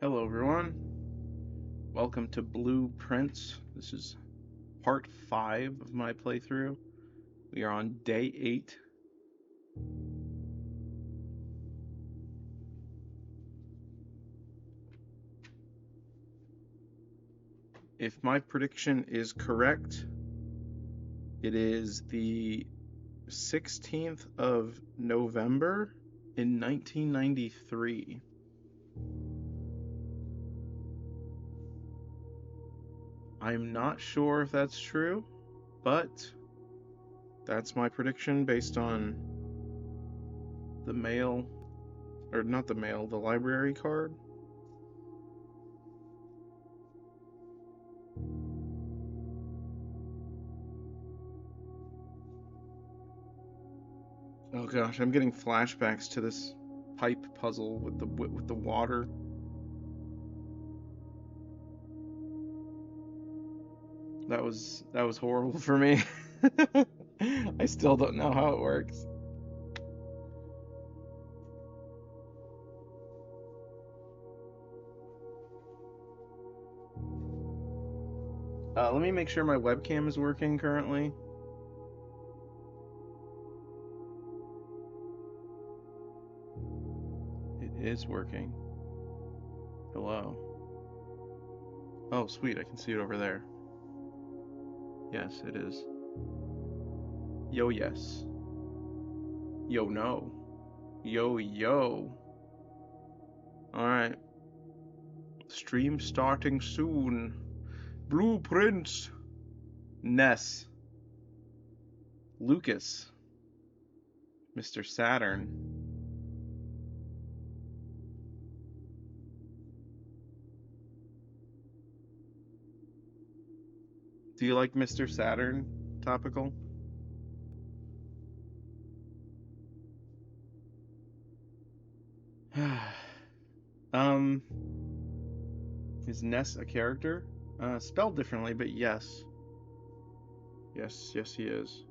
Hello everyone, welcome to Blueprints. This is part 5 of my playthrough. We are on day 8. If my prediction is correct, it is the 16th of November in 1993. I'm not sure if that's true, but that's my prediction based on the mail, or not the mail, the library card. Oh gosh, I'm getting flashbacks to this pipe puzzle with the water. That was horrible for me. I still don't know how it works. Let me make sure my webcam is working currently. It is working. Hello. Oh, sweet, I can see it over there. Yes, it is. Yo, yes. Yo, no. Yo, yo. Alright. Stream starting soon. Blueprints. Ness. Lucas. Mr. Saturn. Do you like Mr. Saturn topical? um, is Ness a character? Spelled differently, but yes. Yes, he is.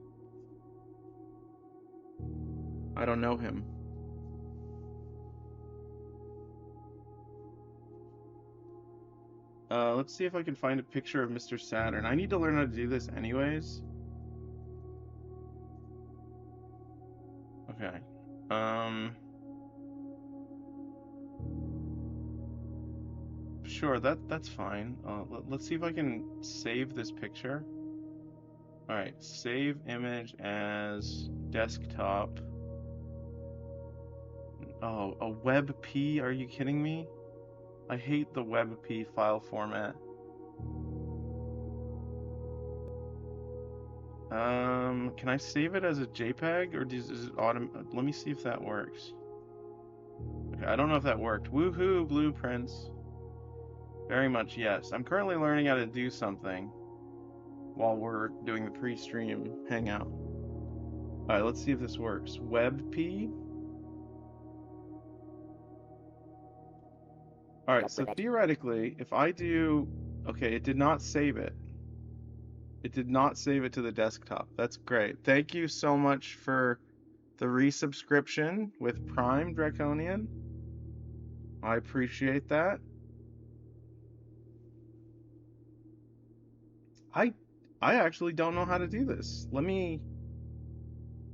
I don't know him. Let's see if I can find a picture of Mr. Saturn. I need to learn how to do this anyways. Okay. Sure, that's fine. Let's see if I can save this picture. Alright, save image as desktop. Oh, a WebP? Are you kidding me? I hate the WebP file format. Can I save it as a JPEG or is it let me see if that works. Okay, I don't know if that worked. Woohoo, blueprints. Very much yes. I'm currently learning how to do something while we're doing the pre-stream hangout. Alright, let's see if this works. WebP. Alright, so theoretically, if I do... Okay, it did not save it. It did not save it to the desktop. That's great. Thank you so much for the resubscription with Prime Draconian. I appreciate that. I actually don't know how to do this. Let me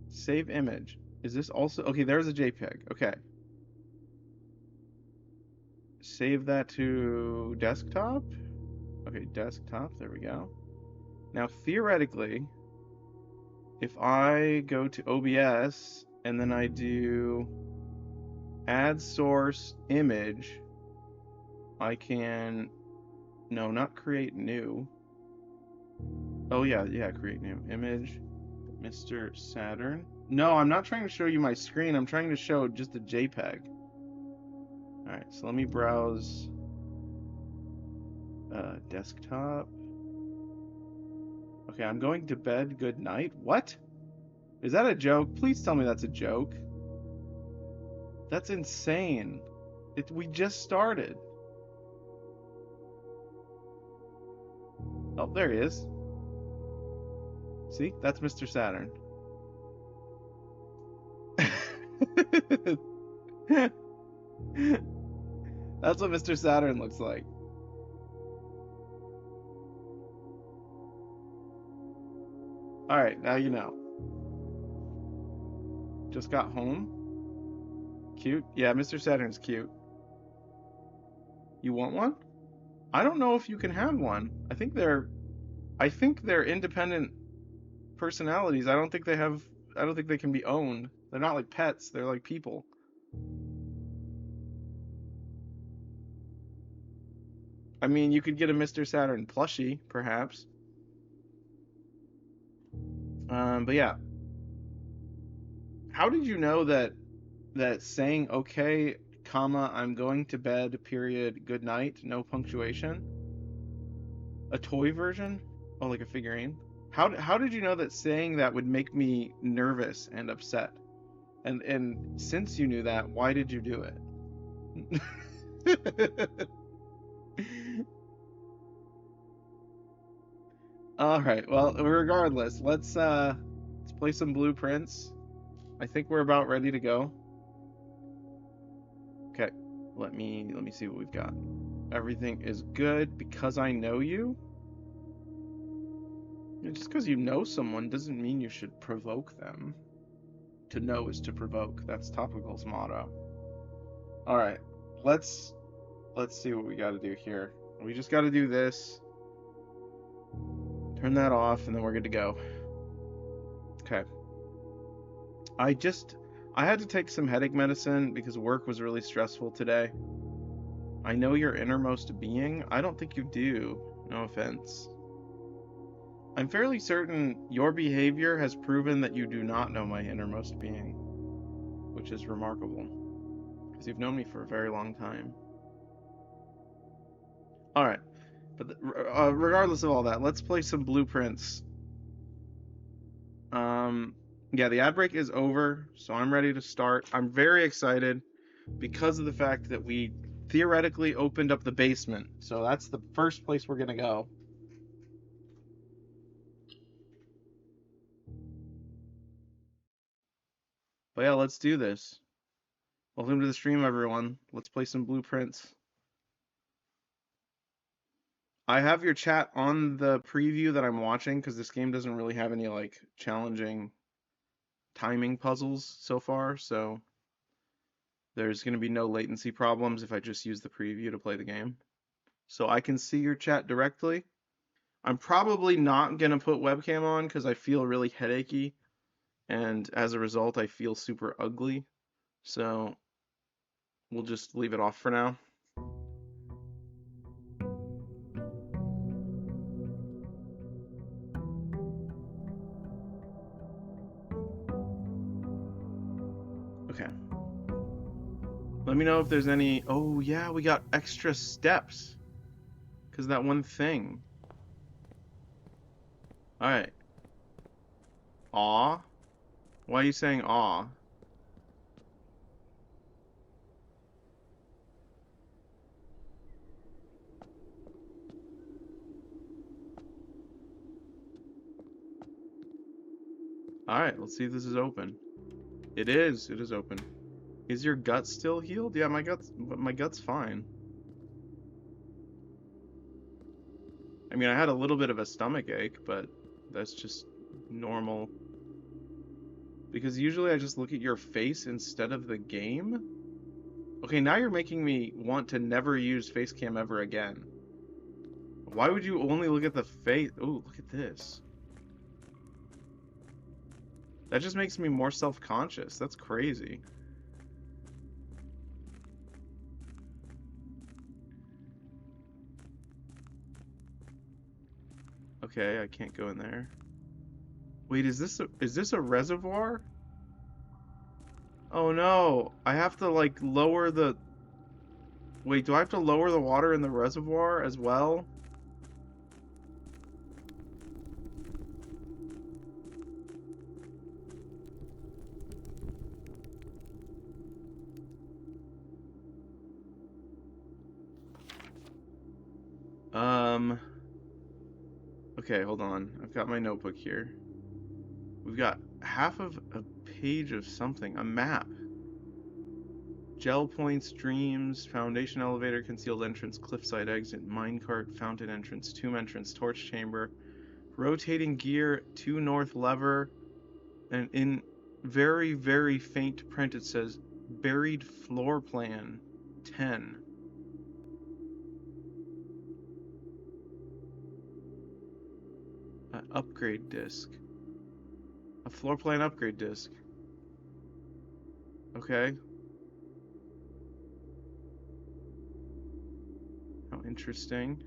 save image. Is this also... Okay, there's a JPEG. Okay. Save that to desktop. Okay, desktop. There we go. Now, theoretically, if I go to OBS and then I do add source image, I can... No, not create new. Oh, yeah, create new. Image, Mr. Saturn. No, I'm not trying to show you my screen. I'm trying to show just a JPEG. Alright, so let me browse desktop. Okay, I'm going to bed. Good night. What? Is that a joke? Please tell me that's a joke. That's insane. We just started. Oh, there he is. See? That's Mr. Saturn. That's what Mr. Saturn looks like. All right, now you know. Just got home. Cute. Yeah, Mr. Saturn's cute. You want one? I don't know if you can have one. I think they're independent personalities. I don't think they can be owned. They're not like pets, they're like people. I mean, you could get a Mr. Saturn plushie, perhaps. But yeah, how did you know that saying okay, comma, I'm going to bed, period, good night, no punctuation, a toy version? Oh, like a figurine? How did you know that saying that would make me nervous and upset? And since you knew that, why did you do it? All right. Well, regardless, let's play some blueprints. I think we're about ready to go. Okay. Let me see what we've got. Everything is good because I know you. Just because you know someone doesn't mean you should provoke them. To know is to provoke. That's Topical's motto. All right. Let's let's see what we got to do here. We just got to do this. Turn that off and then we're good to go. Okay. I just I had to take some headache medicine because work was really stressful today. I know your innermost being. I don't think you do. No offense. I'm fairly certain your behavior has proven that you do not know my innermost being, which is remarkable because you've known me for a very long time. All right, but regardless of all that, let's play some blueprints. Um, yeah, the ad break is over, so I'm ready to start. I'm very excited because of the fact that we theoretically opened up the basement. So that's the first place we're gonna go. But yeah, let's do this. Welcome to the stream, everyone. Let's play some blueprints. I have your chat on the preview that I'm watching because this game doesn't really have any like challenging timing puzzles so far, so there's going to be no latency problems if I just use the preview to play the game. So I can see your chat directly. I'm probably not going to put webcam on because I feel really headachy, and as a result, I feel super ugly. So we'll just leave it off for now. Okay. Let me know if there's any. Oh, yeah, we got extra steps because that one thing. All right. Aw. Why are you saying aw? All right, let's see if this is open. It is. It is open. Is your gut still healed? Yeah, my gut's fine. I mean, I had a little bit of a stomach ache, but that's just normal. Because usually I just look at your face instead of the game. Okay, now you're making me want to never use Facecam ever again. Why would you only look at the face? Ooh, look at this. That just makes me more self-conscious. That's crazy. Okay, I can't go in there. Wait, is this a reservoir? Oh no, I have to like lower the. Wait, do I have to lower the water in the reservoir as well? Um, okay, hold on. I've got my notebook here. We've got half of a page of something, a map. Gel points, dreams, foundation elevator, concealed entrance, cliffside exit, minecart, fountain entrance, tomb entrance, torch chamber, rotating gear, 2 north lever, and in very, very faint print it says buried floor plan 10. Upgrade disc. A floor plan upgrade disc. Okay. How interesting.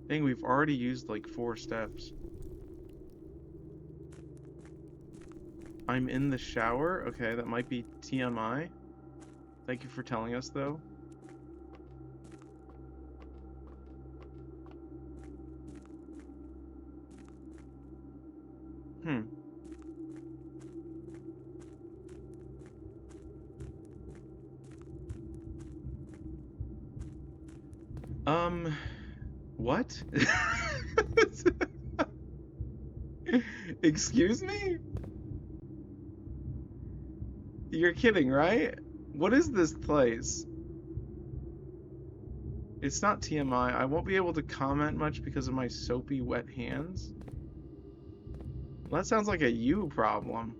I think we've already used like 4 steps. I'm in the shower? Okay, that might be TMI. Thank you for telling us, though. Hmm. What? Excuse me? You're kidding, right? What is this place? It's not TMI. I won't be able to comment much because of my soapy, wet hands. Well, that sounds like a you problem.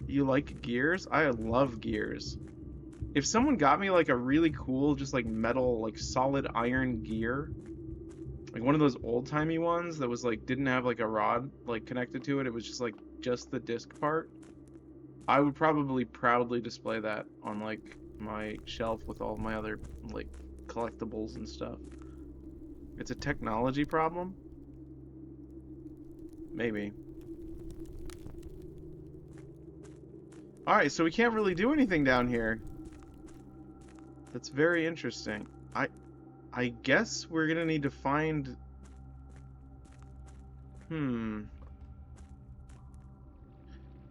You like gears? I love gears. If someone got me like a really cool, just like metal, like solid iron gear, like one of those old-timey ones that was like didn't have like a rod like connected to it, it was just the disc part, I would probably proudly display that on like my shelf with all my other like collectibles and stuff. It's a technology problem? Maybe. Alright, so we can't really do anything down here. That's very interesting. I guess we're gonna need to find...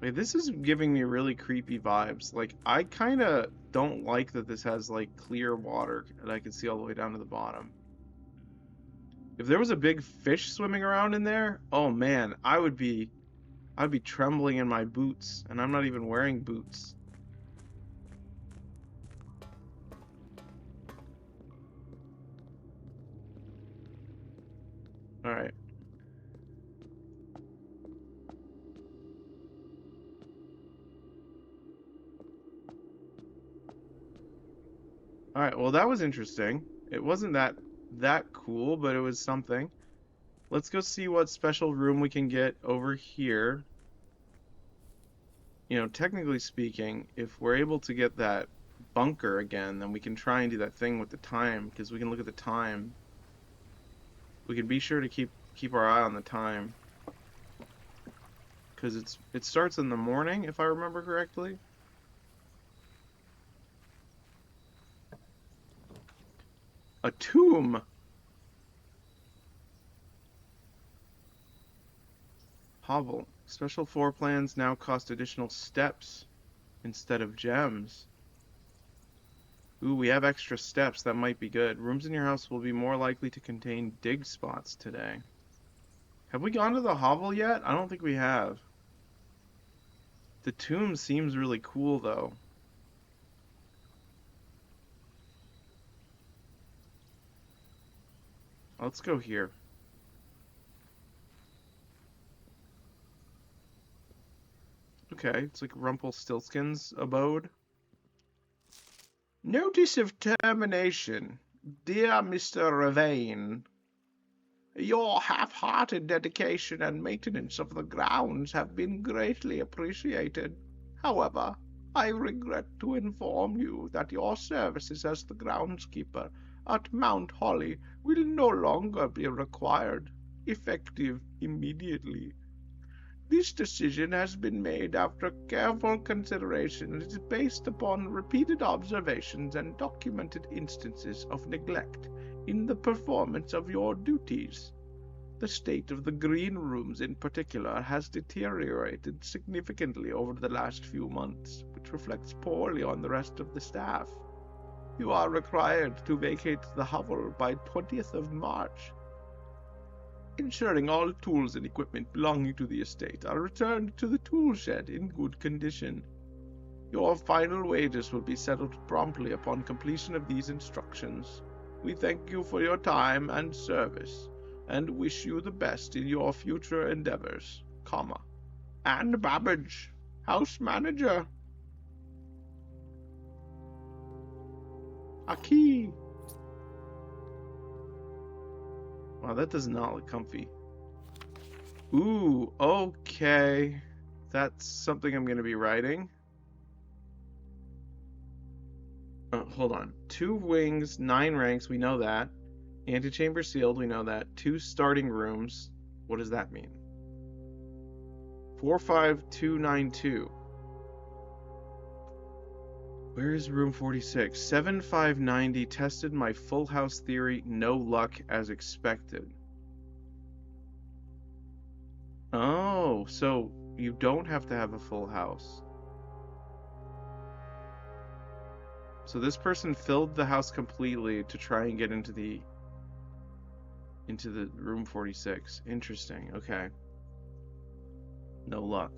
Wait, this is giving me really creepy vibes. Like, I kinda don't like that this has, like, clear water that I can see all the way down to the bottom. If there was a big fish swimming around in there, oh man, I'd be trembling in my boots, and I'm not even wearing boots. Alright. Alright, well that was interesting. It wasn't that cool, but it was something. Let's go see what special room we can get over here. You know, technically speaking, if we're able to get that bunker again, then we can try and do that thing with the time, because we can look at the time. We can be sure to keep our eye on the time. Because it starts in the morning, if I remember correctly. A tomb! Hovel. Special floor plans now cost additional steps instead of gems. Ooh, we have extra steps. That might be good. Rooms in your house will be more likely to contain dig spots today. Have we gone to the hovel yet? I don't think we have. The tomb seems really cool, though. Let's go here. Okay, it's like Rumpelstiltskin's abode. Notice of termination. Dear Mr. Ravane, your half-hearted dedication and maintenance of the grounds have been greatly appreciated. However, I regret to inform you that your services as the groundskeeper at Mount Holly will no longer be required, effective immediately. This decision has been made after careful consideration and is based upon repeated observations and documented instances of neglect in the performance of your duties. The state of the green rooms in particular has deteriorated significantly over the last few months, which reflects poorly on the rest of the staff. You are required to vacate the hovel by 20th of March. Ensuring all tools and equipment belonging to the estate are returned to the tool shed in good condition. Your final wages will be settled promptly upon completion of these instructions. We thank you for your time and service, and wish you the best in your future endeavors, comma. Anne Babbage, house manager. Aki. Wow, that does not look comfy. Ooh, okay. That's something I'm going to be writing. Hold on. 2 wings, 9 ranks, we know that. Antechamber sealed, we know that. 2 starting rooms. What does that mean? 45292. Where is room 46? 7590 tested my full house theory. No luck as expected. Oh, so you don't have to have a full house. So this person filled the house completely to try and get into the room 46. Interesting. Okay. No luck.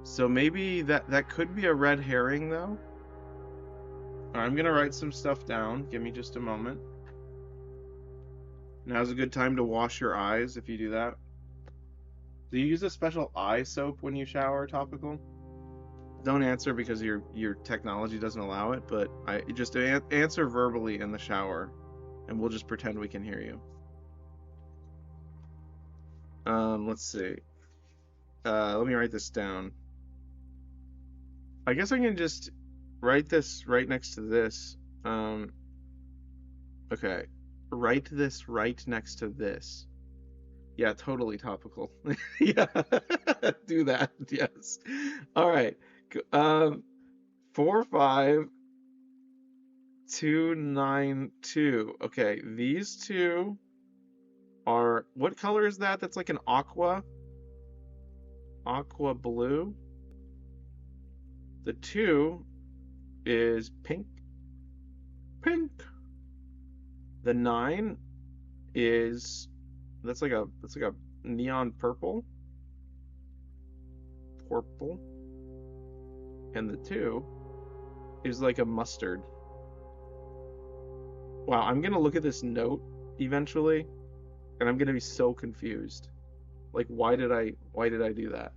So maybe that could be a red herring though. I'm gonna write some stuff down. Give me just a moment. Now's a good time to wash your eyes if you do that. Do you use a special eye soap when you shower, Topical? Don't answer because your technology doesn't allow it, but I just answer verbally in the shower, and we'll just pretend we can hear you. Let's see. Let me write this down. I guess I can just write this right next to this. Okay. Write this right next to this. Yeah, totally Topical. Yeah, do that. Yes. All right. 45292. Okay, these two are, what color is that? That's like an aqua blue. The 2 is pink. The 9 is, that's like a neon purple. And the 2 is like a mustard. Wow, I'm gonna look at this note eventually, and I'm gonna be so confused. Like, why did I do that?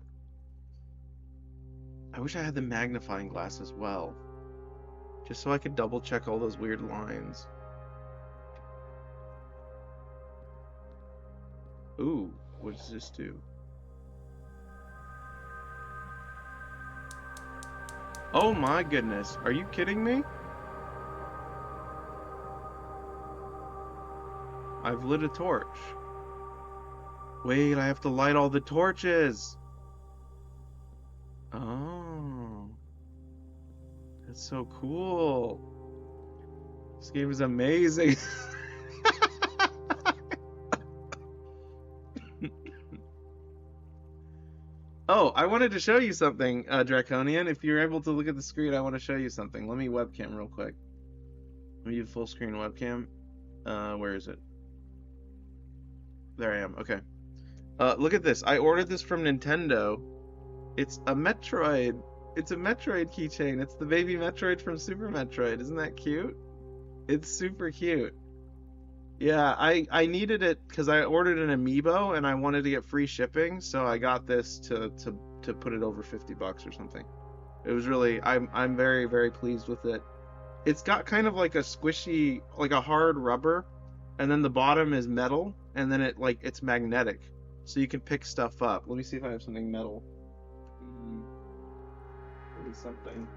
I wish I had the magnifying glass as well, just so I could double check all those weird lines. Ooh, what does this do? Oh my goodness, are you kidding me? I've lit a torch. Wait, I have to light all the torches. Oh, that's so cool. This game is amazing. Oh, I wanted to show you something, Draconian. If you're able to look at the screen, I want to show you something. Let me webcam real quick. Let me do full screen webcam. Where is it? There I am. Okay. Look at this. I ordered this from Nintendo. It's a Metroid. It's a Metroid keychain. It's the baby Metroid from Super Metroid. Isn't that cute? It's super cute. Yeah, I needed it because I ordered an amiibo and I wanted to get free shipping, so I got this to put it over $50 or something. It was really, I'm very, very pleased with it. It's got kind of like a squishy, like a hard rubber, and then the bottom is metal, and then it's magnetic, so you can pick stuff up. Let me see if I have something metal. Maybe something.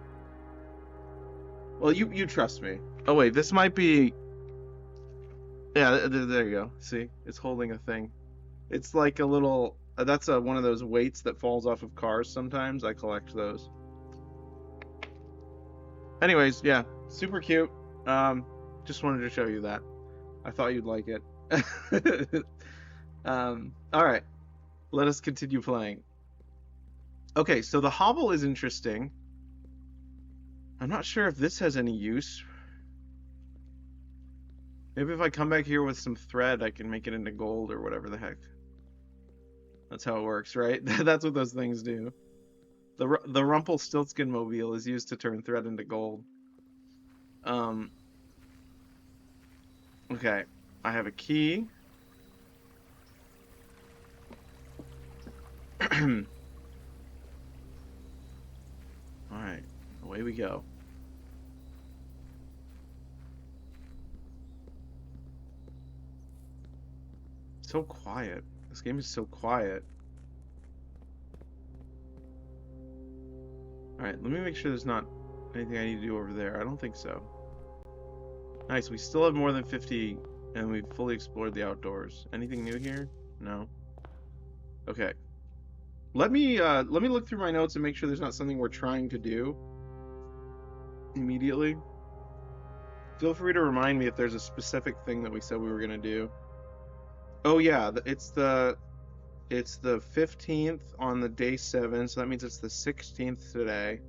Well, you trust me. Oh wait, this might be. Yeah, there you go. See, it's holding a thing. It's like a little. That's one of those weights that falls off of cars. Sometimes I collect those. Anyways, yeah, super cute. Just wanted to show you that. I thought you'd like it. All right, let us continue playing. Okay, so the hobble is interesting. I'm not sure if this has any use. Maybe if I come back here with some thread, I can make it into gold or whatever the heck. That's how it works, right? That's what those things do. The Rumpelstiltskin mobile is used to turn thread into gold. Um, okay. I have a key. All right, away we go. So quiet. This game is so quiet. All right, let me make sure there's not anything I need to do over there. I don't think so. Nice, we still have more than 50 and we've fully explored the outdoors. Anything new here? No. Okay. Let me look through my notes and make sure there's not something we're trying to do immediately. Feel free to remind me if there's a specific thing that we said we were gonna do. Oh yeah, it's the 15th on the day 7, so that means it's the 16th today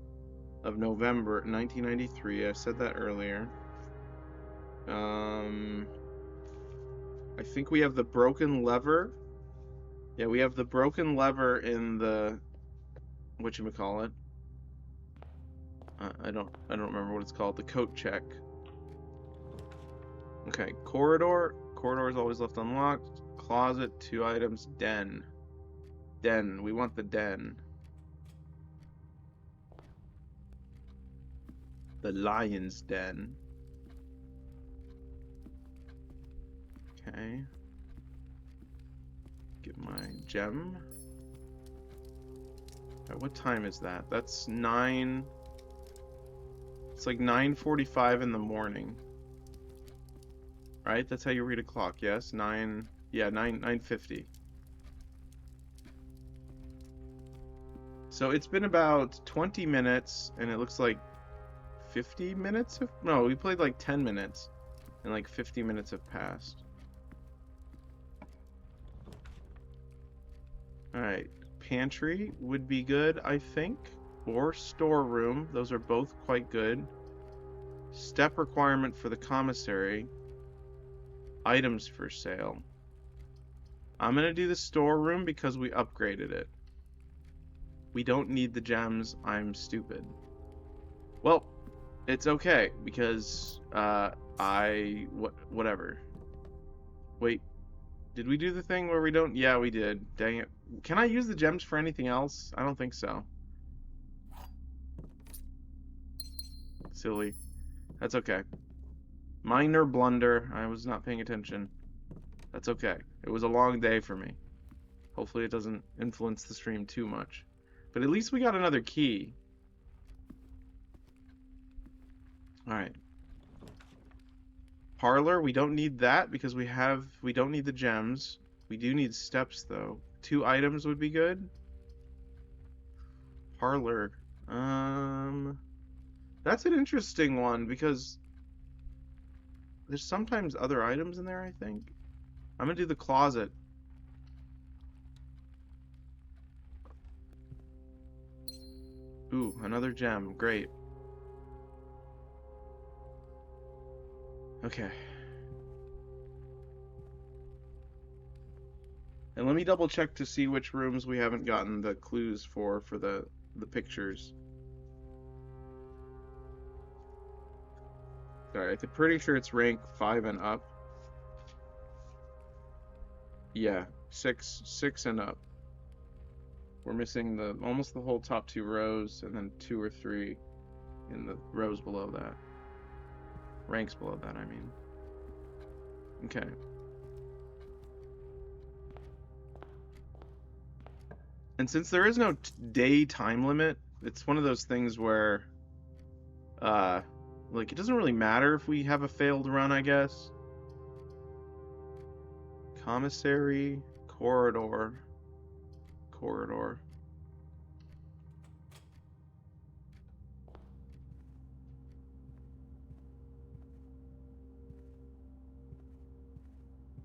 of November 1993. I said that earlier. I think we have the broken lever. Yeah, we have the broken lever in the whatchamacallit. I don't remember what it's called. The coat check. Okay, corridor. Corridor is always left unlocked. Closet, 2 items. Den. Den. We want the den. The lion's den. Okay. Get my gem. Right, what time is that? That's 9. It's like 9:45 in the morning. Right? That's how you read a clock, yes? 9. Yeah, 9:50. So it's been about 20 minutes, and it looks like 50 minutes have... No, we played like 10 minutes, and like 50 minutes have passed. Alright, pantry would be good, I think. Or storeroom, those are both quite good. Step requirement for the commissary. Items for sale. I'm gonna do the storeroom because we upgraded it. We don't need the gems, I'm stupid. Well, it's okay, because, whatever. Wait, did we do the thing where we don't? Yeah, we did. Dang it. Can I use the gems for anything else? I don't think so. Silly. That's okay. Minor blunder. I was not paying attention. That's okay. It was a long day for me. Hopefully it doesn't influence the stream too much. But at least we got another key. Alright. Parlor, we don't need that because we don't need the gems. We do need steps though. 2 items would be good. Parlor. That's an interesting one because there's sometimes other items in there, I think. I'm gonna do the closet. Ooh, another gem. Great. Okay. And let me double check to see which rooms we haven't gotten the clues for the pictures. Sorry, I'm pretty sure it's rank 5 and up. Yeah, 6 and up. We're missing almost the whole top 2 rows, and then 2 or 3 in the rows below that. Ranks below that, I mean. Okay. And since there is no day time limit, it's one of those things where, like, it doesn't really matter if we have a failed run, I guess. Commissary, corridor.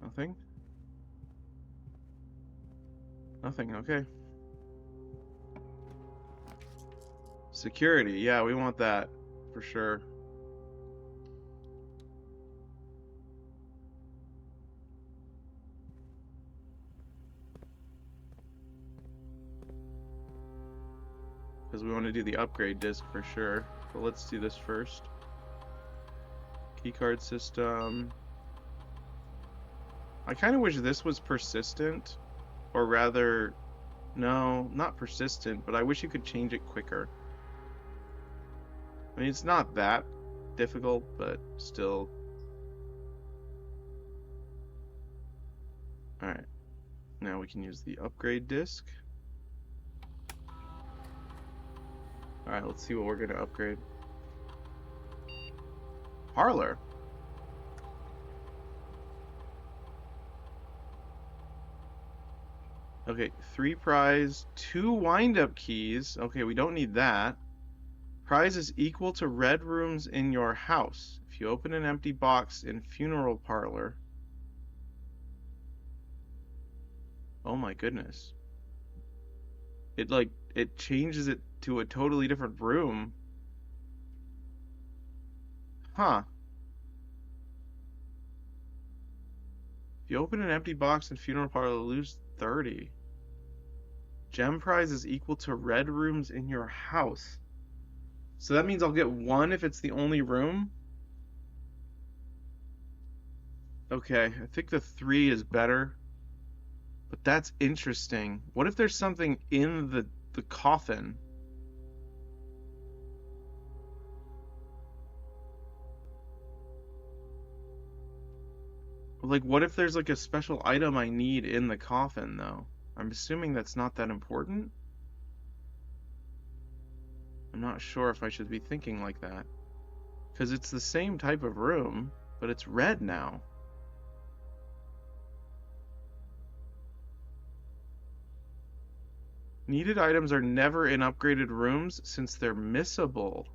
Nothing? Nothing, okay. Security, yeah, we want that, for sure. because we want to do the upgrade disc for sure. But let's do this first. Keycard system. I kind of wish this was persistent, or rather, no, not persistent, but I wish you could change it quicker. I mean, it's not that difficult, but still. Alright, now we can use the upgrade disc. Alright, let's see what we're going to upgrade. Parlor. Okay, 3 prize, 2 wind-up keys. Okay, we don't need that. Prize is equal to red rooms in your house. If you open an empty box in funeral parlor. Oh my goodness. It changes it to a totally different room. Huh. If you open an empty box in funeral parlor, lose 30. Gem prize is equal to red rooms in your house. So that means I'll get 1 if it's the only room? Okay, I think the 3 is better. But that's interesting. What if there's something in the coffin? Like, what if there's like a special item I need in the coffin, though? I'm assuming that's not that important. I'm not sure if I should be thinking like that. Because it's the same type of room, but it's red now. Needed items are never in upgraded rooms since they're missable.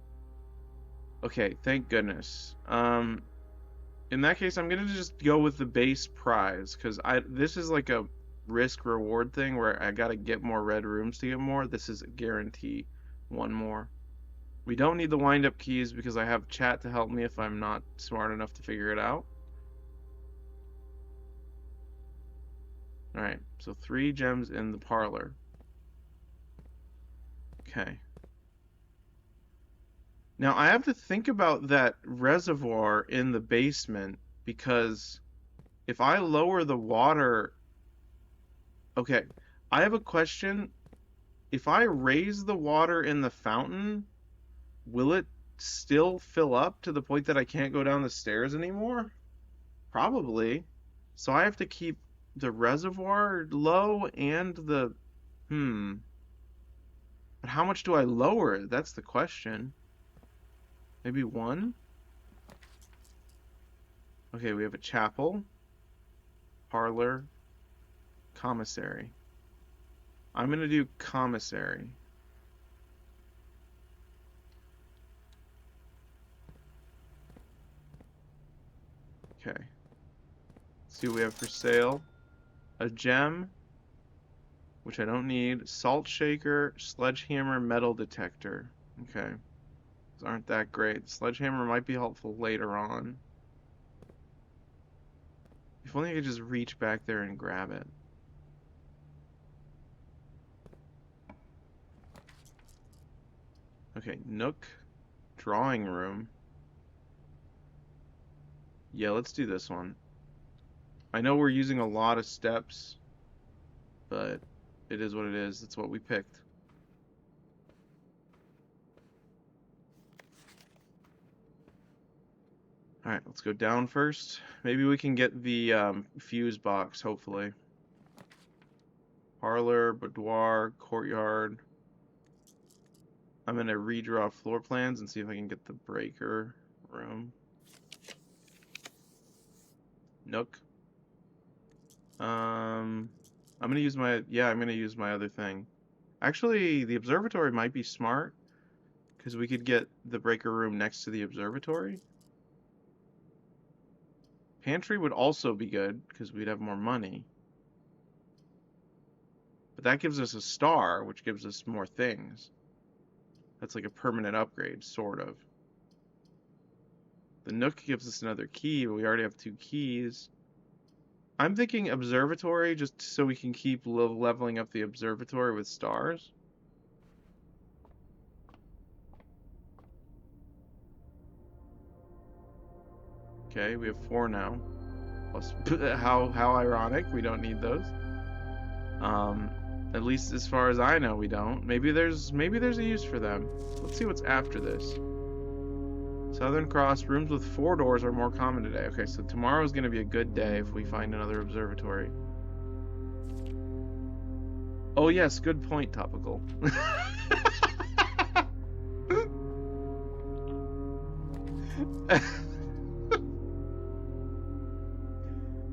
Okay, thank goodness. In that case, I'm gonna just go with the base prize, because this is like a risk reward thing where I gotta get more red rooms to get more. This is a guarantee. 1 more. We don't need the wind-up keys because I have chat to help me if I'm not smart enough to figure it out. Alright, so 3 gems in the parlor. Okay. Now I have to think about that reservoir in the basement because if I lower the water... Okay, I have a question. If I raise the water in the fountain, will it still fill up to the point that I can't go down the stairs anymore? Probably. So I have to keep the reservoir low and the... But how much do I lower it? That's the question. Maybe 1? Okay, we have a chapel, parlor, commissary. I'm gonna do commissary. Okay. Let's see what we have for sale. A gem, which I don't need. Salt shaker, sledgehammer, metal detector. Okay. Those aren't that great. The sledgehammer might be helpful later on. If only I could just reach back there and grab it. Okay, nook, drawing room. Yeah, let's do this one. I know we're using a lot of steps, but it is what it is. It's what we picked. Alright, let's go down first. Maybe we can get the fuse box, hopefully. Parlor, boudoir, courtyard. I'm going to redraw floor plans and see if I can get the breaker room. Nook. I'm going to use my... Yeah, I'm going to use my other thing. Actually, the observatory might be smart, because we could get the breaker room next to the observatory. Pantry would also be good, because we'd have more money. But that gives us a star, which gives us more things. That's like a permanent upgrade, sort of. The Nook gives us another key, but we already have 2 keys. I'm thinking observatory, just so we can keep leveling up the observatory with stars. Okay, we have 4 now. Plus, how ironic. We don't need those. At least as far as I know, we don't. Maybe there's a use for them. Let's see what's after this. Southern Cross, rooms with 4 doors are more common today. Okay, so tomorrow's going to be a good day if we find another observatory. Oh yes, good point, Topical.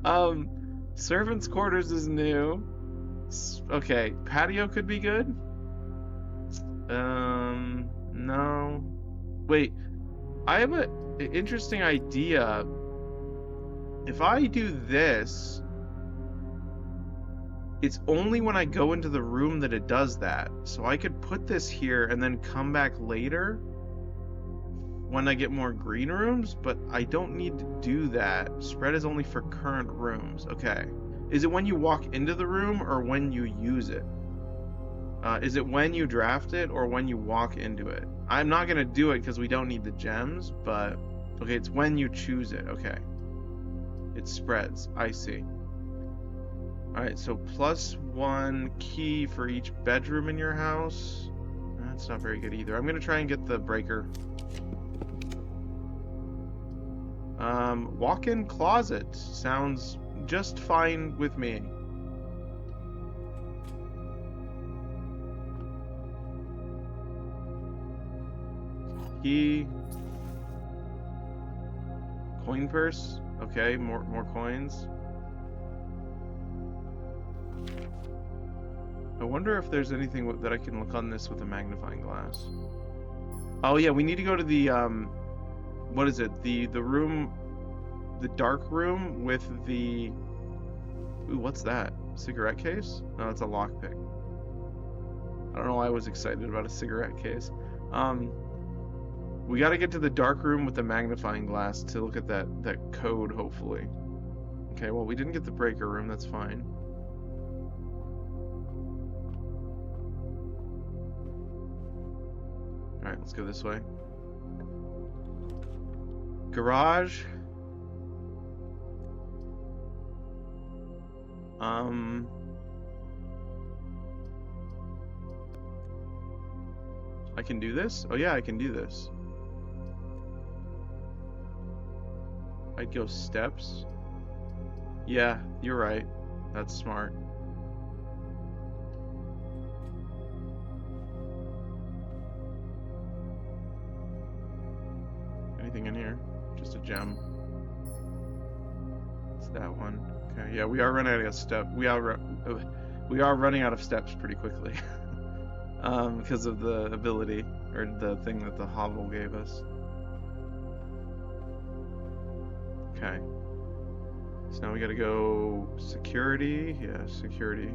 um, servants' quarters is new. Okay, patio could be good. No. Wait, I have an interesting idea. If I do this, it's only when I go into the room that it does that. So I could put this here and then come back later when I get more green rooms, but I don't need to do that. Spread is only for current rooms. Okay. Is it when you walk into the room or when you use it? Is it when you draft it or when you walk into it? I'm not going to do it because we don't need the gems, but... Okay, it's when you choose it. Okay. It spreads. I see. Alright, so +1 key for each bedroom in your house. That's not very good either. I'm going to try and get the breaker. Walk-in closet sounds just fine with me. Key. Coin purse. Okay, more coins. I wonder if there's anything that I can look on this with a magnifying glass. Oh yeah, we need to go to the what is it? The room, the dark room with the... Ooh, what's that? Cigarette case? No, it's a lockpick. I don't know why I was excited about a cigarette case. We got to get to the dark room with the magnifying glass to look at that code, hopefully. Okay, well, we didn't get the breaker room. That's fine. All right, let's go this way. Garage. I can do this? Oh yeah, I can do this. I'd go steps. Yeah, you're right. That's smart. Anything in here? Just a gem. It's that one. Okay, yeah, we are running out of steps. We are running out of steps pretty quickly. Because of the ability, or the thing that the hovel gave us. Okay. So now we gotta go security. Yeah, security.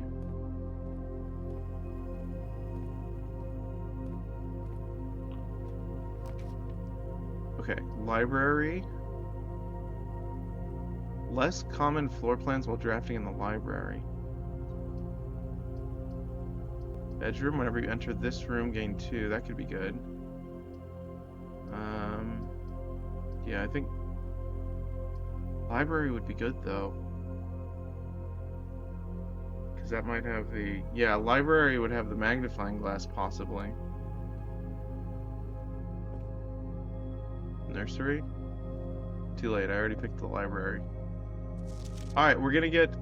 Okay, library. Less common floor plans while drafting in the library. Bedroom, whenever you enter this room, gain 2. That could be good. Yeah, I think library would be good, though. Because that might have the... Yeah, library would have the magnifying glass, possibly. Nursery? Too late, I already picked the library. Alright, we're gonna get...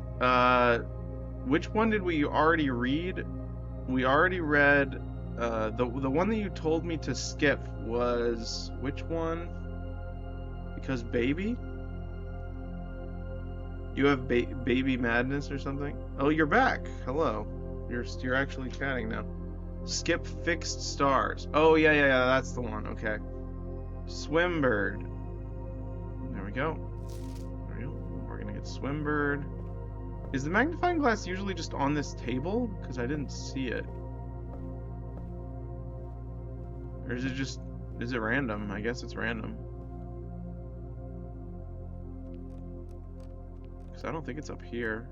which one did we already read? We already read... the one that you told me to skip was... Which one? Because baby? You have baby madness or something? Oh, you're back. Hello. You're actually chatting now. Skip fixed stars. Oh, yeah, that's the one. Okay. Swimbird. There we go. We're gonna get Swimbird. Is the magnifying glass usually just on this table? Because I didn't see it. Or is it just... Is it random? I guess it's random. Because I don't think it's up here.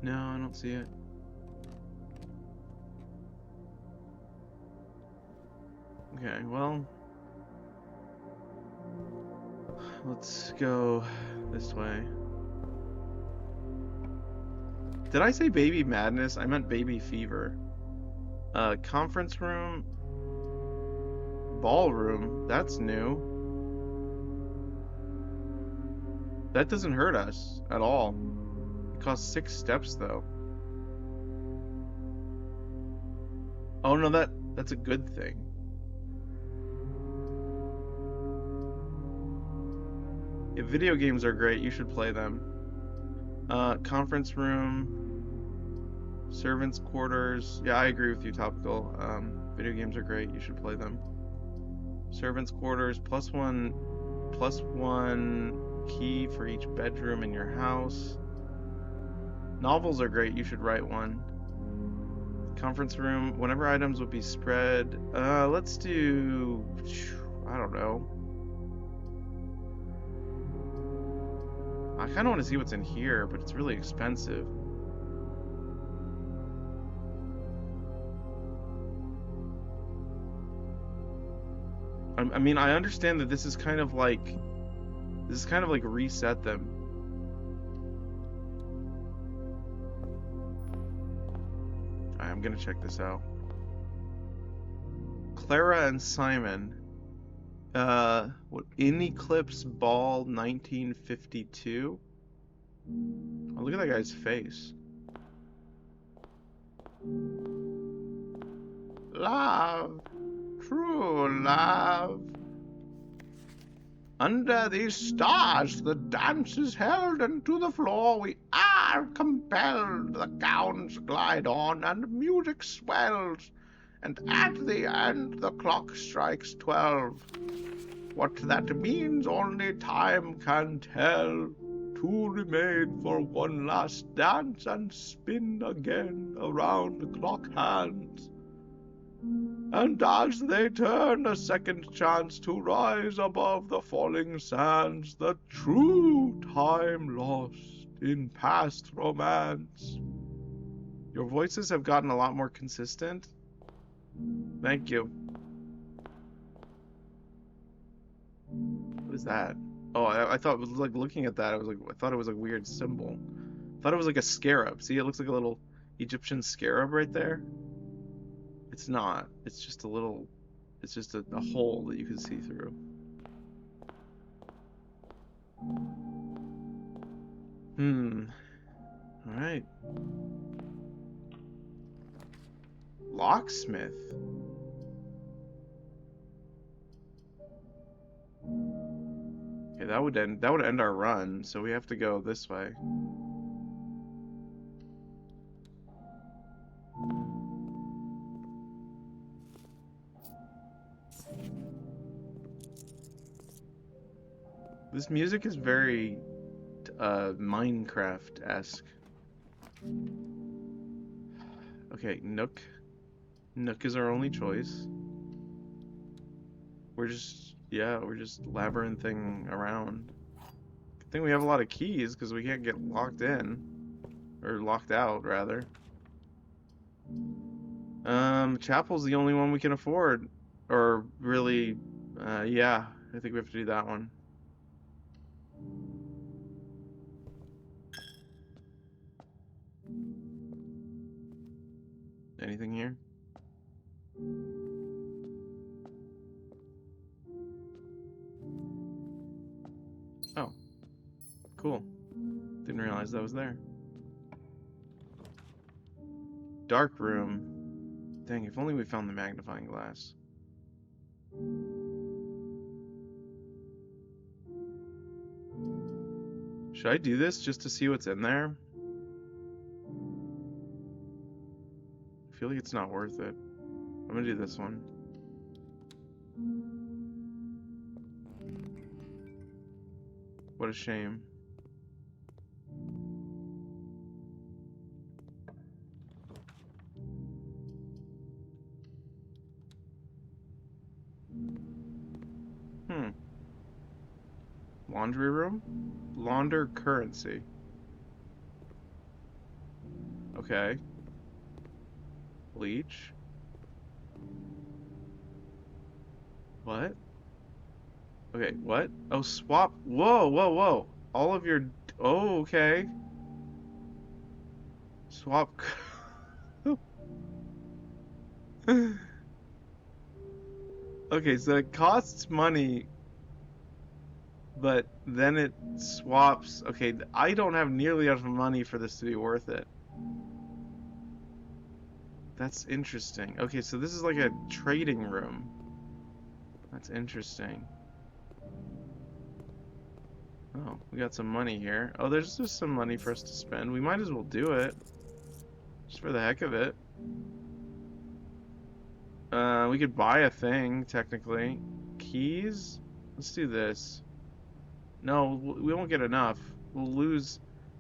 No, I don't see it. Okay, well... Let's go this way. Did I say baby madness? I meant baby fever. Conference room. Ballroom. That's new. That doesn't hurt us at all. It costs 6 steps though. Oh no, that's a good thing. If video games are great, you should play them. Conference room, servants' quarters. Yeah, I agree with you, Topical. Video games are great. You should play them. Servants' quarters, plus one key for each bedroom in your house. Novels are great. You should write one. Conference room. Whenever items would be spread. Let's do. I don't know. I kind of want to see what's in here, but it's really expensive. I mean, I understand that this is kind of like reset them. I'm gonna check this out. Clara and Simon. What? In Eclipse Ball 1952? Oh, look at that guy's face. Love. True love. Under these stars, the dance is held, and to the floor we are compelled. The gowns glide on, and music swells, and at the end the clock strikes 12. What that means only time can tell. Two remain for one last dance, and spin again around the clock hands. And as they turn, a second chance to rise above the falling sands, the true time lost in past romance. Your voices have gotten a lot more consistent. Thank you. What is that? Oh, I thought it was like looking at that. I thought it was a weird symbol. I thought it was like a scarab. See, it looks like a little Egyptian scarab right there. It's not. It's just a little. It's just a hole that you can see through. All right. Locksmith. Okay, that would end our run, so we have to go this way. This music is very Minecraft-esque. Okay, Nook. Nook is our only choice. We're just labyrinthing around. Good thing we have a lot of keys because we can't get locked in. Or locked out, rather. Chapel's the only one we can afford. Or really, yeah, I think we have to do that one. Anything here? Oh. Cool. Didn't realize that was there. Dark room. Dang, if only we found the magnifying glass. Should I do this just to see what's in there? I feel like it's not worth it. I'm gonna do this one. What a shame. Laundry room? Launder currency. Okay. Bleach. What? Okay, what? Oh, swap. Whoa, whoa, whoa. All of your. Oh, okay. Swap. Okay, so it costs money, but then it swaps. Okay, I don't have nearly enough money for this to be worth it. That's interesting. Okay, so this is like a trading room. That's interesting. Oh, we got some money here. Oh, there's just some money for us to spend. We might as well do it, just for the heck of it. We could buy a thing, technically. Keys? Let's do this. No, we won't get enough. We'll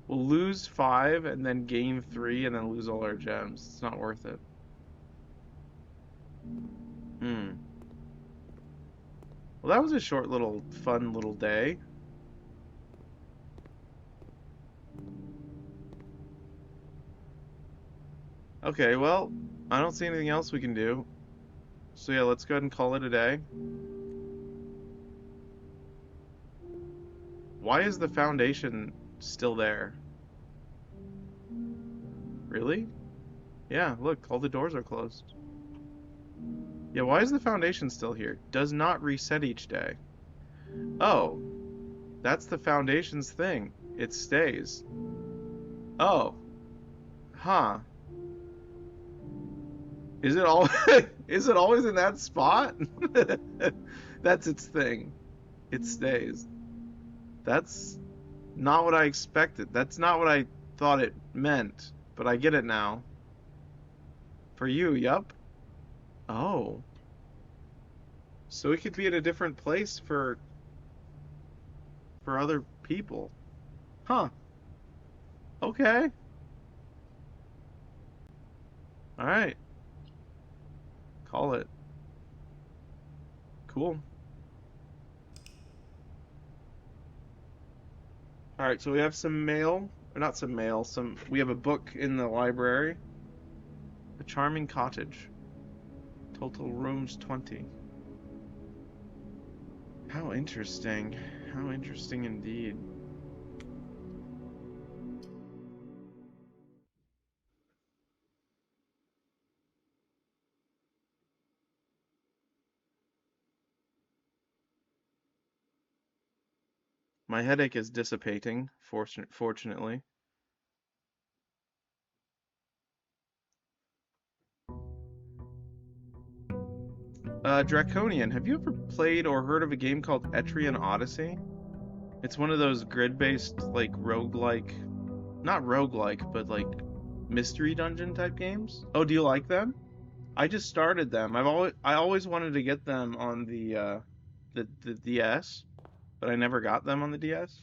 lose 5 and then gain 3 and then lose all our gems. It's not worth it. Hmm. Well, that was a short little fun little day. Okay, well, I don't see anything else we can do. So yeah, let's go ahead and call it a day. Why is the foundation still there? Really? Yeah, look, all the doors are closed. Yeah, why is the foundation still here? Does not reset each day. Oh, that's the foundation's thing. It stays. Oh, huh. Is it all is it always in that spot? That's its thing. It stays. That's not what I expected. That's not what I thought it meant, but I get it now. For you, yup. Oh. So it could be at a different place for other people. Huh. Okay. All right. Call it. Cool. All right, so we have some mail, or not some mail, we have a book in the library. A charming cottage. Total rooms 20. How interesting. How interesting indeed. My headache is dissipating, fortunately. Draconian, have you ever played or heard of a game called Etrian Odyssey? It's one of those grid-based, like, roguelike, not roguelike, but like mystery dungeon type games. Oh, do you like them? I just started them. I always wanted to get them on the DS, but I never got them on the DS.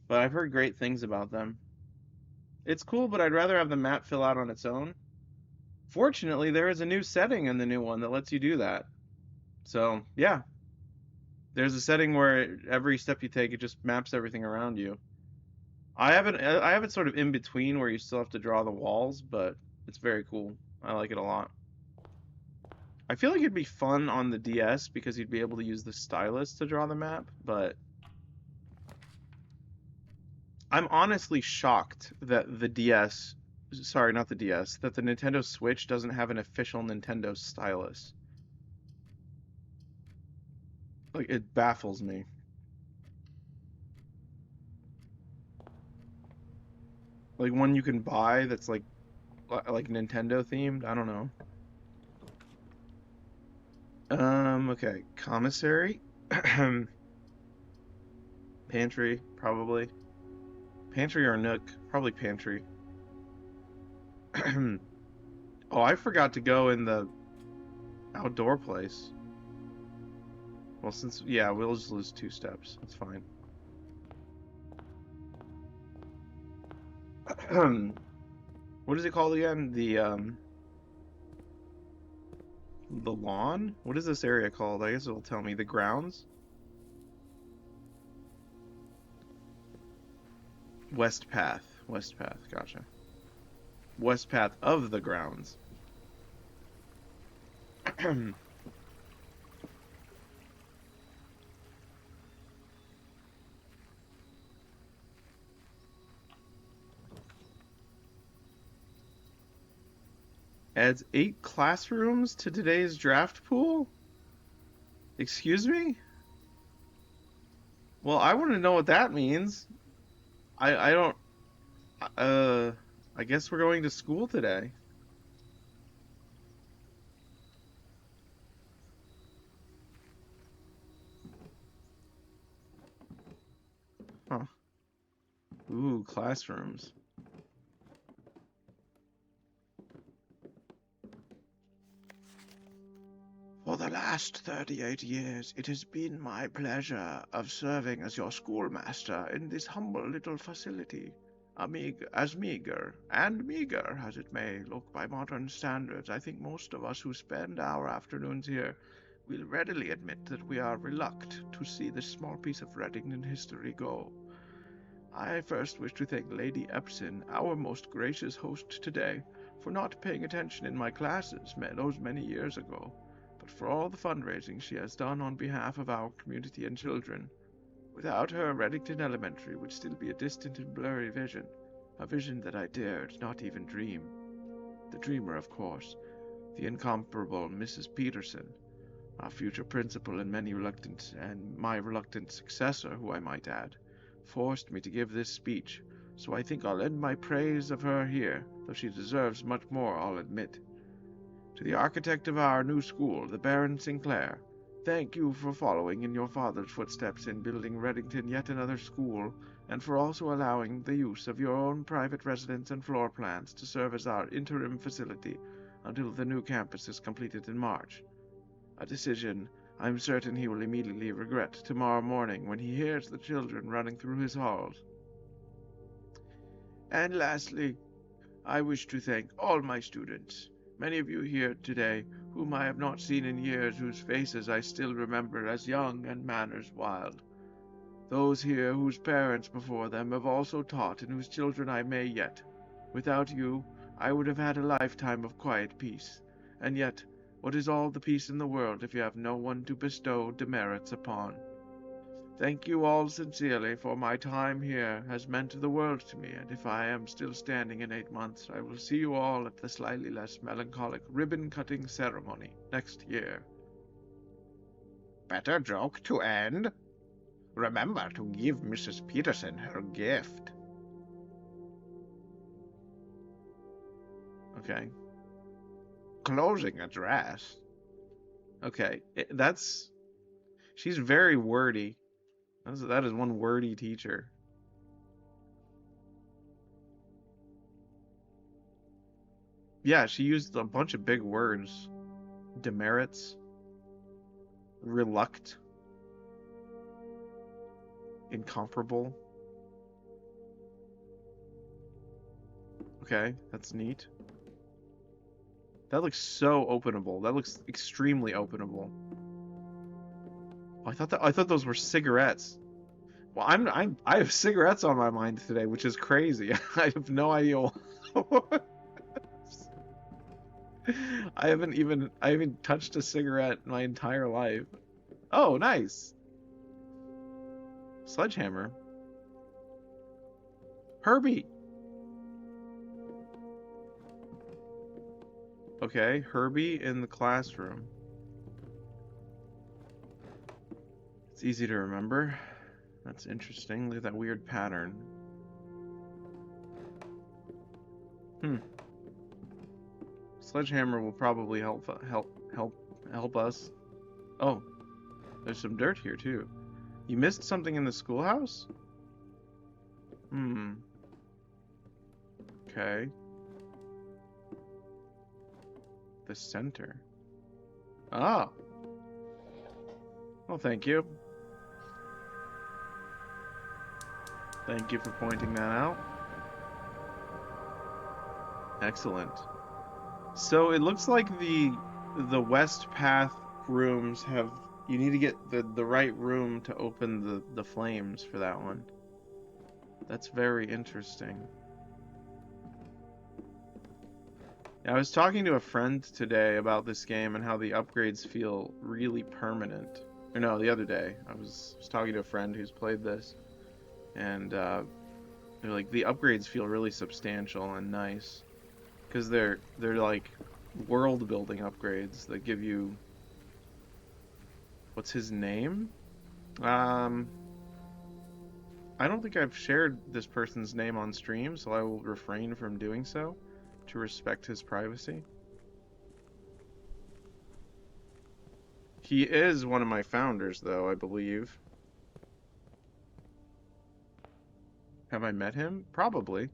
But I've heard great things about them. It's cool, but I'd rather have the map fill out on its own. Fortunately, there is a new setting in the new one that lets you do that. So, yeah, there's a setting where every step you take, it just maps everything around you. I have it sort of in between where you still have to draw the walls, but it's very cool. I like it a lot. I feel like it'd be fun on the DS because you'd be able to use the stylus to draw the map, but I'm honestly shocked that the DS, sorry, not the DS, that the Nintendo Switch doesn't have an official Nintendo stylus. Like, it baffles me. Like one you can buy that's like Nintendo themed. I don't know. Okay, commissary, pantry, probably. Pantry or nook, probably pantry. Oh, I forgot to go in the outdoor place. Well, since yeah, we'll just lose 2 steps. That's fine. What is it called again? The lawn? What is this area called? I guess it'll tell me. The grounds? West Path. West Path. Gotcha. West Path of the grounds. Adds 8 classrooms to today's draft pool? Excuse me? Well, I want to know what that means. I don't uh I guess we're going to school today. Huh. Ooh, classrooms. For the last 38 years, it has been my pleasure of serving as your schoolmaster in this humble little facility. As meager, and meager as it may look by modern standards, I think most of us who spend our afternoons here will readily admit that we are reluctant to see this small piece of Reddington history go. I first wish to thank Lady Epson, our most gracious host today, for not paying attention in my classes those many years ago, but for all the fundraising she has done on behalf of our community and children. Without her, Reddington Elementary would still be a distant and blurry vision, a vision that I dared not even dream. The dreamer, of course, the incomparable Mrs. Peterson, our future principal and my reluctant successor, who I might add, forced me to give this speech, so I think I'll end my praise of her here, though she deserves much more, I'll admit. To the architect of our new school, the Baron Sinclair, thank you for following in your father's footsteps in building Reddington yet another school, and for also allowing the use of your own private residence and floor plans to serve as our interim facility until the new campus is completed in March. A decision I'm certain he will immediately regret tomorrow morning when he hears the children running through his halls. And lastly, I wish to thank all my students, many of you here today whom I have not seen in years, whose faces I still remember as young and manners wild. Those here whose parents before them have also taught and whose children I may yet. Without you, I would have had a lifetime of quiet peace, and yet, what is all the peace in the world if you have no one to bestow demerits upon? Thank you all sincerely, for my time here has meant the world to me, and if I am still standing in 8 months, I will see you all at the slightly less melancholic ribbon-cutting ceremony next year. Better joke to end. Remember to give Mrs. Peterson her gift. Okay. Closing address. Okay. She's very wordy. That is one wordy teacher. Yeah, she used a bunch of big words. Demerits. Reluct. Incomparable. Okay, that's neat. That looks so openable. That looks extremely openable. Oh, I thought those were cigarettes. Well, I have cigarettes on my mind today, which is crazy. I have no idea. I haven't touched a cigarette my entire life. Oh, nice. Sledgehammer. Herbie. Okay, Herbie in the classroom. It's easy to remember. That's interesting. Look at that weird pattern. Sledgehammer will probably help us. Oh, there's some dirt here too. You missed something in the schoolhouse? Okay. The center. Ah. Well, thank you. Thank you for pointing that out. Excellent. So it looks like the west path rooms have, you need to get the right room to open the flames for that one. That's very interesting. I was talking to a friend today about this game and how the upgrades feel really permanent. Or no, the other day I was talking to a friend who's played this, and they're like, the upgrades feel really substantial and nice because they're like world building upgrades that give you... What's his name? I don't think I've shared this person's name on stream, so I will refrain from doing so to respect his privacy. He is one of my founders, though, I believe. Have I met him? Probably.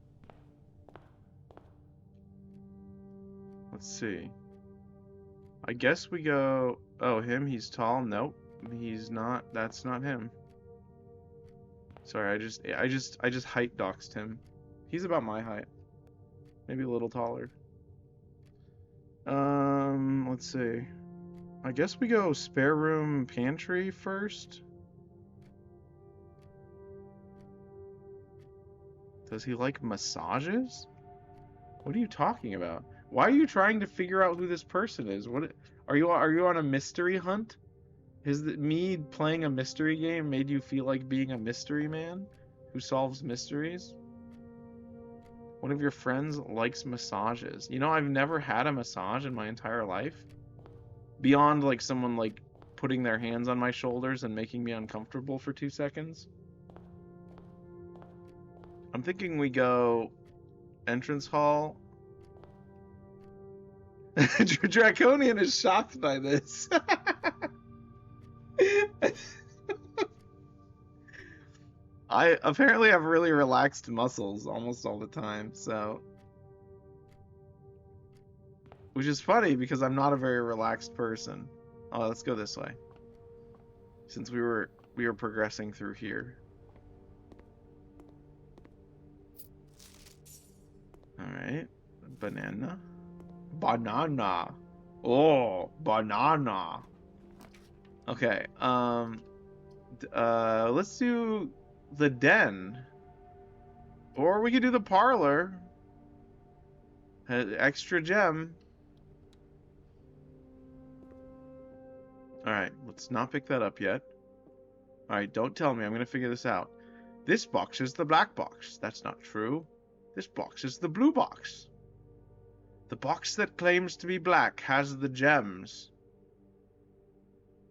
Let's see. I guess we go... Oh, him? He's tall? Nope. He's not. That's not him. Sorry, I just height doxed him. He's about my height. Maybe a little taller. Let's see. I guess we go spare room pantry first. Does he like massages? What are you talking about? Why are you trying to figure out who this person is? What are you on a mystery hunt? Me playing a mystery game made you feel like being a mystery man who solves mysteries? One of your friends likes massages. You know, I've never had a massage in my entire life. Beyond like someone like putting their hands on my shoulders and making me uncomfortable for 2 seconds. I'm thinking we go entrance hall. Draconian is shocked by this. I apparently have really relaxed muscles almost all the time, so... Which is funny because I'm not a very relaxed person. Oh, let's go this way. Since we were progressing through here. Alright. Banana. Banana. Oh, banana. Okay, let's do the den. Or we could do the parlor. Extra gem. Alright, let's not pick that up yet. Alright, don't tell me. I'm gonna figure this out. This box is the black box. That's not true. This box is the blue box. The box that claims to be black has the gems.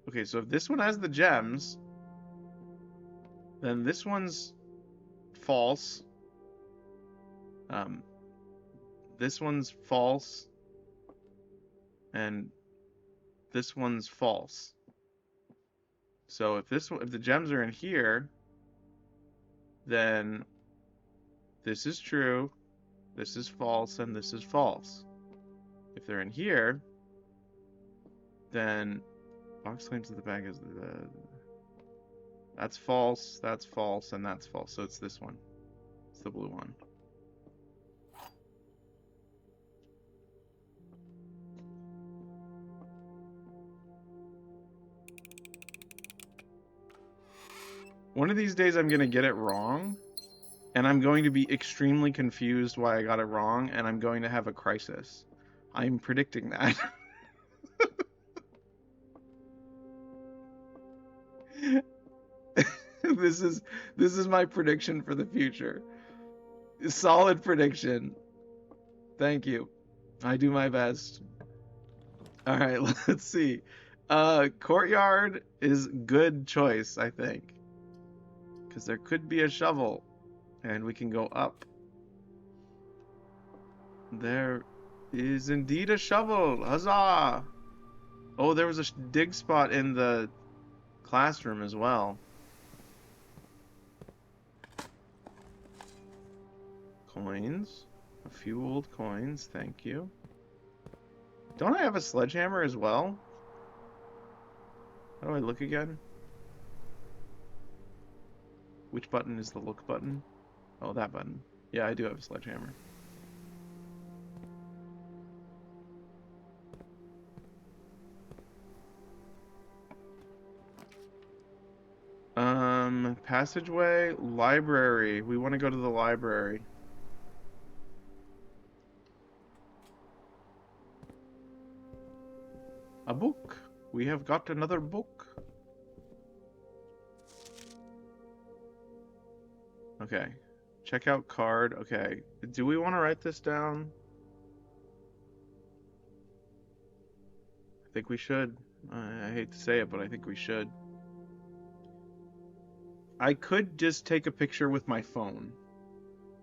Okay, so if this one has the gems, then this one's false. This one's false. And this one's false. So if the gems are in here, then this is true, this is false, and this is false. If they're in here, then box claims that the bag is that's false, and that's false. So it's this one. It's the blue one. One of these days I'm going to get it wrong, and I'm going to be extremely confused why I got it wrong, and I'm going to have a crisis. I'm predicting that. This is my prediction for the future. Solid prediction. Thank you. I do my best. All right, let's see. Courtyard is good choice, I think. Because there could be a shovel, and we can go up. There is indeed a shovel. Huzzah! Oh, there was a dig spot in the classroom as well. Coins. A few old coins, thank you. Don't I have a sledgehammer as well? How do I look again? Which button is the look button? Oh, that button. Yeah, I do have a sledgehammer. Passageway, library. We want to go to the library. A book. We have got another book. Okay. Check out card. Okay. Do we want to write this down? think we should. I hate to say it, but I think we should. I could just take a picture with my phone,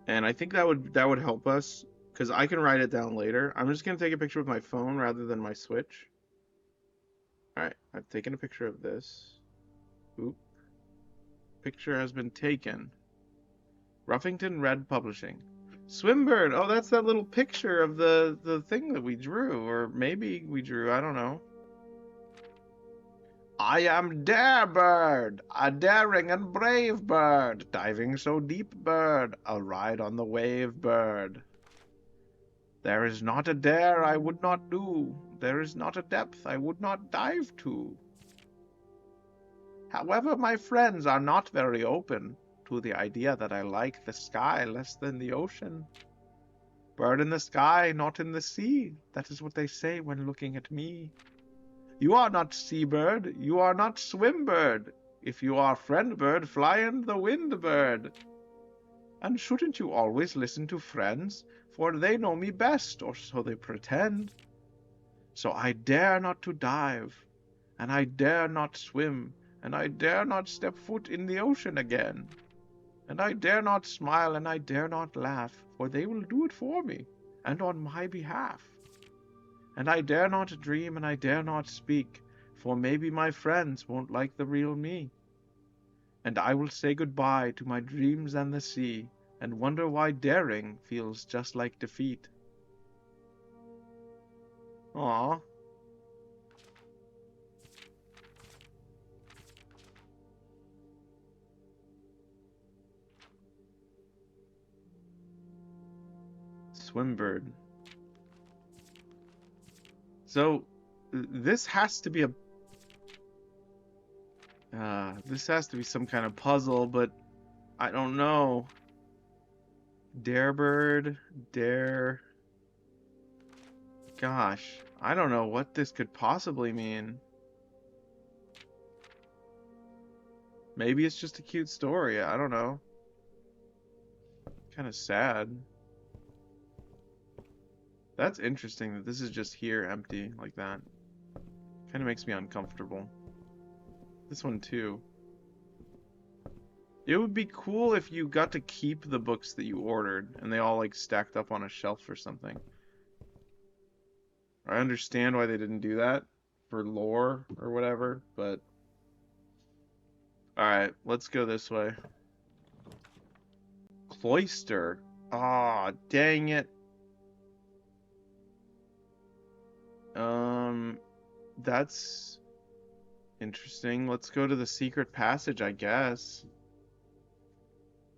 and I think that would help us because I can write it down later. I'm just gonna take a picture with my phone rather than my Switch. All right, I've taken a picture of this. Oop, picture has been taken. Ruffington Red Publishing. Swimbird. Oh, that's that little picture of the thing that we drew, or maybe we drew. I don't know. I am Darebird, a daring and brave bird, diving so deep, bird, a ride on the wave, bird. There is not a dare I would not do, there is not a depth I would not dive to. However, my friends are not very open to the idea that I like the sky less than the ocean. Bird in the sky, not in the sea, that is what they say when looking at me. You are not seabird, you are not swimbird. If you are friend bird, fly in the wind, bird. And shouldn't you always listen to friends? For they know me best, or so they pretend. So I dare not to dive, and I dare not swim, and I dare not step foot in the ocean again. And I dare not smile, and I dare not laugh, for they will do it for me, and on my behalf. And I dare not dream, and I dare not speak, for maybe my friends won't like the real me. And I will say goodbye to my dreams and the sea, and wonder why daring feels just like defeat. Aw. Swimbird. So, this has to be a... this has to be some kind of puzzle, but I don't know. Darebird, Dare... Gosh, I don't know what this could possibly mean. Maybe it's just a cute story, I don't know. Kind of sad. That's interesting that this is just here empty like that. Kind of makes me uncomfortable. This one too. It would be cool if you got to keep the books that you ordered and they all like stacked up on a shelf or something. I understand why they didn't do that for lore or whatever, but alright, let's go this way. Cloister. Ah, dang it. That's interesting. Let's go to the secret passage, I guess.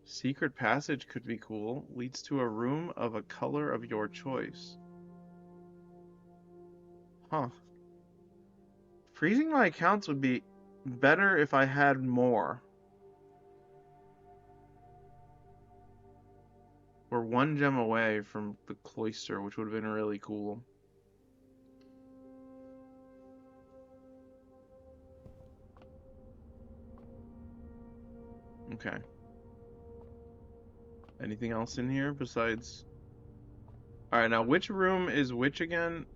Secret passage could be cool. Leads to a room of a color of your choice. Huh. Freezing my accounts would be better if I had more. We're one gem away from the cloister, which would have been really cool. Okay. Anything else in here besides... Alright, now which room is which again?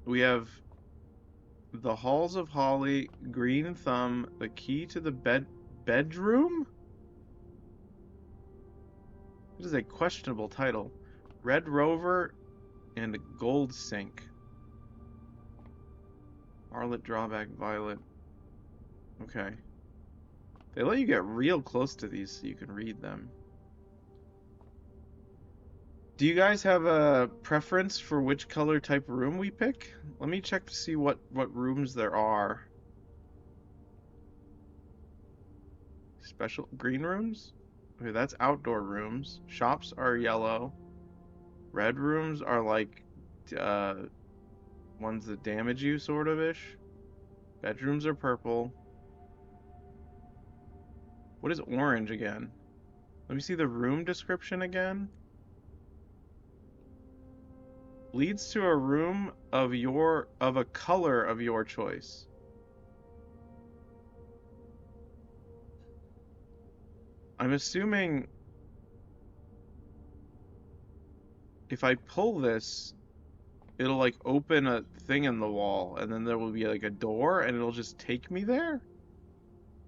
We have the Halls of Holly, Green Thumb, the key to the bedroom? This is a questionable title. Red Rover and Gold Sink. Scarlet Drawback Violet. Okay. They let you get real close to these so you can read them. Do you guys have a preference for which color type room we pick? Let me check to see what rooms there are. Special green rooms? Okay, that's outdoor rooms. Shops are yellow. Red rooms are like ones that damage you, sort of ish. Bedrooms are purple. What is orange again? Let me see the room description again. Leads to a room of a color of your choice. I'm assuming if I pull this, it'll like open a thing in the wall, and then there will be like a door, and it'll just take me there.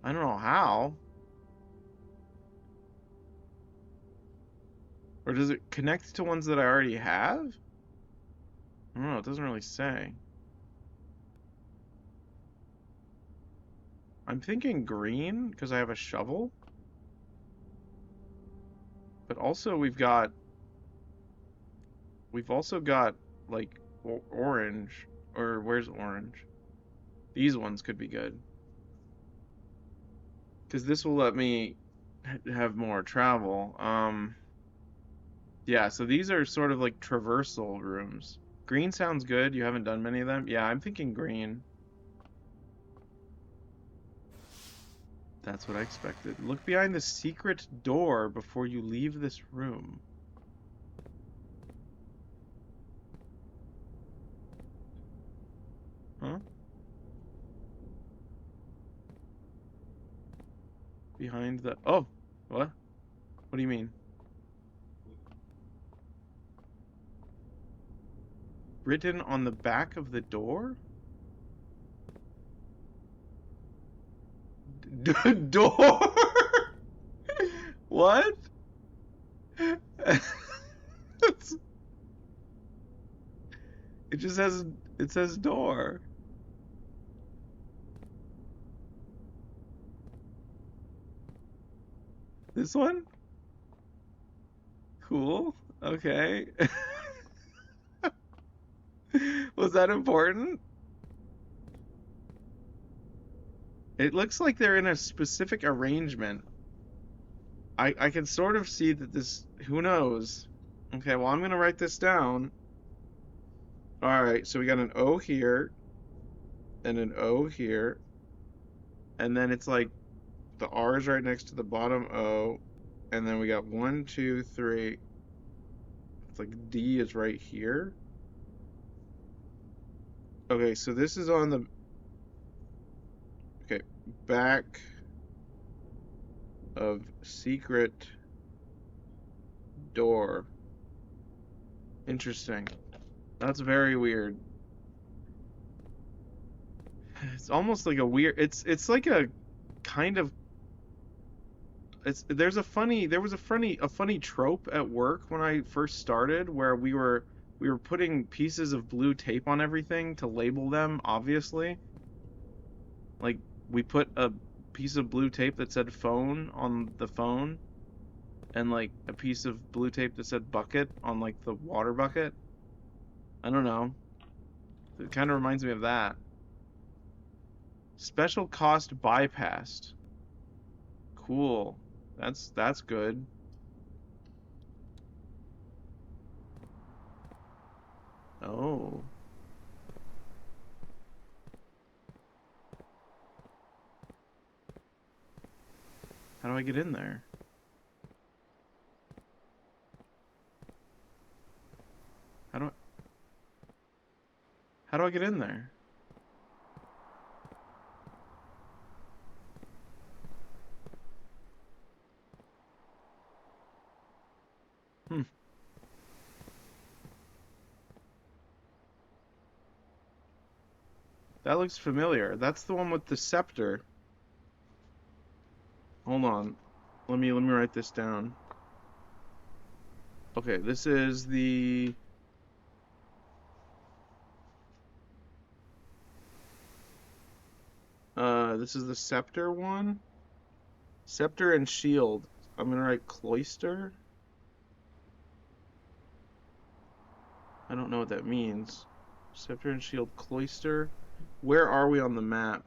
I don't know how. Or does it connect to ones that I already have? I don't know, it doesn't really say. I'm thinking green because I have a shovel. But also we've also got like orange, or where's orange? These ones could be good. Because this will let me have more travel. Yeah, so these are sort of like traversal rooms. Green sounds good. You haven't done many of them? Yeah, I'm thinking green. That's what I expected. Look behind the secret door before you leave this room. Huh? Behind the... Oh! What? What do you mean? Written on the back of the door? Door? What? It just has... It says door. This one? Cool. Okay. Was that important? It looks like they're in a specific arrangement. I can sort of see that this... Who knows? Okay, well, I'm gonna write this down. Alright, so we got an O here, and an O here, and then it's like the R is right next to the bottom O, and then we got 1, 2, 3. It's like D is right here. Okay, so this is on the... Okay, back of secret door. Interesting. That's very weird. It's almost like a weird... It's like a kind of... There was a funny trope at work when I first started where we were putting pieces of blue tape on everything to label them, obviously. Like, we put a piece of blue tape that said phone on the phone, and like a piece of blue tape that said bucket on like the water bucket. I don't know. It kind of reminds me of that. Special cost bypassed. Cool. That's good. Oh. How do I get in there? How do I How do I get in there? Hmm. That looks familiar. That's the one with the scepter. Hold on. Let me write this down. Okay, this is the... this is the scepter one. Scepter and shield. I'm gonna write cloister. I don't know what that means. Scepter and shield, cloister. Where are we on the map?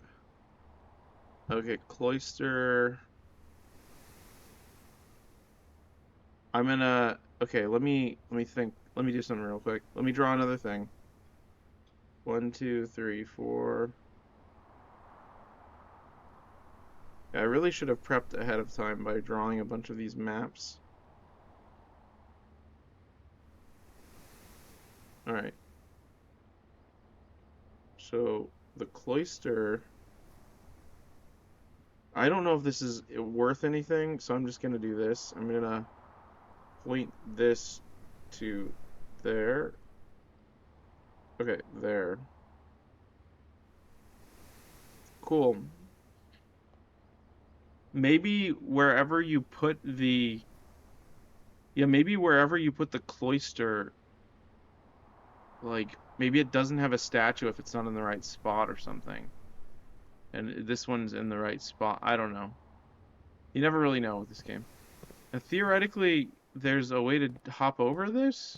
Okay, cloister. I'm gonna... Okay, let me think. Let me do something real quick. Let me draw another thing. 1, 2, 3, 4. I really should have prepped ahead of time by drawing a bunch of these maps. Alright. So, the cloister... I don't know if this is worth anything, so I'm just gonna do this. I'm gonna point this to there. Okay, there. Cool. Maybe wherever you put the yeah, maybe wherever you put the cloister, like maybe it doesn't have a statue if it's not in the right spot or something. And this one's in the right spot. I don't know. You never really know with this game. And theoretically, there's a way to hop over this?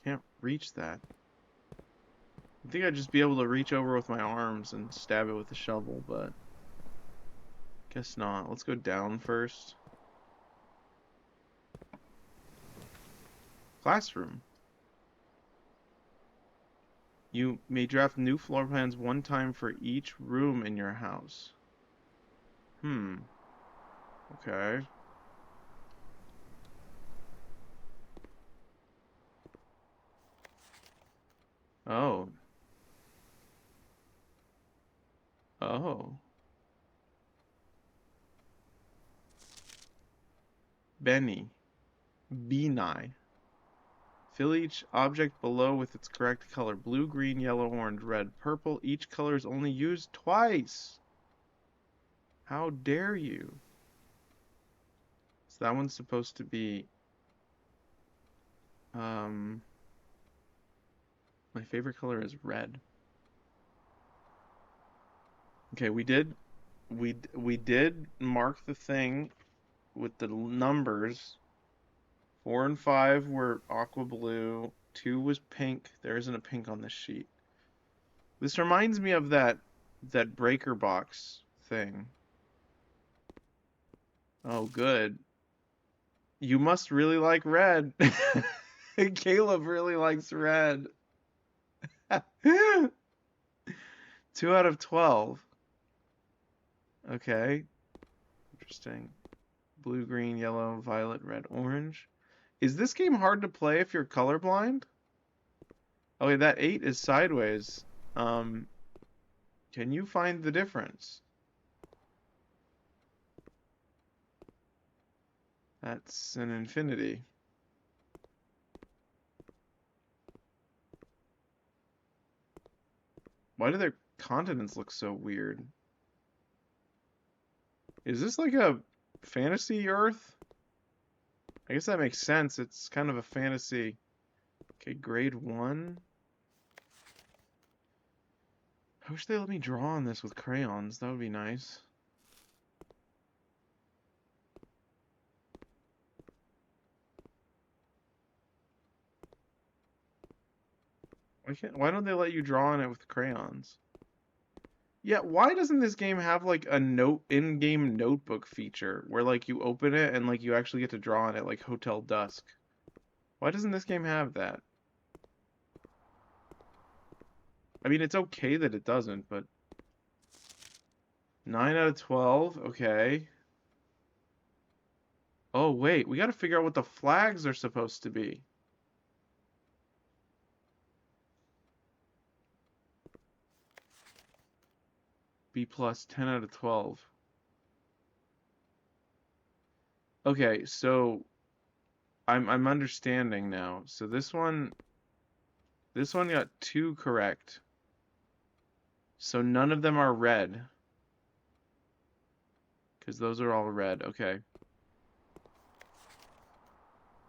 Can't reach that. I think I'd just be able to reach over with my arms and stab it with a shovel, but guess not. Let's go down first. Classroom. You may draft new floor plans one time for each room in your house. Okay. Oh. Oh. Benny. Benai. Fill each object below with its correct color. Blue, green, yellow, orange, red, purple. Each color is only used twice. How dare you? So that one's supposed to be, my favorite color is red. Okay, we did mark the thing with the numbers. 4 and 5 were aqua blue. 2 was pink. There isn't a pink on this sheet. This reminds me of that breaker box thing. Oh, good. You must really like red. Caleb really likes red. 2 out of 12. Okay. Interesting. Blue, green, yellow, violet, red, orange. Is this game hard to play if you're colorblind? Okay, that 8 is sideways. Um, can you find the difference? That's an infinity. Why do their continents look so weird? Is this like a fantasy Earth? I guess that makes sense. It's kind of a fantasy. Okay, grade 1. I wish they let me draw on this with crayons. That would be nice. Why don't they let you draw on it with crayons? Yeah, why doesn't this game have like a in-game notebook feature where like you open it and like you actually get to draw on it like Hotel Dusk? Why doesn't this game have that? I mean, it's okay that it doesn't, but 9 out of 12, okay. Oh, wait, we gotta figure out what the flags are supposed to be. B plus, 10 out of 12. Okay, so I'm understanding now. So this one got 2 correct. So none of them are red. Because those are all red. Okay.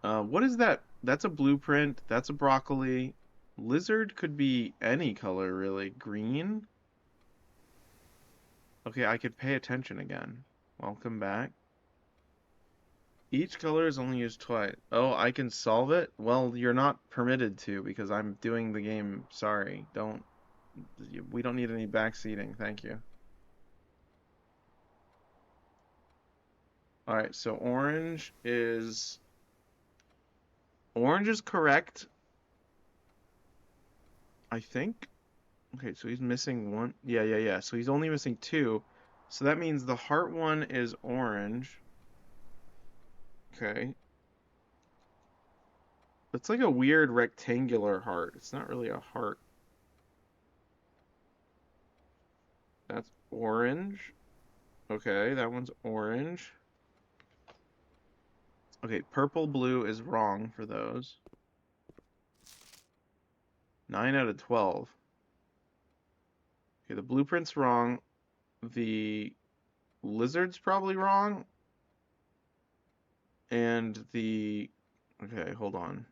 What is that? That's a blueprint. That's a broccoli. Lizard could be any color, really. Green? Okay, I could pay attention again. Welcome back. Each color is only used twice. Oh, I can solve it? Well, you're not permitted to because I'm doing the game. Sorry. We don't need any backseating. Thank you. All right, so orange is correct, I think. Okay, so he's missing one. Yeah, yeah, yeah. So he's only missing 2. So that means the heart one is orange. Okay. It's like a weird rectangular heart. It's not really a heart. That's orange. Okay, that one's orange. Okay, purple, blue is wrong for those. 9 out of 12. Okay, the blueprint's wrong. The lizard's probably wrong. And the... Okay, hold on.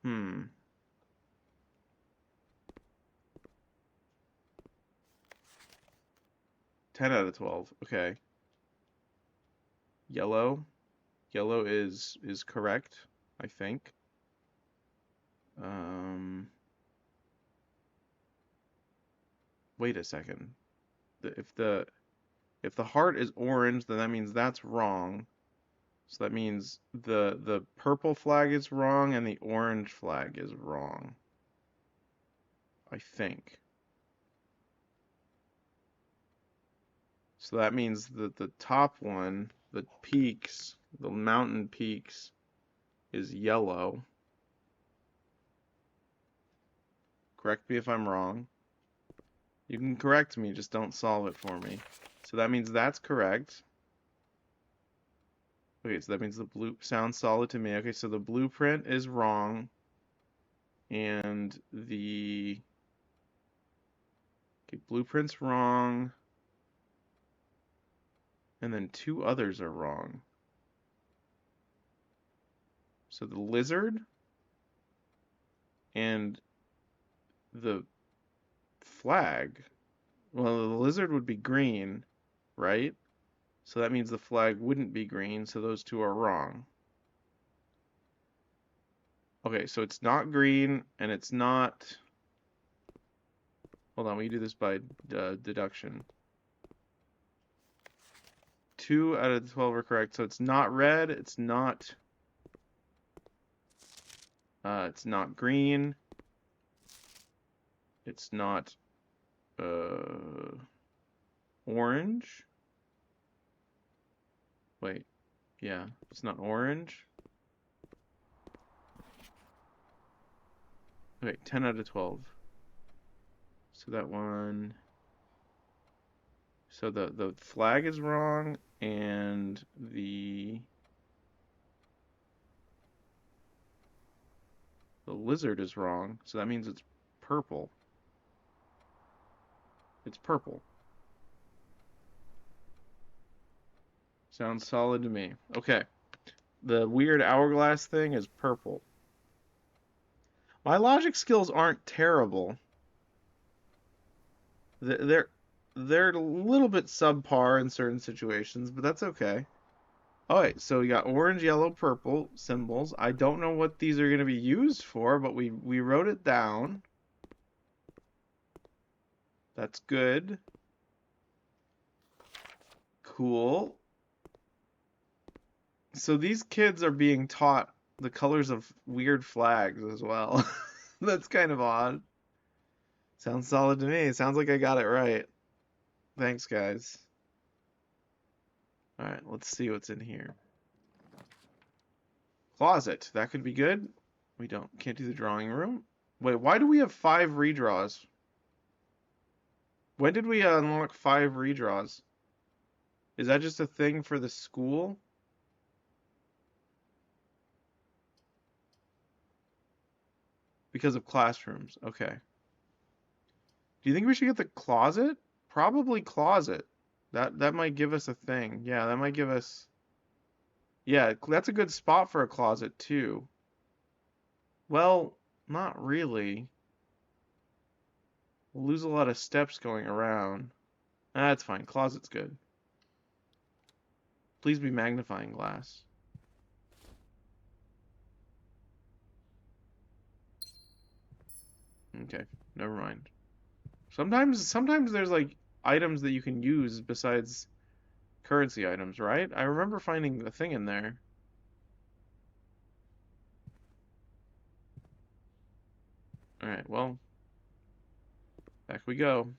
Hmm. 10 out of 12. Okay. Yellow. Yellow is correct, I think. Um, Wait a second. If the heart is orange, then that means that's wrong. So that means the purple flag is wrong and the orange flag is wrong. I think. So that means that the top one, the peaks, the mountain peaks, is yellow. Correct me if I'm wrong. You can correct me, just don't solve it for me. So that means that's correct. Okay, so that means the blue sounds solid to me. Okay, so the blueprint is wrong. And the blueprint's wrong. And then two others are wrong. So the lizard and the flag. Well, the lizard would be green, right? So that means the flag wouldn't be green, so those two are wrong. Okay, so it's not green, and it's not... Hold on, we do this by deduction. 2 out of the 12 are correct, so it's not red, it's not green, it's not orange. Wait, yeah, it's not orange. Okay, 10 out of 12. So that one... So the flag is wrong, and the lizard is wrong, so that means it's purple. It's purple. Sounds solid to me. Okay. The weird hourglass thing is purple. My logic skills aren't terrible. They're a little bit subpar in certain situations, but that's okay. Alright, so we got orange, yellow, purple symbols. I don't know what these are going to be used for, but we wrote it down. That's good. Cool. So these kids are being taught the colors of weird flags as well. That's kind of odd. Sounds solid to me. Sounds like I got it right. Thanks, guys. Alright, let's see what's in here. Closet. That could be good. We can't do the drawing room. Wait, why do we have 5 redraws? When did we unlock 5 redraws? Is that just a thing for the school? Because of classrooms. Okay. Do you think we should get the closet? Probably closet. That might give us a thing. Yeah, that might give us... Yeah, that's a good spot for a closet, too. Well, not really. We'll lose a lot of steps going around. That's fine. Closet's good. Please be magnifying glass. Okay, never mind. Sometimes there's like items that you can use besides currency items, right? I remember finding a thing in there. Alright, well, back we go.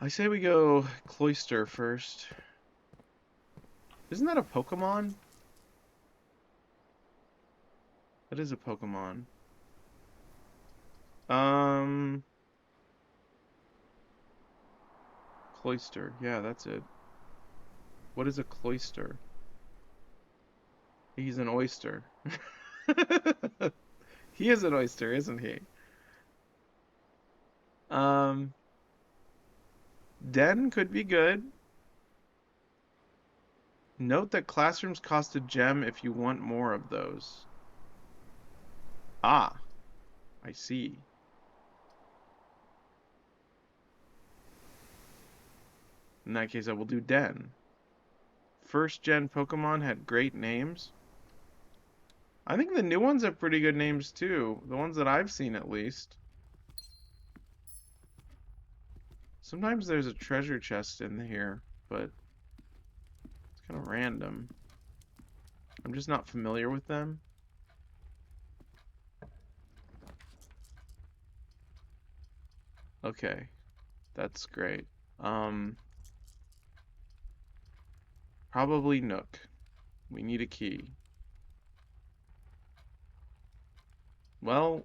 I say we go Cloister first. Isn't that a Pokemon? That is a Pokemon. Cloister. Yeah, that's it. What is a cloister? He's an oyster. He is an oyster, isn't he? Um, Den could be good. Note that classrooms cost a gem if you want more of those. Ah, I see. In that case, I will do Den. First gen Pokemon had great names. I think the new ones have pretty good names too. The ones that I've seen at least. Sometimes there's a treasure chest in here, but it's kind of random. I'm just not familiar with them. Okay, that's great. Probably Nook. We need a key. Well,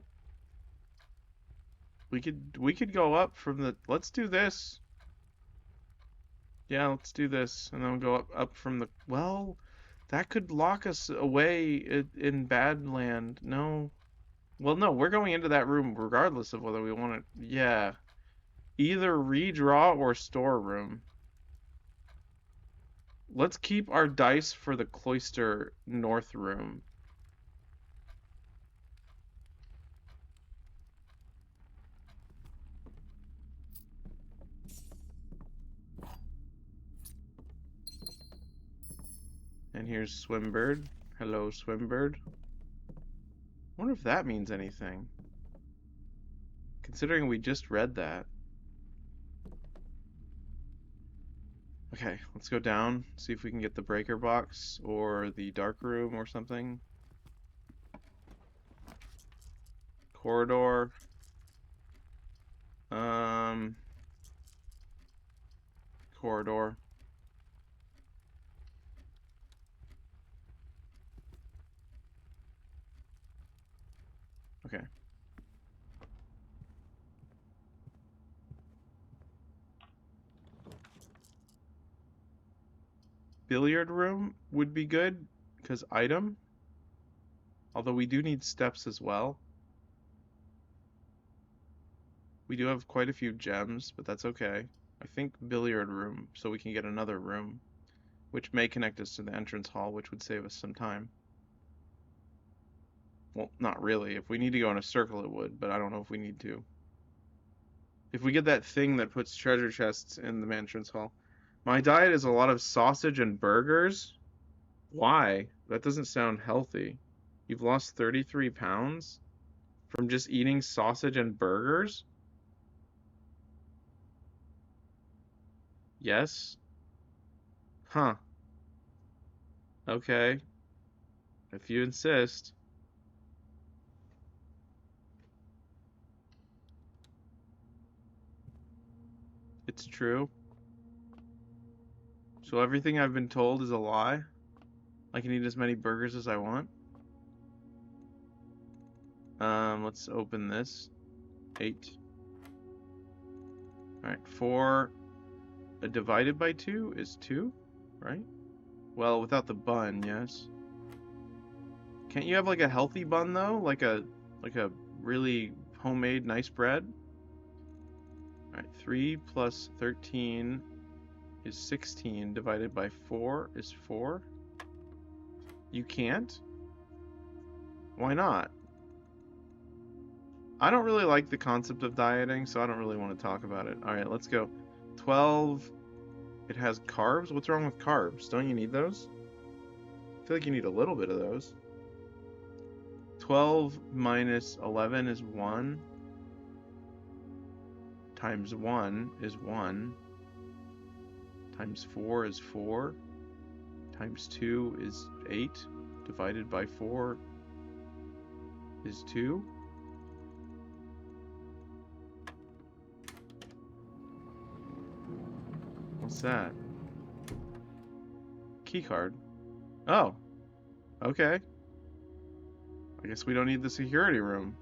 we could go up from the. Let's do this. Yeah, let's do this, and then we'll go up from the. Well, that could lock us away in Badland. No. Well, no, we're going into that room regardless of whether we want it. Yeah. Either redraw or storeroom. Let's keep our dice for the Cloister North room. And here's Swimbird. Hello, Swimbird. I wonder if that means anything. Considering we just read that. Okay, let's go down, see if we can get the breaker box or the dark room or something. Corridor. Corridor. Okay. Billiard room would be good, because item. Although we do need steps as well. We do have quite a few gems, but that's okay. I think billiard room, so we can get another room, which may connect us to the entrance hall, which would save us some time. Well, not really. If we need to go in a circle, it would, but I don't know if we need to. If we get that thing that puts treasure chests in the entrance hall. My diet is a lot of sausage and burgers. Why? That doesn't sound healthy. You've lost 33 pounds from just eating sausage and burgers? Yes? Huh. Okay. If you insist. It's true. So everything I've been told is a lie? I can eat as many burgers as I want? Let's open this. 8. Alright, 4 divided by 2 is 2, right? Well, without the bun, yes. Can't you have like a healthy bun though? Like a really homemade nice bread? Alright, 3 plus 13 is 16 divided by 4 is 4. You can't? Why not? I don't really like the concept of dieting, so I don't really want to talk about it. Alright, let's go. 12. It has carbs? What's wrong with carbs? Don't you need those? I feel like you need a little bit of those. 12 minus 11 is 1. Times 1 is 1. Times 4 is 4. Times 2 is 8. Divided by 4 is 2. What's that? Key card. Oh. Okay. I guess we don't need the security room.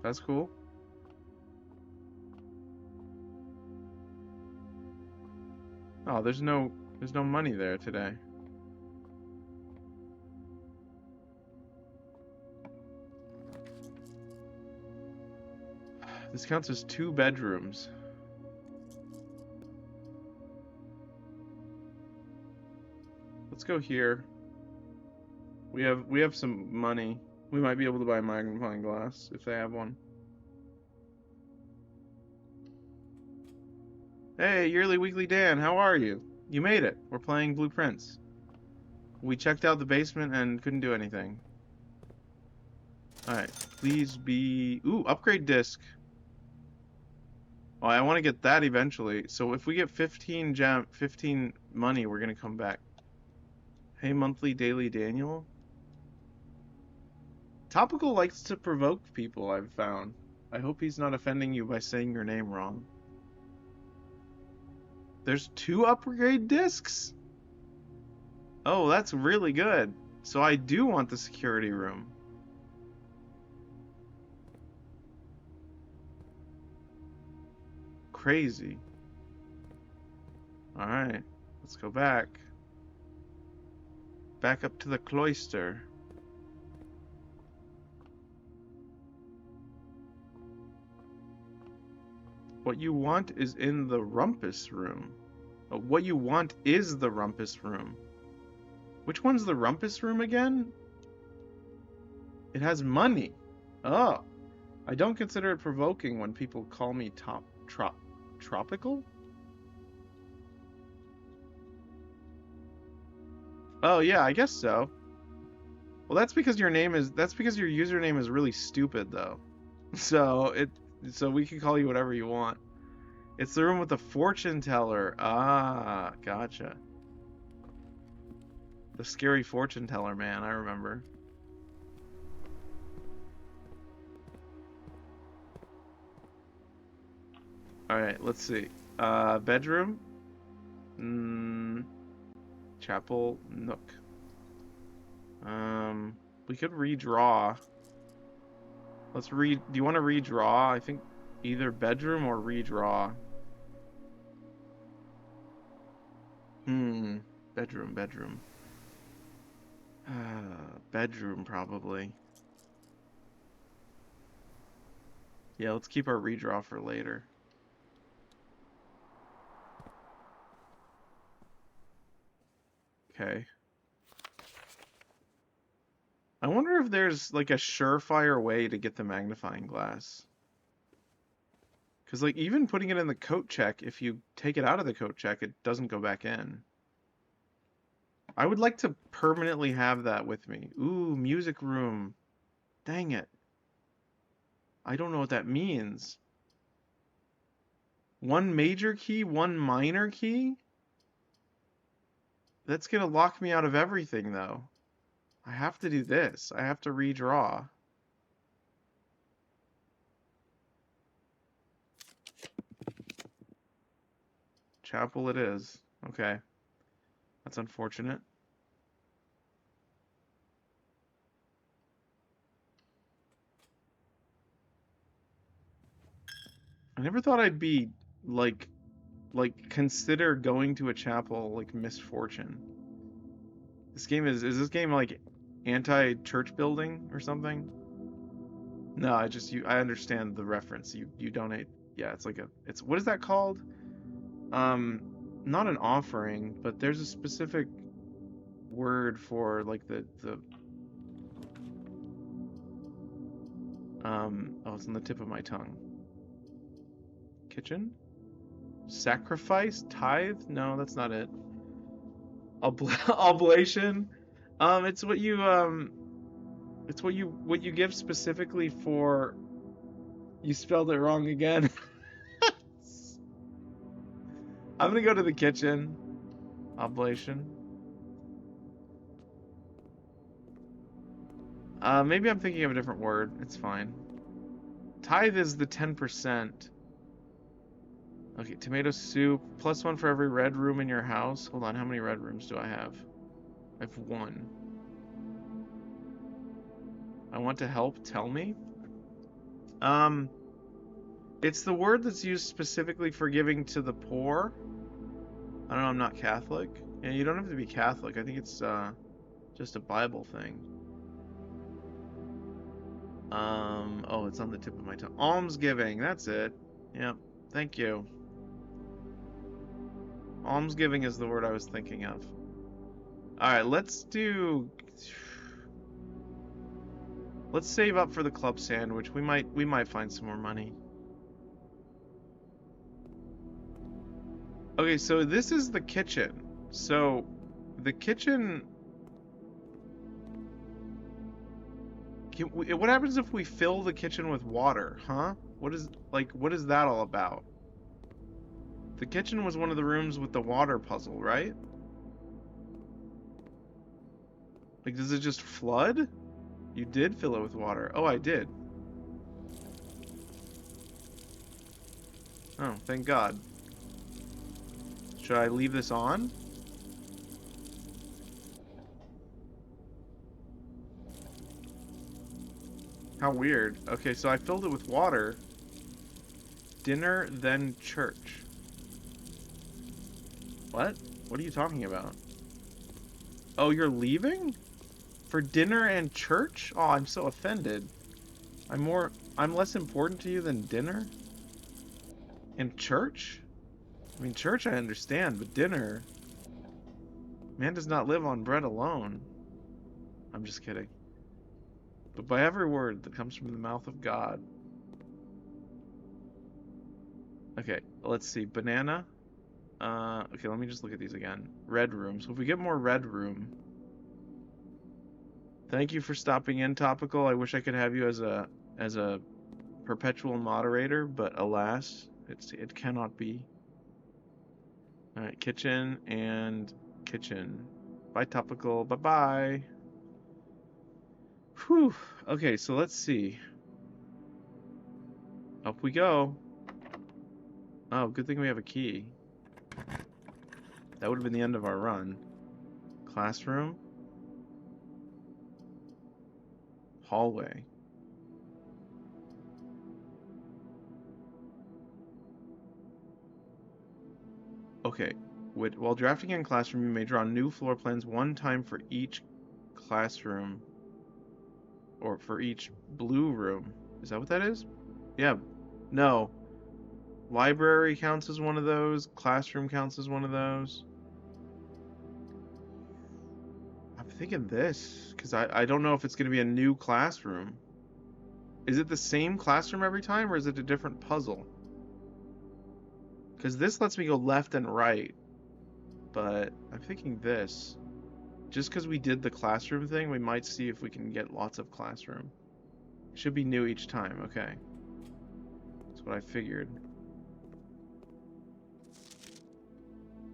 That's cool. Oh, there's no money there today. This counts as 2 bedrooms. Let's go here. We have some money. We might be able to buy a magnifying glass if they have one. Hey, Yearly Weekly Dan, how are you? You made it. We're playing Blueprints. We checked out the basement and couldn't do anything. Alright, please be... Ooh, upgrade disc. Oh, I want to get that eventually. So if we get 15 money, we're gonna come back. Hey, monthly, daily Daniel. Topical likes to provoke people, I've found. I hope he's not offending you by saying your name wrong. There's 2 upgrade discs? Oh, that's really good. So I do want the security room. Crazy. Alright, let's go back. Back up to the cloister. What you want is in the rumpus room. What you want is the rumpus room. Which one's the rumpus room again? It has money. Oh. I don't consider it provoking when people call me tropical? Oh yeah, I guess so. Well, that's because your username is really stupid though. So we can call you whatever you want. It's the room with the fortune teller. Ah, gotcha. The scary fortune teller, man, I remember. Alright, let's see. Bedroom. Chapel, nook. We could redraw. Do you want to redraw? I think either bedroom or redraw. Bedroom. Bedroom, probably. Yeah, let's keep our redraw for later. Okay. I wonder if there's like a surefire way to get the magnifying glass. Because like even putting it in the coat check, if you take it out of the coat check, it doesn't go back in. I would like to permanently have that with me. Ooh, music room. Dang it. I don't know what that means. 1 major key, 1 minor key? That's gonna lock me out of everything though. I have to do this. I have to redraw. Chapel it is. Okay. That's unfortunate. I never thought I'd be like consider going to a chapel like misfortune. This game is this game like anti-church building or something? No, I understand the reference. You donate. Yeah, it's what is that called? Not an offering, but there's a specific word for like the oh, it's on the tip of my tongue. Kitchen? Sacrifice? Tithe? No, that's not it. Oblation? It's what you give specifically for. You spelled it wrong again. I'm gonna go to the kitchen. Oblation. Maybe I'm thinking of a different word. It's fine. Tithe is the 10%. Okay, tomato soup. +1 for every red room in your house. Hold on, how many red rooms do I have? I have 1. I want to help. Tell me. It's the word that's used specifically for giving to the poor. I don't know, I'm not Catholic. Yeah, you don't have to be Catholic. I think it's just a Bible thing. Oh, it's on the tip of my tongue. Almsgiving, that's it. Yep, thank you. Almsgiving is the word I was thinking of. Alright, let's save up for the club sandwich. We might find some more money. Okay, so this is the kitchen. So the kitchen. What happens if we fill the kitchen with water, huh? What is that all about? The kitchen was one of the rooms with the water puzzle, right? Like, does it just flood? You did fill it with water. Oh, I did. Oh, thank God. Should I leave this on? How weird. Okay, so I filled it with water. Dinner, then church. What? What are you talking about? Oh, you're leaving? For dinner and church? Oh, I'm so offended. I'm less important to you than dinner? And church? I mean, church I understand, but dinner... Man does not live on bread alone. I'm just kidding. But by every word that comes from the mouth of God. Okay, let's see. Banana. Okay, let me just look at these again. Red room. So if we get more red room... Thank you for stopping in, Topical. I wish I could have you as a perpetual moderator, but alas, it cannot be. Alright, kitchen and kitchen. Bye, Topical. Bye-bye. Whew. Okay, so let's see. Up we go. Oh, good thing we have a key. That would have been the end of our run. Classroom. Hallway. Okay. While drafting in classroom, you may draw new floor plans one time for each classroom. Or for each blue room. Is that what that is? Yeah. No. Library counts as one of those. Classroom counts as one of those. I'm thinking this, because I don't know if it's going to be a new classroom. Is it the same classroom every time, or is it a different puzzle? Because this lets me go left and right, but I'm thinking this. Just because we did the classroom thing, we might see if we can get lots of classroom. Should be new each time, okay. That's what I figured.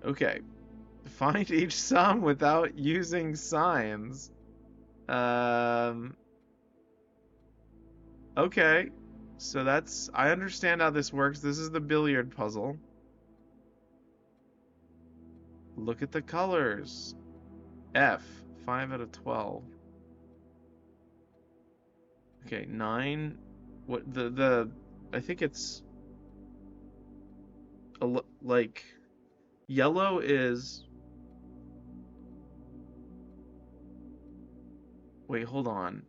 Okay. Find each sum without using signs. Okay. So that's... I understand how this works. This is the billiard puzzle. Look at the colors. F. 5 out of 12. Okay, 9. What I think it's like yellow is... Wait, hold on.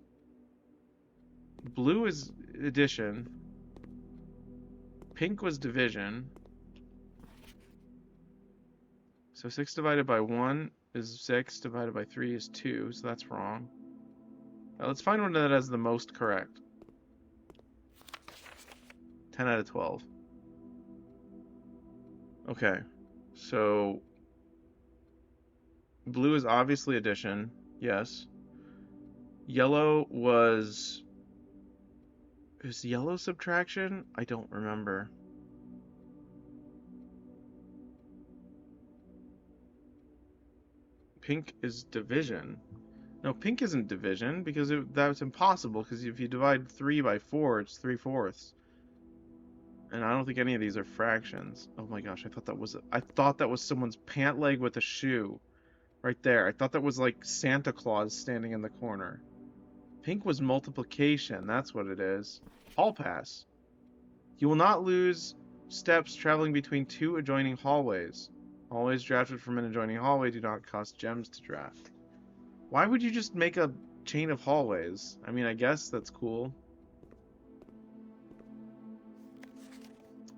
Blue is addition. Pink was division. So 6 divided by 1 is 6, divided by 3 is 2, so that's wrong. Let's find one that has the most correct. 10 out of 12. Okay, so blue is obviously addition, yes. Yellow was... Is yellow subtraction? I don't remember. Pink is division. No, pink isn't division, because that's impossible, because if you divide 3 by 4, it's 3/4. And I don't think any of these are fractions. Oh my gosh, I thought that was someone's pant leg with a shoe. Right there. I thought that was like Santa Claus standing in the corner. Pink was multiplication, that's what it is. Hall pass. You will not lose steps traveling between 2 adjoining hallways. Hallways drafted from an adjoining hallway do not cost gems to draft. Why would you just make a chain of hallways? I mean, I guess that's cool.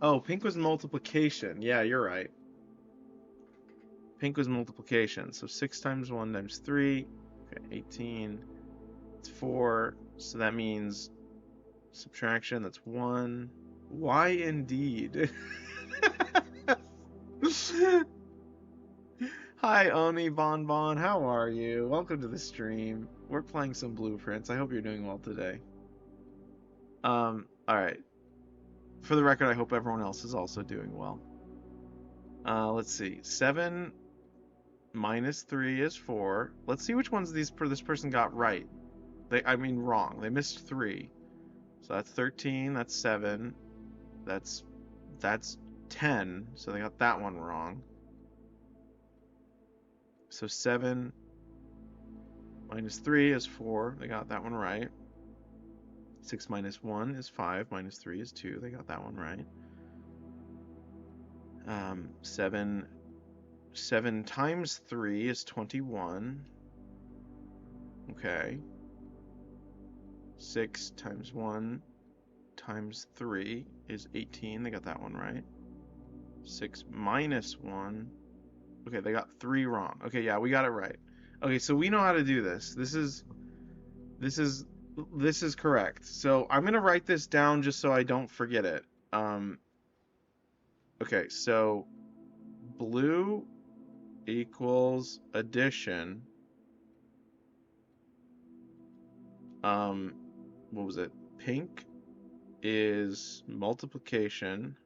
Oh, pink was multiplication. Yeah, you're right. Pink was multiplication. So 6 times 1 times 3. Okay, 18. It's 4. So that means subtraction. That's 1. Why indeed? Hi, Oni Bonbon. How are you? Welcome to the stream. We're playing some blueprints. I hope you're doing well today. Alright. For the record, I hope everyone else is also doing well. Let's see. 7 minus 3 is 4. Let's see which ones this person got right. I mean wrong. They missed 3. So that's 13, that's 7. That's 10. So they got that one wrong. So 7 minus 3 is 4. They got that one right. 6 minus 1 is 5. Minus 3 is 2. They got that one right. 7 times 3 is 21. Okay. 6 times 1 times 3 is 18. They got that one right. 6 minus 1. Okay, they got 3 wrong. Okay, yeah, we got it right. Okay, so we know how to do this. This is correct. So I'm gonna write this down just so I don't forget it. Okay, so blue equals addition. What was it? Pink is multiplication.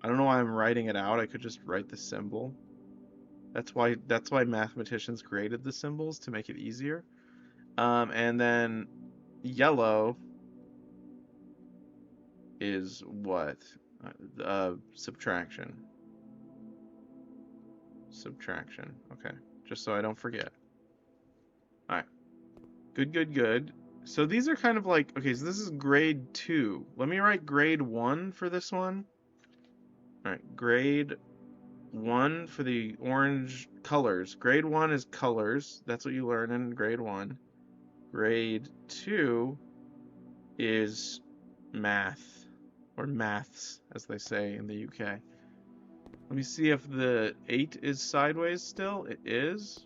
I don't know why I'm writing it out. I could just write the symbol. That's why mathematicians created the symbols, to make it easier. And then yellow is what? Subtraction. Subtraction. Okay. Just so I don't forget. Alright. Good. So these are kind of like, okay, so this is grade 2. Let me write grade 1 for this one. Alright, grade 1 for the orange colors. Grade 1 is colors. That's what you learn in grade 1. Grade 2 is math, or maths, as they say in the UK. Let me see if the 8 is sideways still. It is.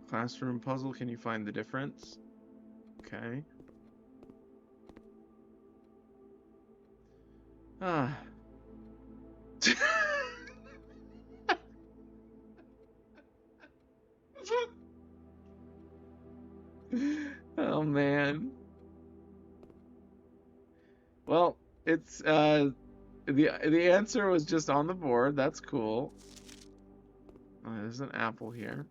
Classroom puzzle, can you find the difference? Okay. Ah. Oh man. Well, it's the answer was just on the board. That's cool. There's an apple here.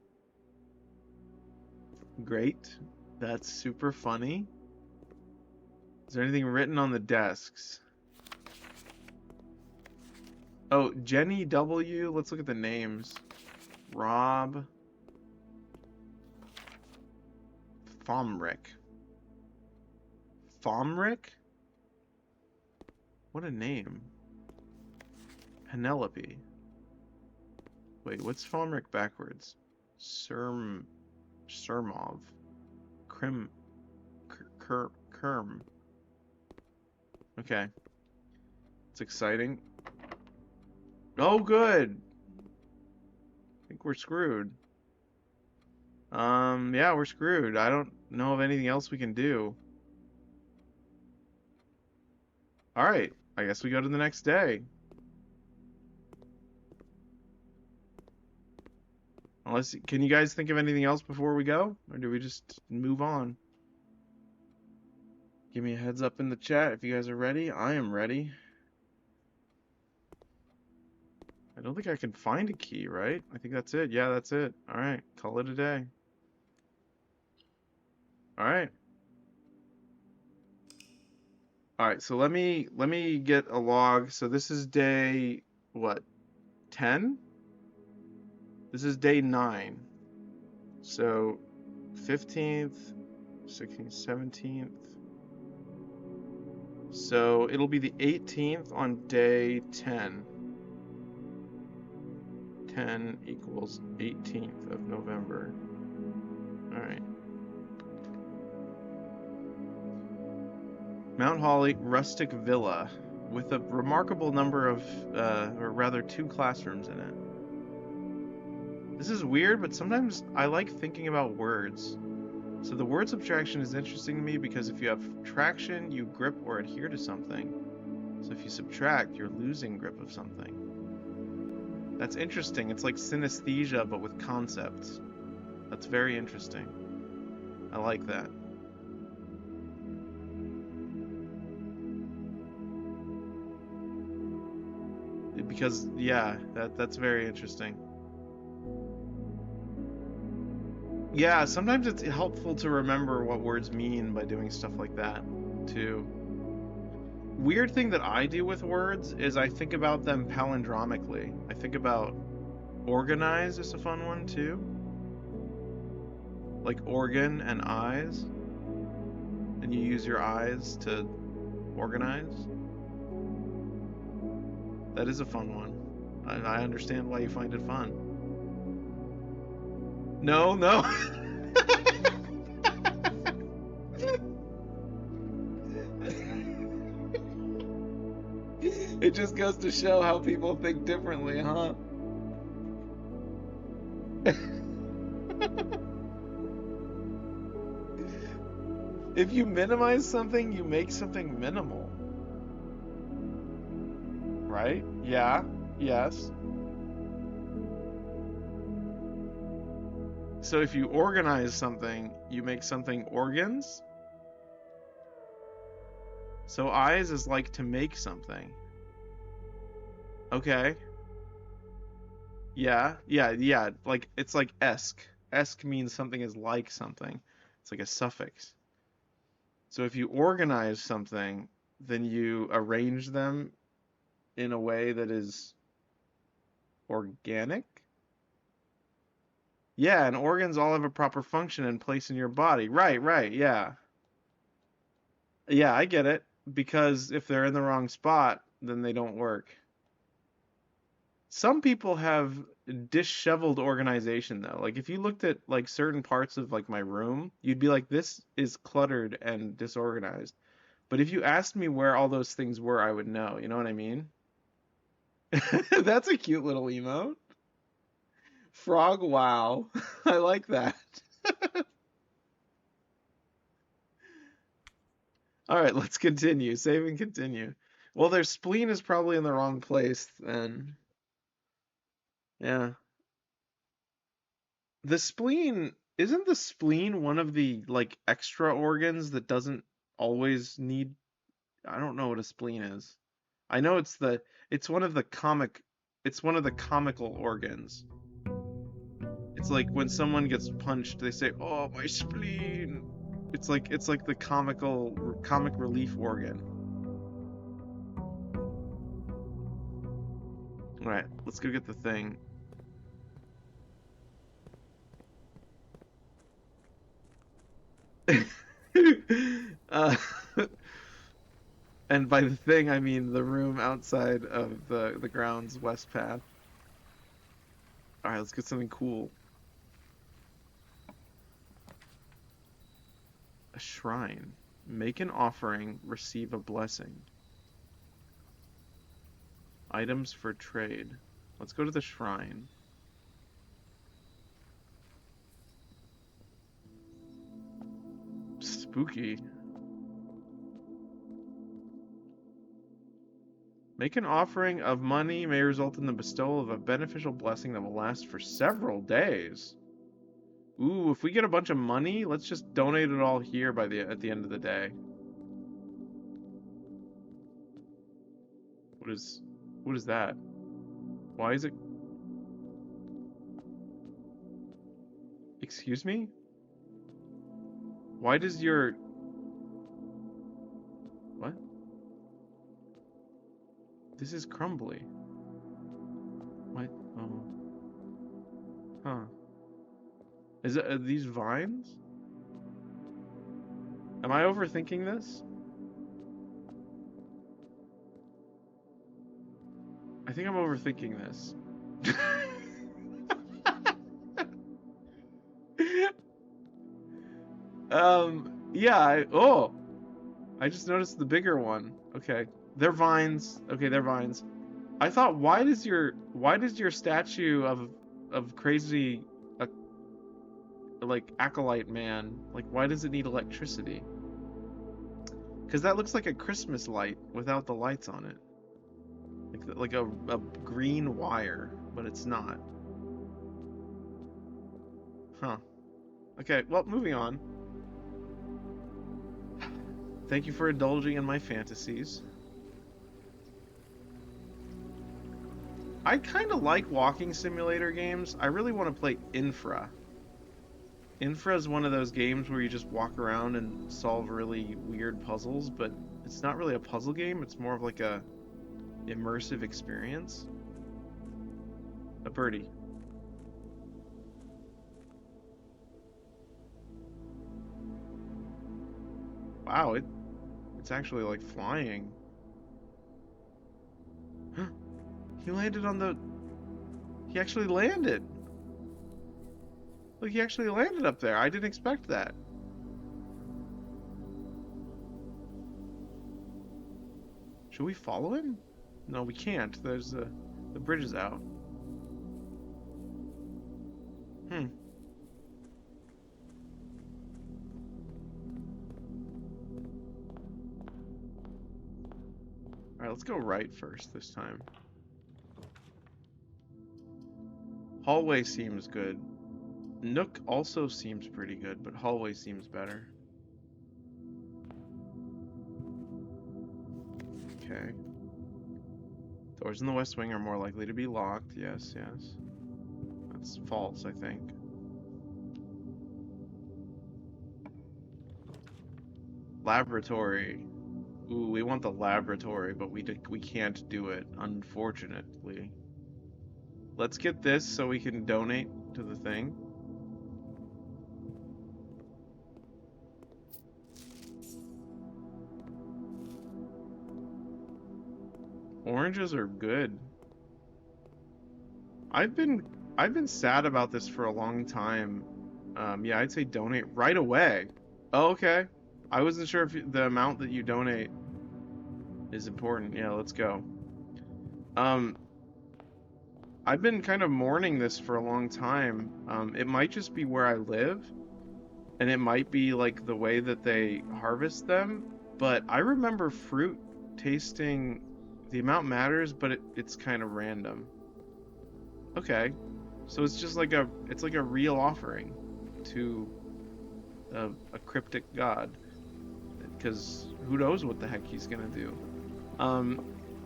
Great. That's super funny. Is there anything written on the desks? Oh, Jenny W. Let's look at the names. Rob. Fomrick. Fomrick? What a name. Penelope. Wait, what's Fomrick backwards? Sermov. Kerm. Okay. It's exciting. Oh, good. I think we're screwed. Yeah, we're screwed. I don't know of anything else we can do. Alright, I guess we go to the next day. Unless, can you guys think of anything else before we go? Or do we just move on? Give me a heads up in the chat if you guys are ready. I am ready. I don't think I can find a key, right? I think that's it. Yeah, that's it. Alright, call it a day. Alright. Alright, so let me get a log. So this is day, what, 10? This is day 9. So 15th, 16th, 17th. So it'll be the 18th on day 10. 10 equals 18th of November. All right. Mount Holly rustic villa with a remarkable number of, or rather 2 classrooms in it. This is weird, but sometimes I like thinking about words. So the word subtraction is interesting to me because if you have traction, you grip or adhere to something. So if you subtract, you're losing grip of something. That's interesting. It's like synesthesia, but with concepts. That's very interesting. I like that. Because, yeah, that's very interesting. Yeah, sometimes it's helpful to remember what words mean by doing stuff like that, too. Weird thing that I do with words is I think about them palindromically. I think about organize is a fun one, too. Like organ and eyes. And you use your eyes to organize. That is a fun one. I understand why you find it fun. No, no. It just goes to show how people think differently, huh? If you minimize something, you make something minimal. Right? Yeah. Yes. So if you organize something, you make something organs. So eyes is like to make something. Okay. Yeah. Like it's like esque. Esque means something is like something. It's like a suffix. So if you organize something, then you arrange them in a way that is organic. Yeah, and organs all have a proper function and place in your body. Right, yeah. Yeah, I get it. Because if they're in the wrong spot, then they don't work. Some people have disheveled organization though. Like if you looked at like certain parts of like my room, you'd be like, this is cluttered and disorganized. But if you asked me where all those things were, I would know. You know what I mean? That's a cute little emote. Frog wow. I like that. All right, let's continue. Save and continue. Well, their spleen is probably in the wrong place then. Yeah. The spleen, isn't the spleen one of the like extra organs that doesn't always need, I don't know what a spleen is. I know it's one of the it's one of the comical organs. It's like when someone gets punched, they say, "Oh, my spleen." It's like the comic relief organ. All right, let's go get the thing. uh, and by the thing, I mean the room outside of the grounds west path. All right, let's get something cool. A shrine. Make an offering, receive a blessing. Items for trade. Let's go to the shrine. Spooky. Make an offering of money may result in the bestowal of a beneficial blessing that will last for several days. Ooh, if we get a bunch of money, let's just donate it all here at the end of the day. What is that? Why is it? Excuse me? Why does your what? This is crumbly. What? Oh. Huh. Are these vines? Am I overthinking this? I think I'm overthinking this. Yeah, I just noticed the bigger one. Okay. They're vines. Okay, they're vines. I thought, why does your statue of crazy uh, like acolyte man, like why does it need electricity? Because that looks like a Christmas light without the lights on it. Like a green wire, but it's not. Huh. Okay, well, moving on. Thank you for indulging in my fantasies. I kind of like walking simulator games. I really want to play Infra. Infra is one of those games where you just walk around and solve really weird puzzles, but it's not really a puzzle game. It's more of like a immersive experience. A birdie. Wow, it's actually like flying. He landed on the... He actually landed. Look, he actually landed up there. I didn't expect that. Should we follow him? No, we can't. There's the bridge is out. Hmm. Alright, let's go right first this time. Hallway seems good. Nook also seems pretty good, but hallway seems better. Okay. Doors in the West Wing are more likely to be locked. Yes, yes. That's false, I think. Laboratory. Ooh, we want the laboratory, but we can't do it, unfortunately. Let's get this so we can donate to the thing. Oranges are good. I've been sad about this for a long time. Yeah, I'd say donate right away. Oh, okay. I wasn't sure if the amount that you donate is important. Yeah, let's go. Um, I've been kind of mourning this for a long time. It might just be where I live, and it might be like the way that they harvest them, but I remember fruit tasting, the amount matters, but it's kind of random. Okay. So it's just like it's like a real offering to a cryptic god, because who knows what the heck he's gonna do.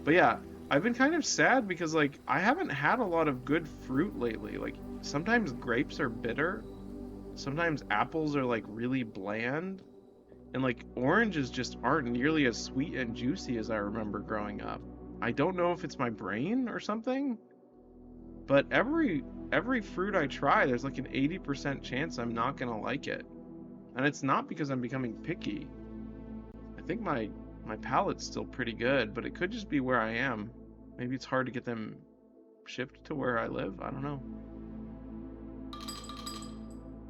But yeah, I've been kind of sad because like I haven't had a lot of good fruit lately. Like sometimes grapes are bitter, sometimes apples are like really bland, and like oranges just aren't nearly as sweet and juicy as I remember growing up. I don't know if it's my brain or something, but every fruit I try, there's like an 80% chance I'm not gonna like it. And it's not because I'm becoming picky. I think my palate's still pretty good, but it could just be where I am. Maybe it's hard to get them shipped to where I live. I don't know.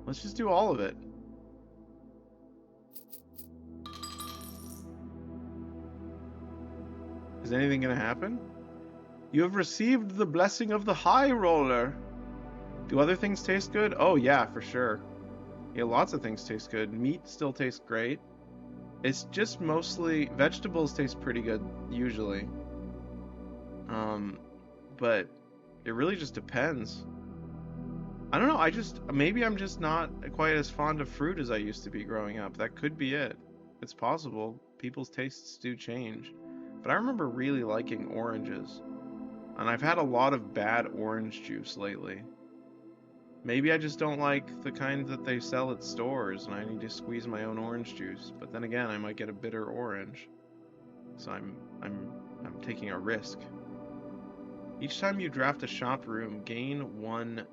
Let's just do all of it. Is anything gonna happen? You have received the blessing of the High Roller. Do other things taste good? Oh yeah, for sure. Yeah, lots of things taste good. Meat still tastes great. It's just mostly vegetables taste pretty good usually. But it really just depends. I don't know, maybe I'm just not quite as fond of fruit as I used to be growing up. That could be it. It's possible. People's tastes do change. But I remember really liking oranges. And I've had a lot of bad orange juice lately. Maybe I just don't like the kind that they sell at stores and I need to squeeze my own orange juice. But then again, I might get a bitter orange. So I'm taking a risk. Each time you draft a shop room, gain 1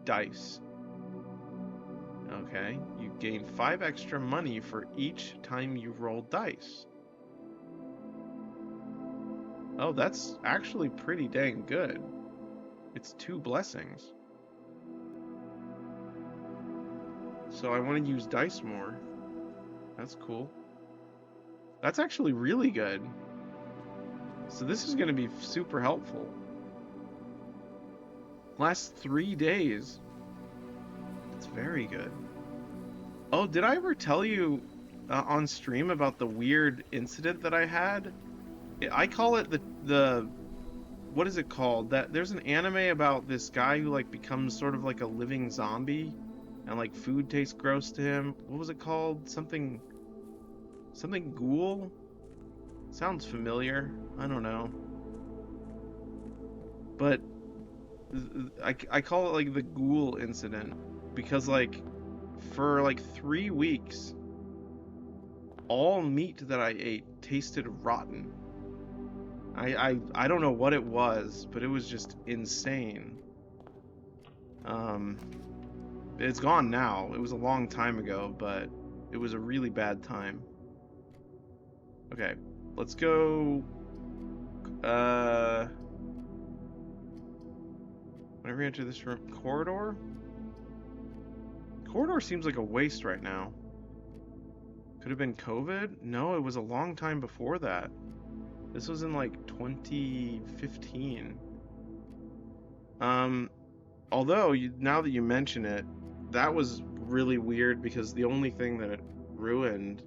dice. Okay, you gain 5 extra money for each time you roll dice. Oh, that's actually pretty dang good. It's 2 blessings. So I want to use dice more. That's cool. That's actually really good. So this is going to be super helpful. Last 3 days. That's very good. Oh, did I ever tell you on stream about the weird incident that I had? I call it the what is it called? That there's an anime about this guy who like becomes sort of like a living zombie and like food tastes gross to him. What was it called? Something ghoul? Sounds familiar. I don't know. But I call it like the ghoul incident because like for like 3 weeks all meat that I ate tasted rotten. I don't know what it was, but it was just insane. Um, it's gone now. It was a long time ago, but it was a really bad time. Okay, let's go. Whenever you enter this room, corridor. Corridor seems like a waste right now. Could have been COVID? No, it was a long time before that. This was in like 2015. Although now that you mention it, that was really weird because the only thing that it ruined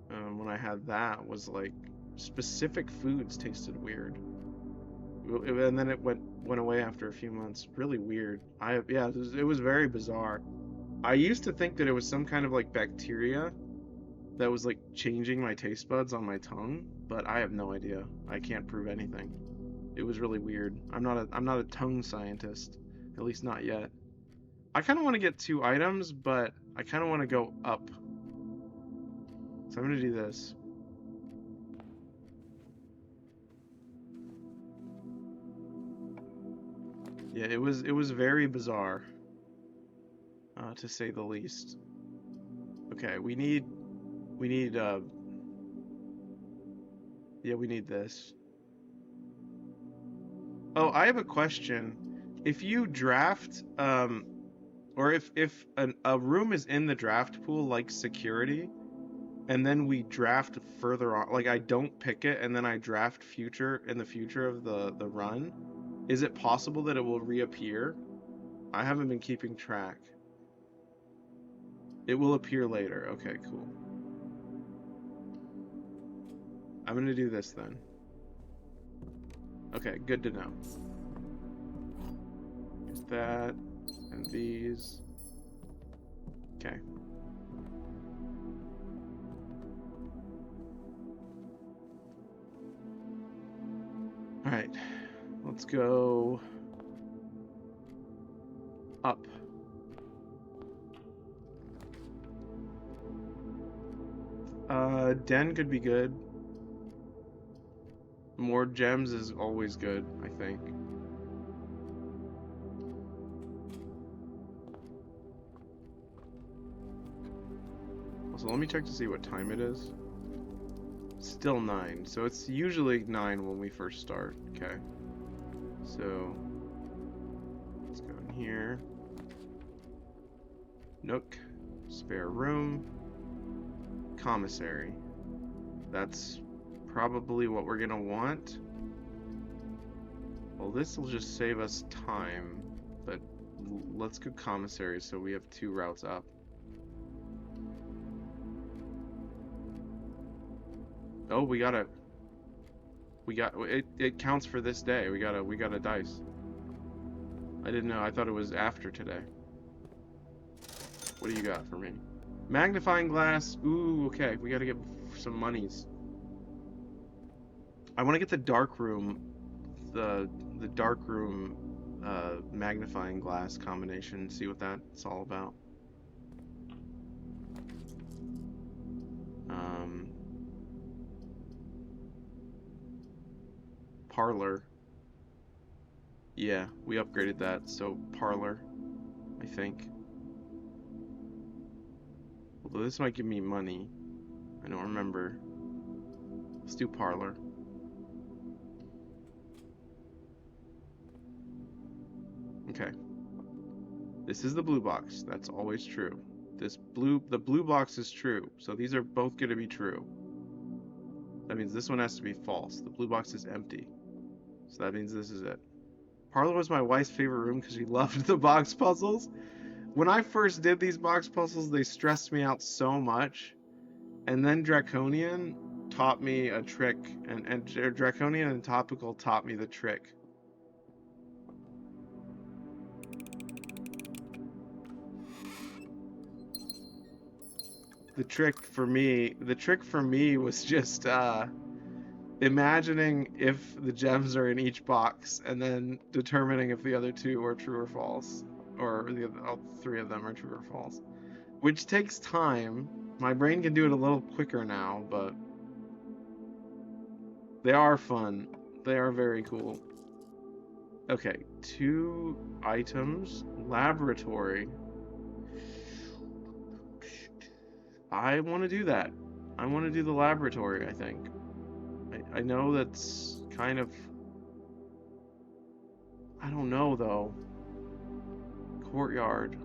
when I had that was like specific foods tasted weird, and then it went away after a few months. Really weird. Yeah, it was very bizarre. I used to think that it was some kind of like bacteria that was like changing my taste buds on my tongue, but I have no idea. I can't prove anything. It was really weird. I'm not a tongue scientist, at least not yet. I kind of want to get 2 items, but I kind of want to go up. So I'm going to do this. Yeah, it was very bizarre, to say the least. Okay, we need yeah, we need this. Oh, I have a question. If you draft, or if a room is in the draft pool like security, and then we draft further on, like I don't pick it, and then I draft in the future of the run, is it possible that it will reappear? I haven't been keeping track. It will appear later. Okay, cool. I'm gonna do this then. Okay, good to know. Here's that, and these. Okay. Alright, let's go up. Den could be good. More gems is always good, I think. Also, let me check to see what time it is. Still 9, so it's usually 9 when we first start. Okay. So, let's go in here. Nook, spare room, commissary. That's probably what we're gonna want. Well, this will just save us time, but let's go commissary so we have 2 routes up. Oh, it counts for this day. We got a dice. I didn't know. I thought it was after today. What do you got for me? Magnifying glass. Ooh, okay. We got to get some monies. I want to get the dark room, the dark room magnifying glass combination. See what that's all about. Parlor. Yeah, we upgraded that, so parlor, I think. Although this might give me money. I don't remember. Let's do parlor. Okay. This is the blue box. That's always true. The blue box is true, so these are both going to be true. That means this one has to be false. The blue box is empty, so that means this is it. Parlor was my wife's favorite room because she loved the box puzzles. When I first did these box puzzles, they stressed me out so much, and then Draconian taught me a trick, and Draconian and Topical taught me the trick. The trick for me was just imagining if the gems are in each box and then determining if the other two are true or false, or all three of them are true or false, which takes time. My brain can do it a little quicker now, but they are fun. They are very cool. Okay, 2 items, laboratory. I want to do that. I want to do the laboratory, I think. I know that's kind of... I don't know, though. Courtyard.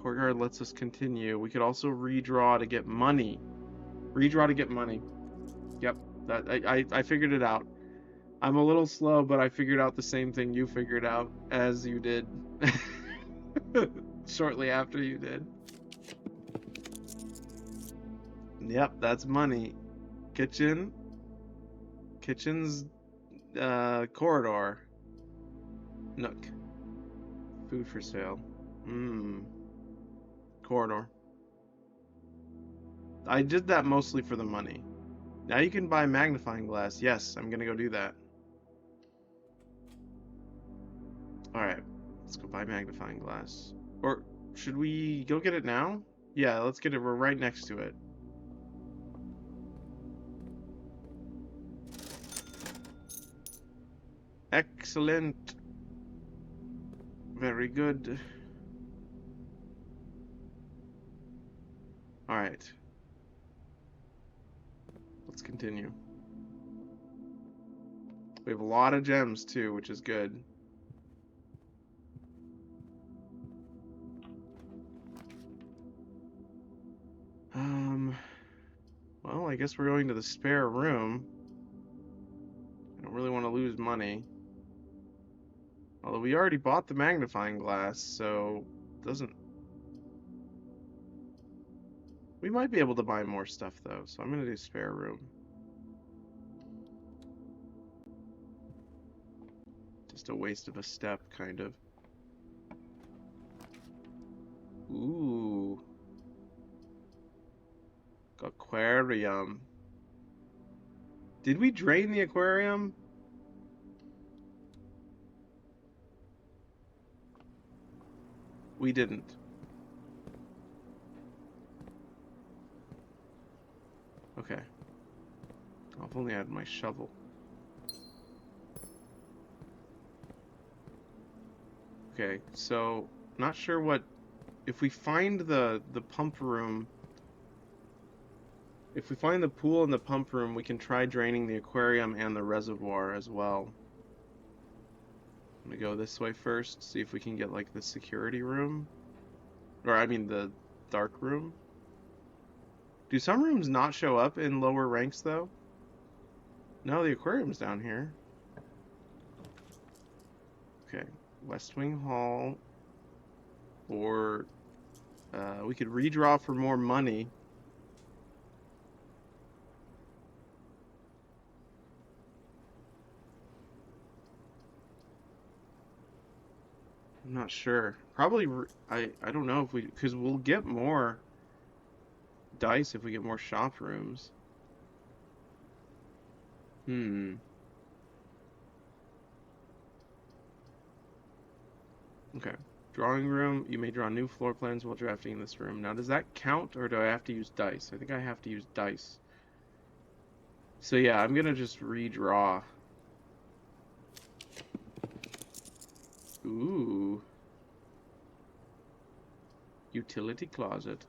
Courtyard lets us continue. We could also redraw to get money. Redraw to get money. Yep, I figured it out. I'm a little slow, but I figured out the same thing you figured out as you did. Shortly after you did. Yep, that's money. Kitchen. Kitchen's corridor. Nook. Food for sale. Corridor. I did that mostly for the money. Now you can buy magnifying glass. Yes, I'm gonna go do that. Alright, let's go buy magnifying glass. Or should we go get it now? Yeah, let's get it. We're right next to it. Excellent. Very good. Alright. Let's continue. We have a lot of gems too, which is good. Well, I guess we're going to the spare room. I don't really want to lose money. Although we already bought the magnifying glass, so it doesn't... We might be able to buy more stuff though, so I'm gonna do spare room. Just a waste of a step, kind of. Ooh. Aquarium. Did we drain the aquarium? We didn't. Okay. I've only had my shovel. Okay, so not sure what... If we find the pump room... If we find the pool and the pump room, we can try draining the aquarium and the reservoir as well. I'm gonna go this way first, see if we can get like the security room. Or I mean the dark room. Do some rooms not show up in lower ranks though? No, the aquarium's down here. Okay, West Wing Hall. Or we could redraw for more money. I'm not sure. Probably, I don't know if we, because we'll get more dice if we get more shop rooms. Okay. Drawing room. You may draw new floor plans while drafting in this room. Now, does that count, or do I have to use dice? I think I have to use dice. So yeah, I'm gonna just redraw. Ooh. Utility closet.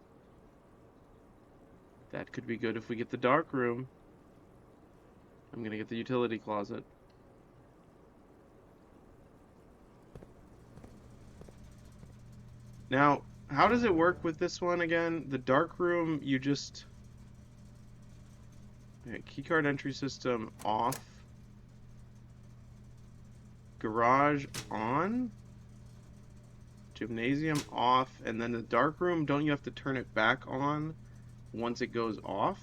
That could be good if we get the dark room. I'm gonna get the utility closet. Now, how does it work with this one again? The dark room, you just... Okay, keycard entry system off. Garage on. Gymnasium off. And then the dark room, don't you have to turn it back on once it goes off?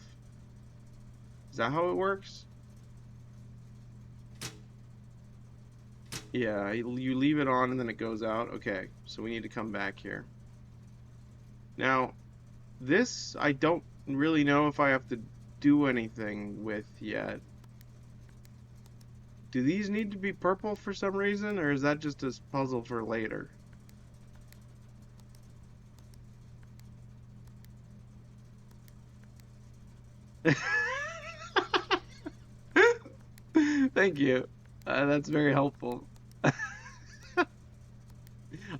Is that how it works? Yeah, you leave it on and then it goes out. Okay, so we need to come back here. Now, this I don't really know if I have to do anything with yet. Do these need to be purple for some reason, or is that just a puzzle for later? Thank you. That's very helpful.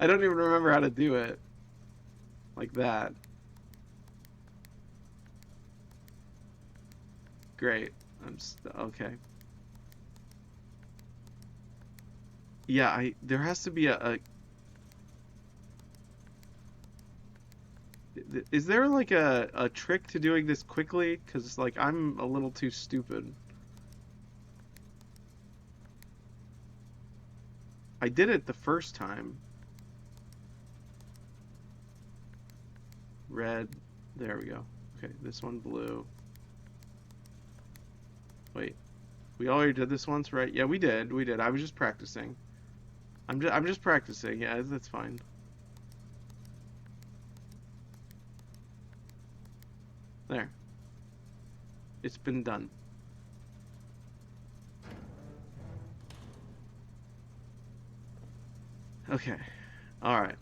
I don't even remember how to do it. Like that. Great. Okay. Yeah, there has to be is there like a trick to doing this quickly? Because like I'm a little too stupid. I did it the first time. Red. There we go. Okay, this one blue. Wait. We already did this once, right? Yeah, we did. We did. I was just practicing. I'm just practicing. Yeah, that's fine. There. It's been done. Okay. All right.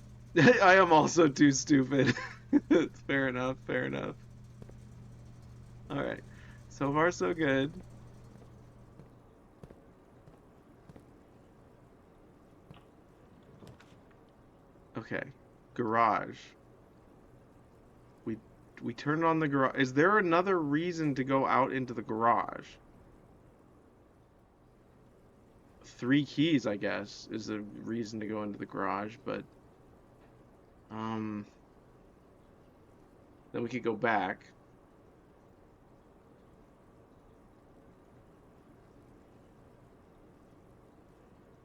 I am also too stupid. Fair enough. Fair enough. All right. So far, so good. Okay. Garage. We turned on the garage. Is there another reason to go out into the garage? 3 keys, I guess, is the reason to go into the garage, but then we could go back.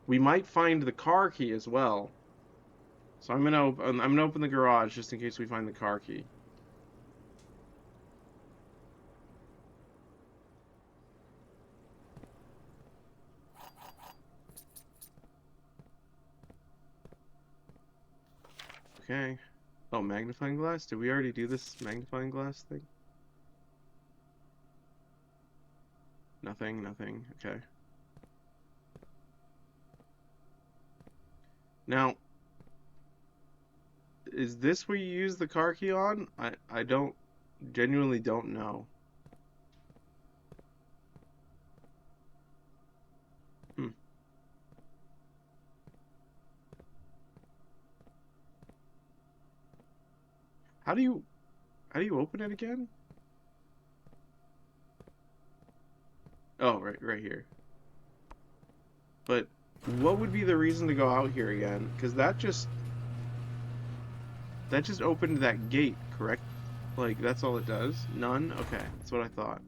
We might find the car key as well. So I'm gonna open the garage just in case we find the car key. Okay. Oh, magnifying glass? Did we already do this magnifying glass thing? Nothing, nothing. Okay. Now, is this where you use the car key on? I don't genuinely don't know. Hmm. How do you open it again? Oh, right here. But what would be the reason to go out here again? Because that just opened that gate, correct? Like that's all it does? None? Okay, that's what I thought.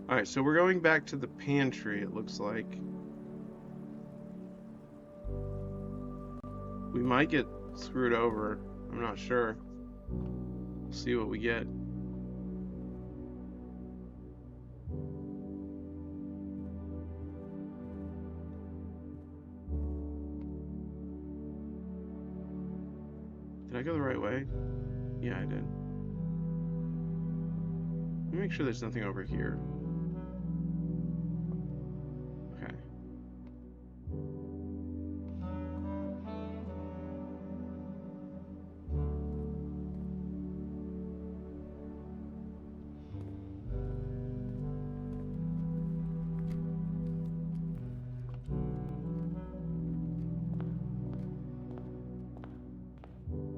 Alright, so we're going back to the pantry, it looks like. We might get screwed over. I'm not sure. We'll see what we get. Did I go the right way? Yeah, I did. Let me make sure there's nothing over here. Okay.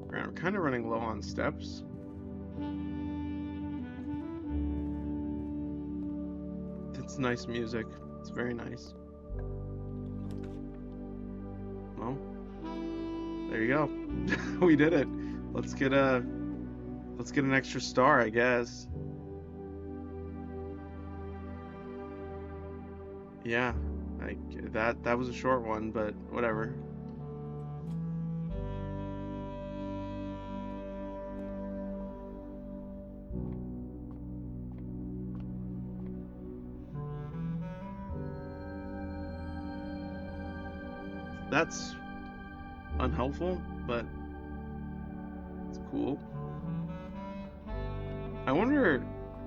Alright, I'm kind of running low on steps. That's nice music. It's very nice. There you go. We did it. Let's get an extra star, I guess. Yeah, like that was a short one, but whatever. That's unhelpful, but it's cool. I wonder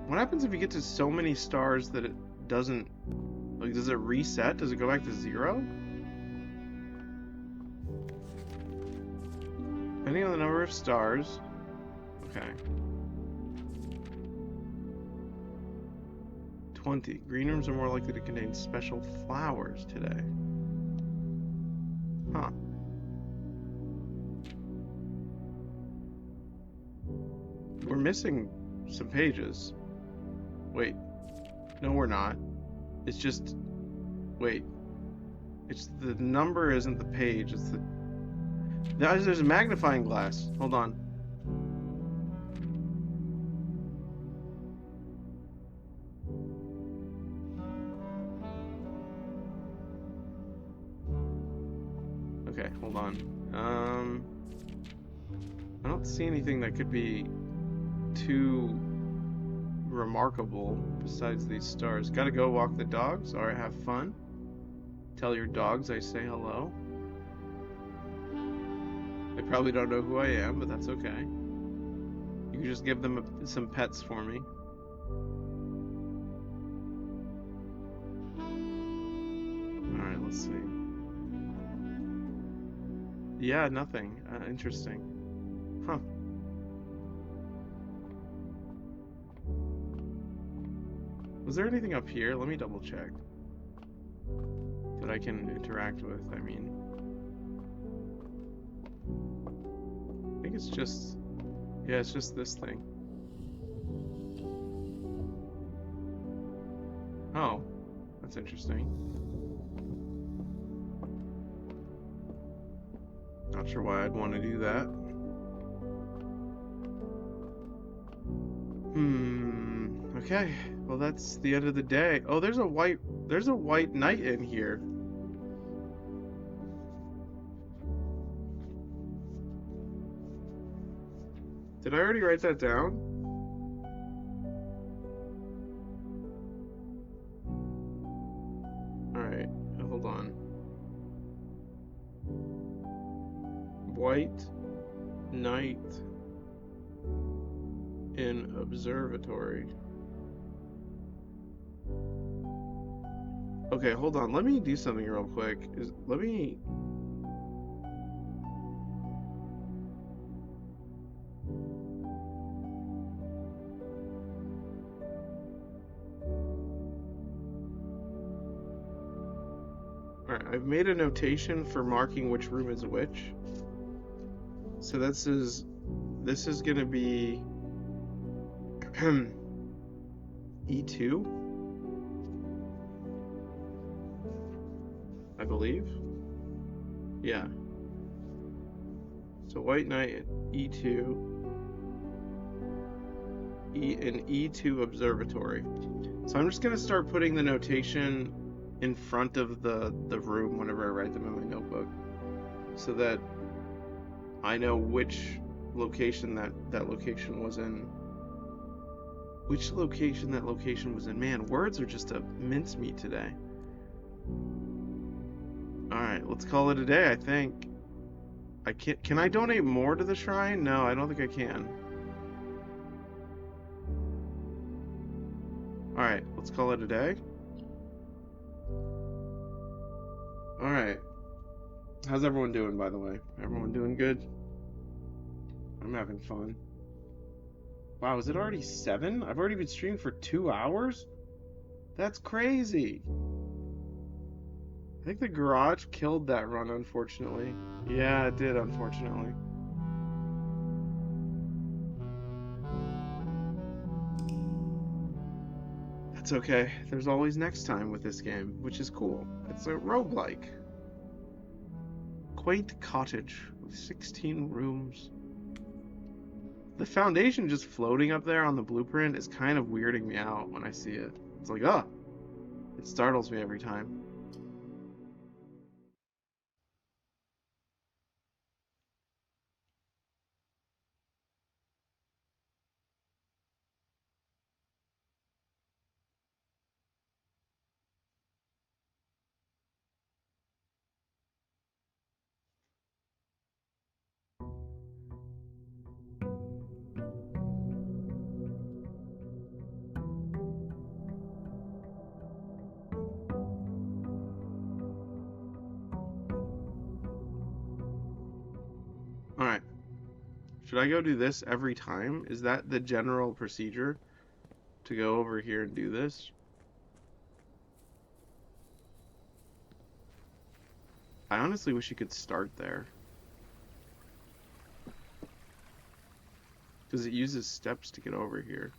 what happens if you get to so many stars that it doesn't, like, does it reset? Does it go back to 0? Depending on the number of stars. Okay. 20. Green rooms are more likely to contain special flowers today. Huh. We're missing some pages. Wait. No, we're not. It's just... Wait. It's the number isn't the page. It's the... There's a magnifying glass. Hold on. Okay, hold on. I don't see anything that could be too remarkable besides these stars. Gotta go walk the dogs. Alright, have fun. Tell your dogs I say hello. They probably don't know who I am, but that's okay. You can just give them some pets for me. Alright, let's see. Yeah, nothing. Interesting. Huh. Was there anything up here? Let me double check. That I can interact with, I mean. I think it's just... Yeah, it's just this thing. Oh. That's interesting. Not sure why I'd want to do that. Okay. Well, that's the end of the day. Oh, there's a white knight in here. Did I already write that down? Alright, hold on. White knight in observatory. Okay, hold on. Let me do something real quick. Let me... Alright, I've made a notation for marking which room is which. So this is gonna be E2, I believe. Yeah. So white knight E2, in E2 observatory. So I'm just gonna start putting the notation in front of the room whenever I write them in my notebook, so that I know which location that location was in. Which location that location was in. Man, words are just a mincemeat today. Alright, let's call it a day, I think. Can I donate more to the shrine? No, I don't think I can. Alright, let's call it a day. Alright. How's everyone doing, by the way? Everyone doing good? I'm having fun. Wow, is it already 7? I've already been streaming for 2 hours? That's crazy. I think the garage killed that run, unfortunately. Yeah, it did, unfortunately. That's okay. There's always next time with this game, which is cool. It's a roguelike. quaint cottage with 16 rooms. The foundation just floating up there on the blueprint is kind of weirding me out when I see it. It's like, oh, it startles me every time. Alright. Should I go do this every time? Is that the general procedure? To go over here and do this? I honestly wish you could start there. Because it uses steps to get over here.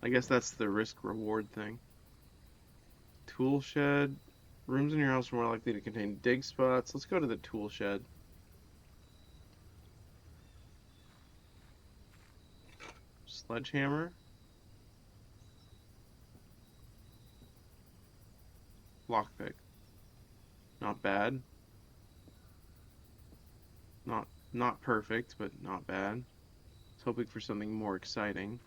I guess that's the risk-reward thing. Tool shed. Rooms in your house are more likely to contain dig spots. Let's go to the tool shed. Sledgehammer. Lockpick. Not bad. Not perfect, but not bad. I was hoping for something more exciting.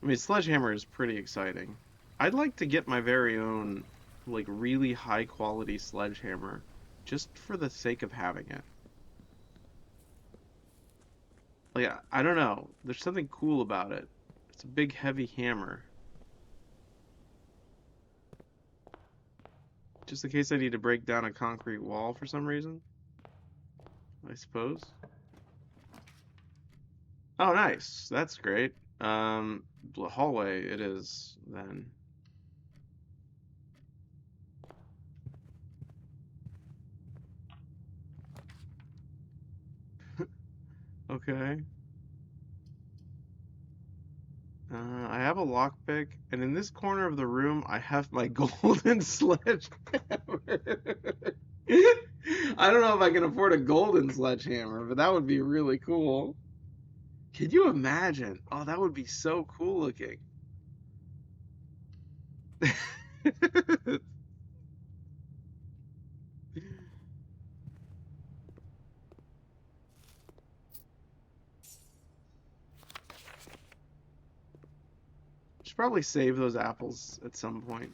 I mean, Sledgehammer is pretty exciting. I'd like to get my very own, like, really high quality sledgehammer, just for the sake of having it. Like, I don't know. There's something cool about it. It's a big, heavy hammer. Just in case I need to break down a concrete wall for some reason, I suppose. Oh, nice. That's great. The hallway it is, then. Okay. I have a lockpick, and in this corner of the room, I have my golden sledgehammer. I don't know if I can afford a golden sledgehammer, but that would be really cool. Can you imagine? Oh, that would be so cool looking. Should probably save those apples at some point.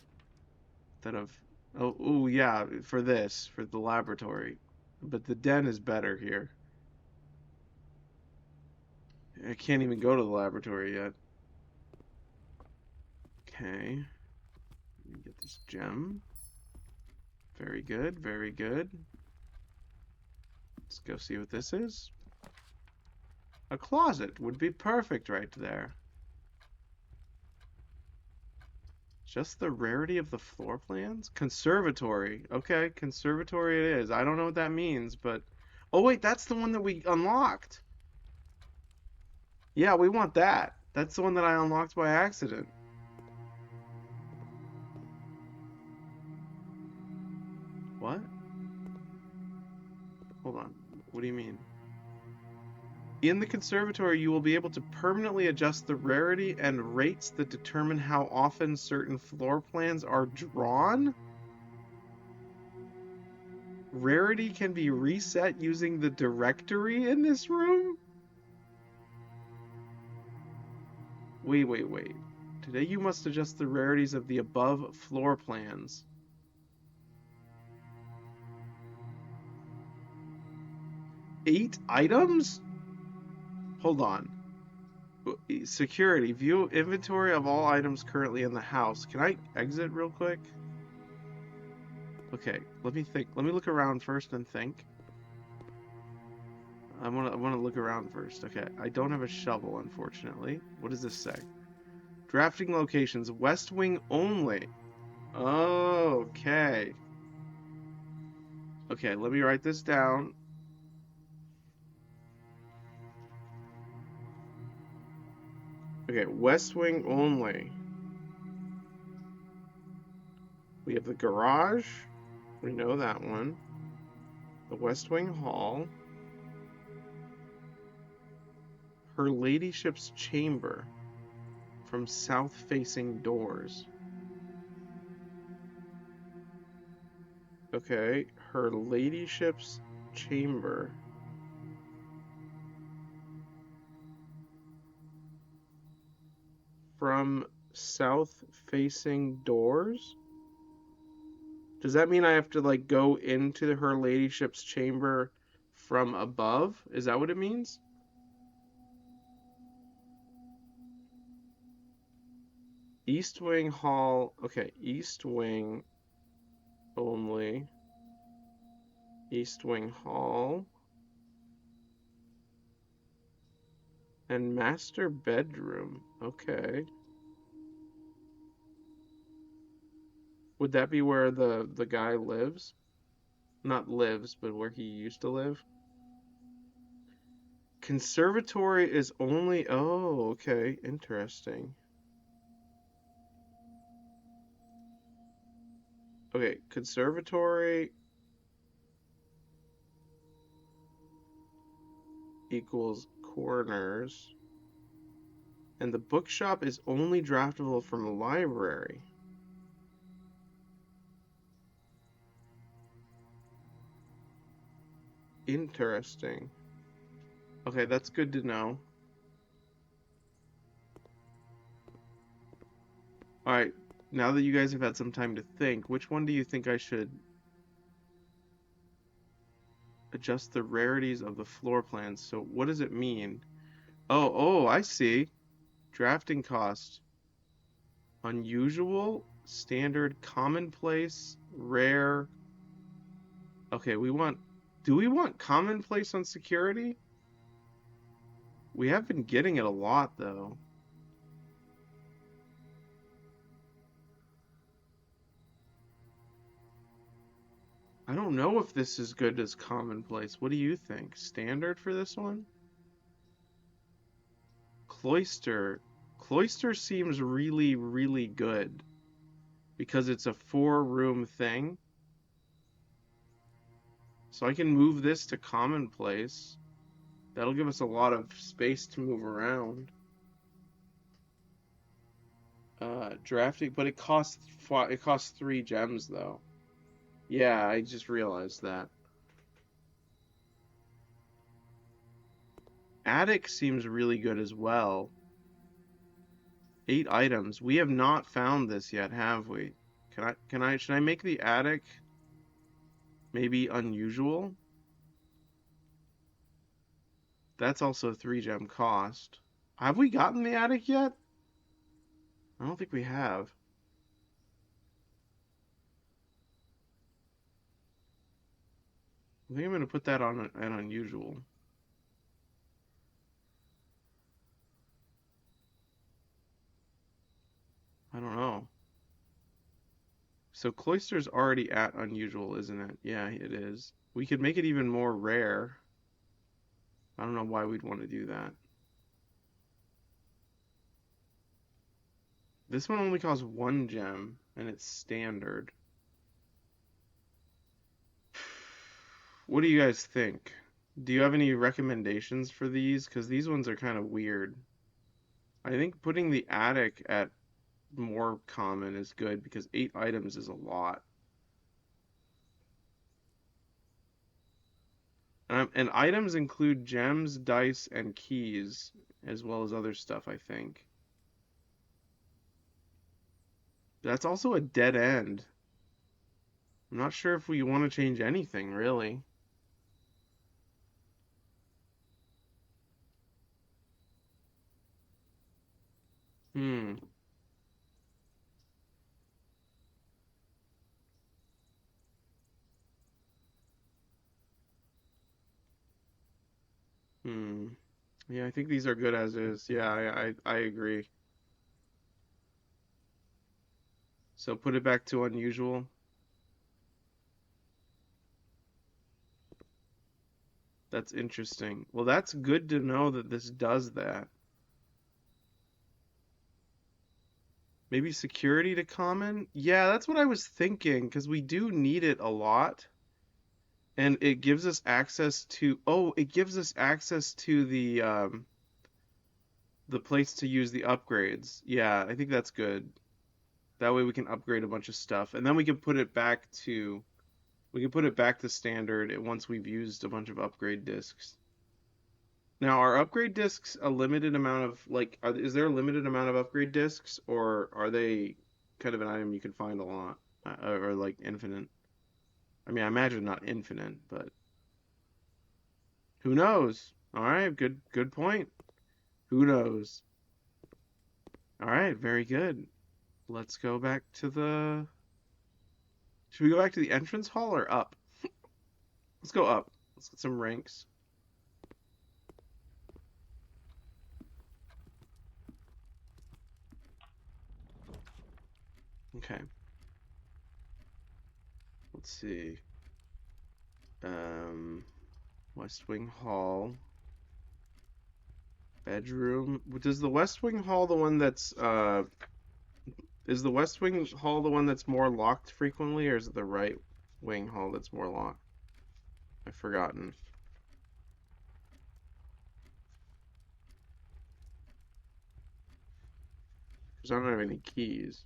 Instead of, oh yeah, for the laboratory. But the den is better here. I can't even go to the laboratory yet. Okay. Let me get this gem. Very good, very good. Let's go see what this is. A closet would be perfect right there. Just the rarity of the floor plans? Conservatory. Okay, conservatory it is. I don't know what that means, but... Oh wait, that's the one that we unlocked. Yeah, we want that. That's the one that I unlocked by accident. What? Hold on. What do you mean? In the conservatory, you will be able to permanently adjust the rarity and rates that determine how often certain floor plans are drawn? Rarity can be reset using the directory in this room? Wait. Today you must adjust the rarities of the above floor plans. Eight items? Hold on. Security. View inventory of all items currently in the house. Can I exit real quick? Okay, let me think. Let me look around first and think. I wanna look around first. Okay, I don't have a shovel, unfortunately. What does this say? Drafting locations, West Wing only. Okay. Okay, let me write this down. Okay, West Wing only. We have the garage. We know that one. The West Wing Hall. Her ladyship's chamber. From south-facing doors. Okay, her ladyship's chamber. From south-facing doors? Does that mean I have to like go into her ladyship's chamber from above? Is that what it means? East Wing Hall. Okay, East Wing only. East Wing Hall. And master bedroom. Okay. Would that be where the guy lives? Not lives, but where he used to live? Conservatory is only... Oh, okay. Interesting. Okay, conservatory equals corners. And the bookshop is only draftable from a library. Interesting. Okay, that's good to know. Alright, now that you guys have had some time to think, which one do you think I should adjust the rarities of the floor plans? So what does it mean? Oh, I see. Drafting cost. Unusual, standard, commonplace, rare. Okay, do we want commonplace on security? We have been getting it a lot, though. I don't know if this is good as commonplace. What do you think? Standard for this one? Cloister. Cloister seems really, really good because it's a 4-room thing. So I can move this to commonplace. That'll give us a lot of space to move around. Drafting, but it costs 3 gems though. Yeah, I just realized that. Attic seems really good as well. 8 items. We have not found this yet, have we? Should I make the attic maybe unusual? That's also a 3 gem cost. Have we gotten the attic yet? I don't think we have. I think I'm going to put that on an unusual. I don't know. So Cloister's already at unusual, isn't it? Yeah, it is. We could make it even more rare. I don't know why we'd want to do that. This one only costs 1 gem, and it's standard. What do you guys think? Do you have any recommendations for these? Because these ones are kind of weird. I think putting the attic at more common is good because 8 items is a lot. And items include gems, dice, and keys, as well as other stuff, I think. That's also a dead end. I'm not sure if we want to change anything, really. Hmm. Hmm. Yeah, I think these are good as is. Yeah, I agree. So put it back to unusual. That's interesting. Well, that's good to know that this does that. Maybe security to common? Yeah, that's what I was thinking, because we do need it a lot. And it gives us access to, oh, it gives us access to the place to use the upgrades. Yeah, I think that's good. That way we can upgrade a bunch of stuff, and then we can put it back to standard once we've used a bunch of upgrade discs. Now, are upgrade discs a limited amount of like? Is there a limited amount of upgrade discs, or are they kind of an item you can find a lot, or like infinite? I mean, I imagine not infinite, but who knows? All right, good point. Who knows? All right, very good. Let's go back to the. Should we go back to the entrance hall or up? Let's go up. Let's get some ranks. Okay. Let's see. Um, West Wing Hall. Bedroom. Does the West Wing Hall the one that's is the West Wing Hall the one that's more locked frequently, or is it the right wing hall that's more locked? I've forgotten. Because I don't have any keys.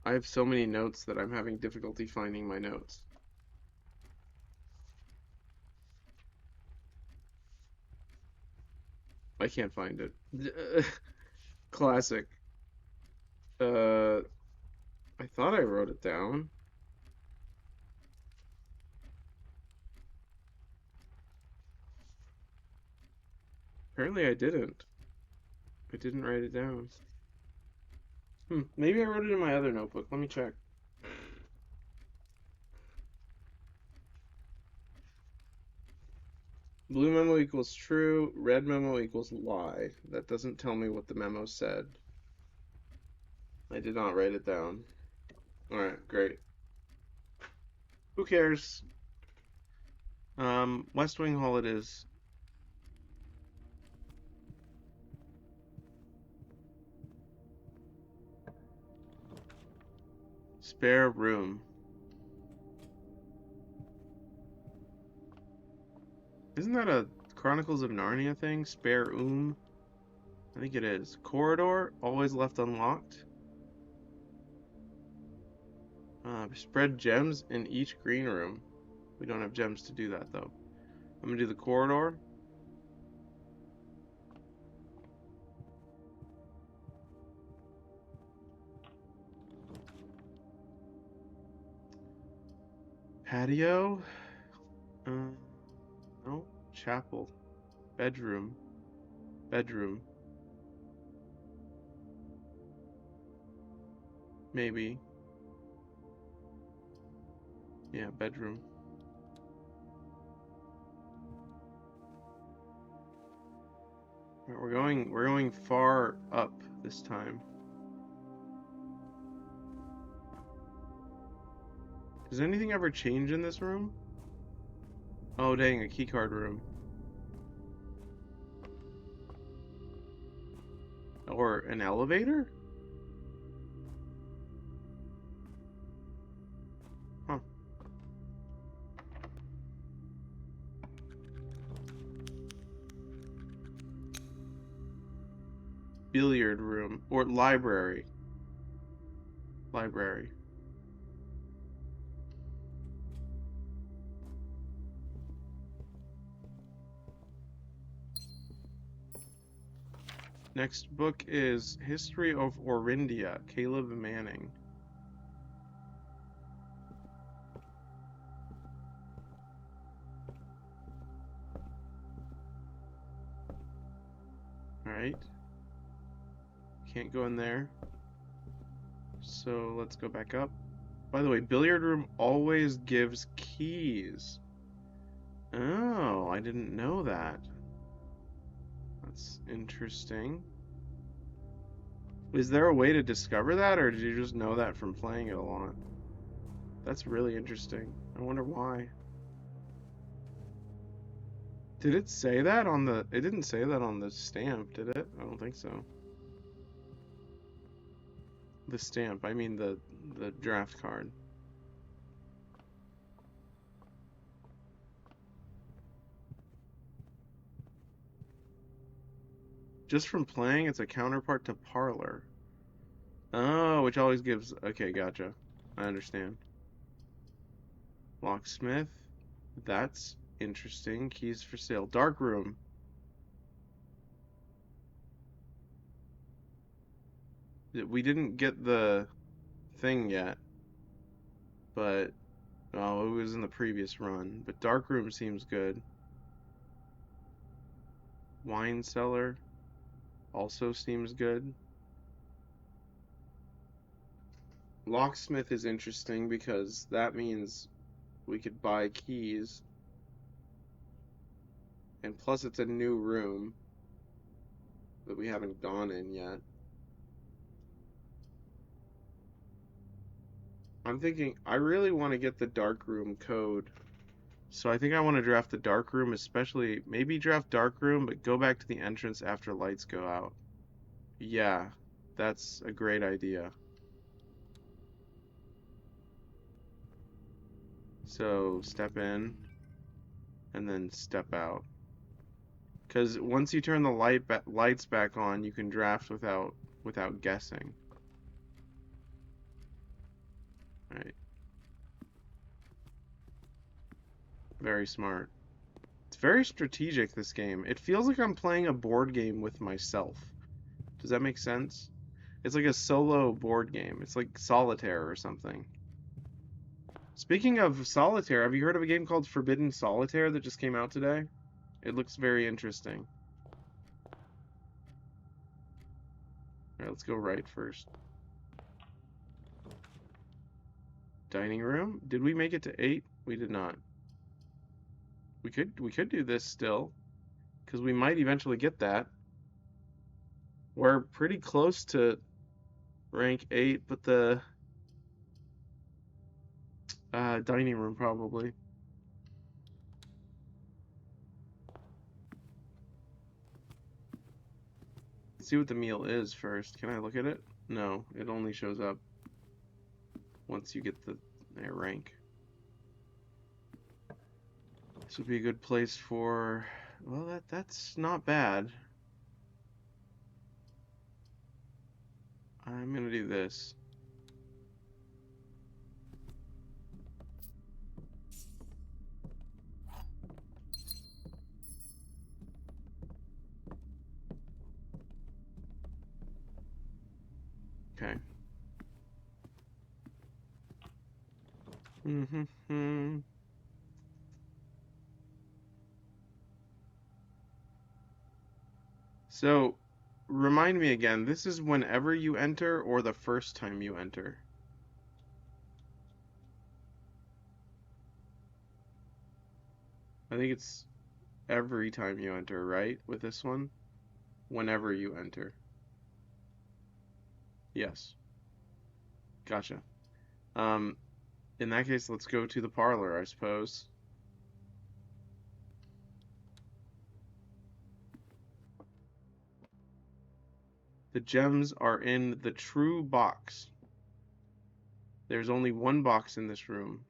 I have so many notes that I'm having difficulty finding my notes. I can't find it. Classic. Uh, I thought I wrote it down. Apparently I didn't. I didn't write it down. Maybe I wrote it in my other notebook. Let me check. Blue memo equals true, red memo equals lie. That doesn't tell me what the memo said. I did not write it down. Alright, great. Who cares? West Wing Hall it is. Spare room. Isn't that a Chronicles of Narnia thing? Spare room? I think it is. Corridor, always left unlocked. Spread gems in each green room. We don't have gems to do that though. I'm gonna do the corridor. Patio. No. Chapel. Bedroom. Bedroom. Maybe. Yeah, bedroom. Right, we're going far up this time. Does anything ever change in this room? Oh dang, a keycard room. Or an elevator? Huh. Billiard room. Or library. Library. Next book is History of Orindia, Caleb Manning. Alright. Can't go in there. So let's go back up. By the way, billiard room always gives keys. Oh, I didn't know that. That's interesting. Is there a way to discover that, or did you just know that from playing it a lot? That's really interesting. I wonder why. Did it say that on the... It didn't say that on the stamp, did it? I don't think so. The stamp. I mean the draft card. Just from playing, it's a counterpart to Parlor. Oh, which always gives. Okay, gotcha. I understand. Locksmith. That's interesting. Keys for sale. Dark room. We didn't get the thing yet, but oh, it was in the previous run. But dark room seems good. Wine cellar also seems good. Locksmith is interesting because that means we could buy keys, and plus it's a new room that we haven't gone in yet. I'm thinking I really want to get the dark room code. So I think I want to draft the dark room, especially maybe draft dark room, but go back to the entrance after lights go out. Yeah, that's a great idea. So step in and then step out. Because once you turn the lights back on, you can draft without guessing. Right. Very smart. It's very strategic, this game. It feels like I'm playing a board game with myself. Does that make sense? It's like a solo board game. It's like solitaire or something. Speaking of solitaire, have you heard of a game called Forbidden Solitaire that just came out today? It looks very interesting. Alright, let's go right first. Dining room? Did we make it to 8? We did not. We could do this still, because we might eventually get that. We're pretty close to rank 8, but the dining room probably. Let's see what the meal is first. Can I look at it? No, it only shows up once you get the rank. This would be a good place for. Well, that's not bad. I'm gonna do this. Okay. Mm-hmm. So, remind me again, this is whenever you enter or the first time you enter? I think it's every time you enter, right? With this one? Whenever you enter. Yes. Gotcha. Um, in that case, let's go to the parlor, I suppose. The gems are in the true box. There's only one box in this room.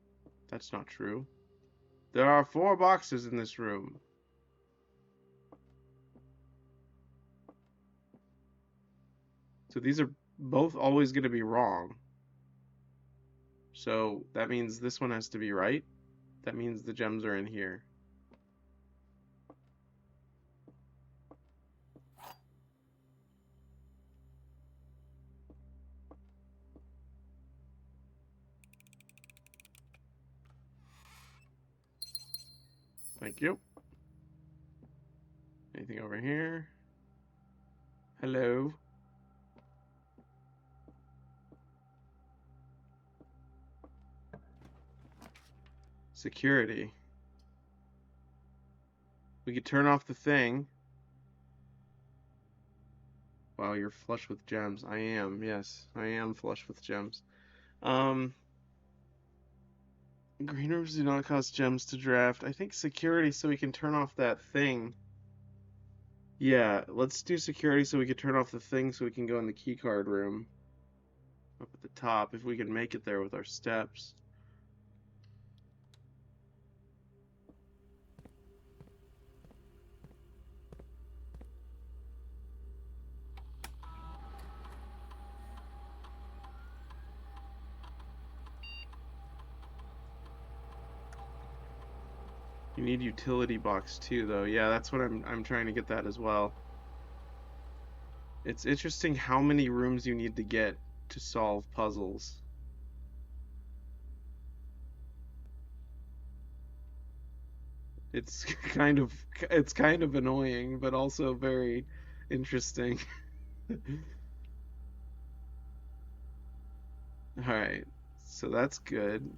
That's not true. There are 4 boxes in this room. So these are both always going to be wrong. So that means this one has to be right. That means the gems are in here. Thank you. Anything over here? Hello? Security. We could turn off the thing. Wow, you're flush with gems. I am, yes. I am flush with gems. Um, green rooms do not cost gems to draft. I think security so we can turn off that thing. Yeah, let's do security so we can turn off the thing so we can go in the keycard room. top if we can make it there with our steps. You need utility box too, though. Yeah, that's what I'm trying to get that as well. It's interesting how many rooms you need to get to solve puzzles. It's it's kind of annoying, but also very interesting. All right. So that's good.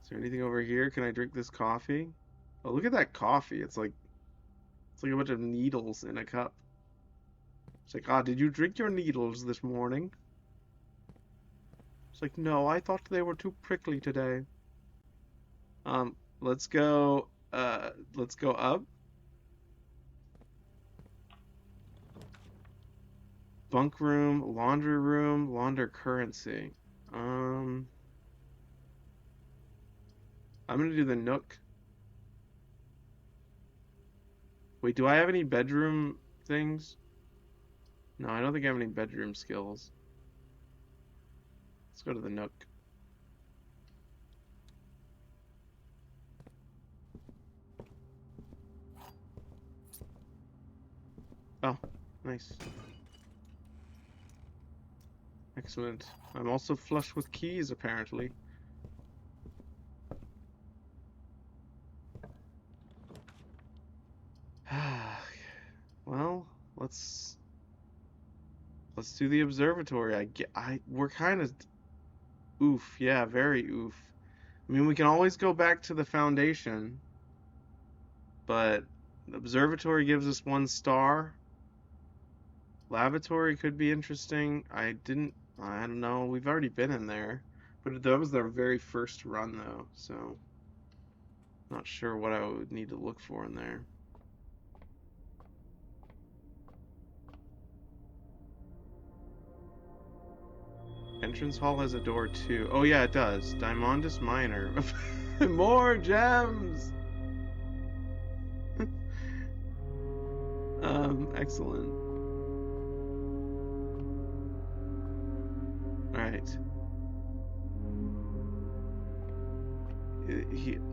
Is there anything over here? Can I drink this coffee? Oh, look at that coffee. It's like a bunch of needles in a cup. It's like, ah, did you drink your needles this morning? It's like, no, I thought they were too prickly today. Let's go up. Bunk room, launder currency. I'm gonna do the Nook. Wait, do I have any bedroom things? No, I don't think I have any bedroom skills. Let's go to the Nook. Oh, nice. Excellent. I'm also flush with keys, apparently. Well, let's do the observatory. We're kind of oof. Yeah, very oof. I mean, we can always go back to the foundation, but the observatory gives us 1 star. Lavatory could be interesting. I don't know. We've already been in there, but that was their very first run though, so not sure what I would need to look for in there. Entrance hall has a door too. Oh yeah, it does. Diamondus Minor. More gems! Excellent. Alright.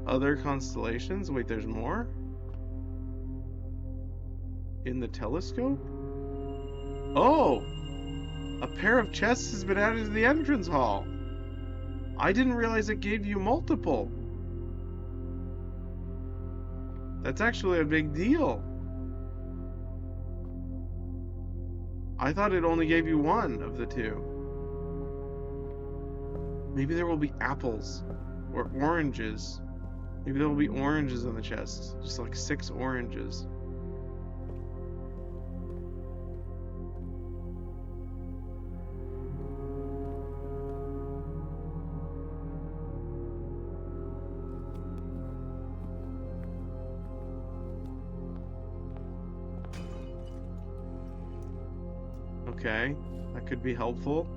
Other constellations? Wait, there's more? In the telescope? Oh! A pair of chests has been added to the entrance hall. I didn't realize it gave you multiple. That's actually a big deal. I thought it only gave you one of the two. Maybe there will be apples or oranges. Maybe there will be oranges in the chest. Just like 6 oranges. Okay, that could be helpful.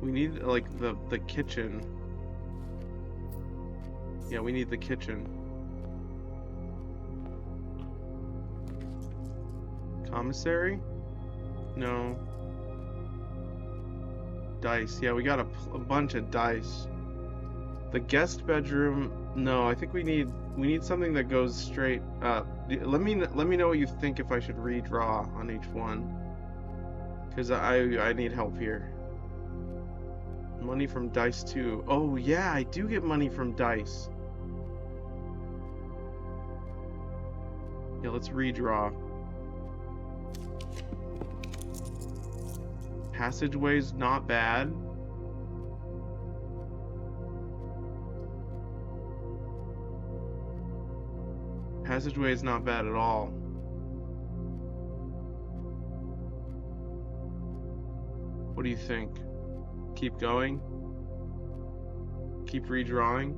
We need like the kitchen. Yeah, we need the kitchen. Commissary? No. Dice. Yeah, we got a bunch of dice. The guest bedroom. No, I think we need something that goes straight up. Let me know what you think if I should redraw on each one, because I need help here. Money from dice too. Oh yeah, I do get money from dice. Yeah, let's redraw. Passageway's not bad. Passageway is not bad at all. What do you think? Keep going? Keep redrawing?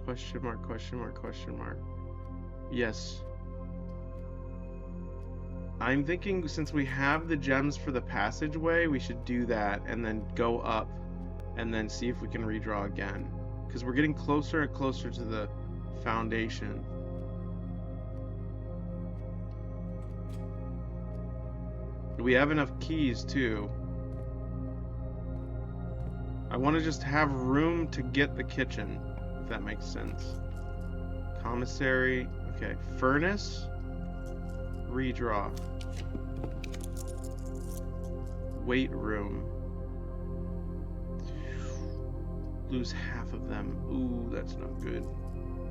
Question mark, question mark, question mark. Yes. I'm thinking since we have the gems for the passageway, we should do that and then go up and then see if we can redraw again. Because we're getting closer and closer to the foundation. We have enough keys too. I want to just have room to get the kitchen, if that makes sense. Commissary. Okay. Furnace. Redraw. Weight room. Lose half of them. Ooh, that's not good.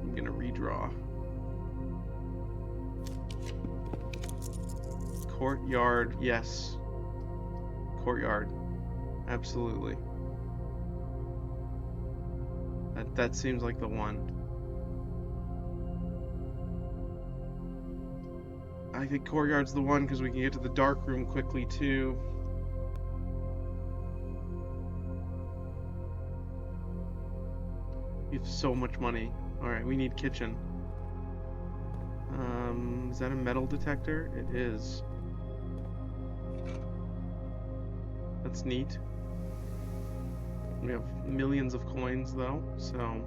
I'm gonna redraw. Courtyard. Yes. Courtyard. Absolutely. That seems like the one. I think courtyard's the one because we can get to the dark room quickly too. We have so much money. Alright, we need kitchen. Is that a metal detector? It is. That's neat. We have millions of coins though, so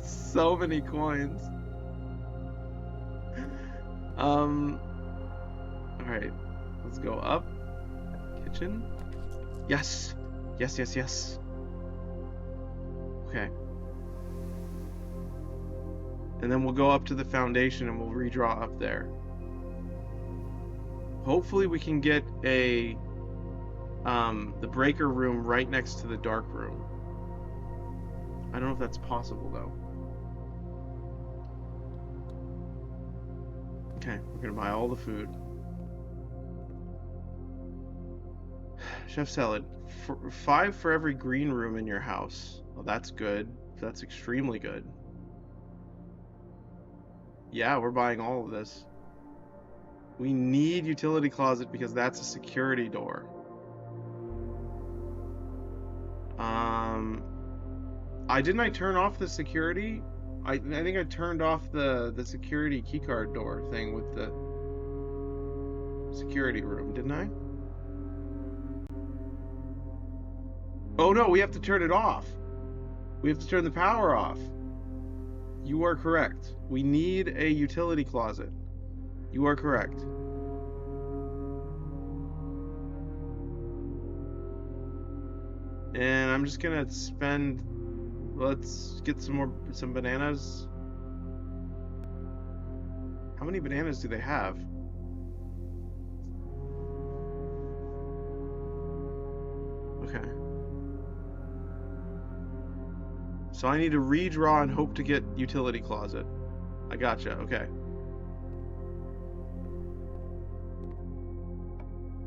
so many coins. Alright, let's go up. Kitchen. Yes! Yes, yes, yes. Okay. And then we'll go up to the foundation and we'll redraw up there. Hopefully we can get a the breaker room right next to the dark room. I don't know if that's possible though. Okay, we're gonna buy all the food. Chef salad. 5 for every green room in your house. Well, that's good. That's extremely good. Yeah, we're buying all of this. We need utility closet because that's a security door. I turn off the security? I think I turned off the security keycard door thing with the security room, didn't I? Oh no, we have to turn it off. We have to turn the power off. You are correct. We need a utility closet. You are correct. And I'm just gonna spend. Let's get some bananas. How many bananas do they have? Okay. So I need to redraw and hope to get utility closet. I gotcha. Okay.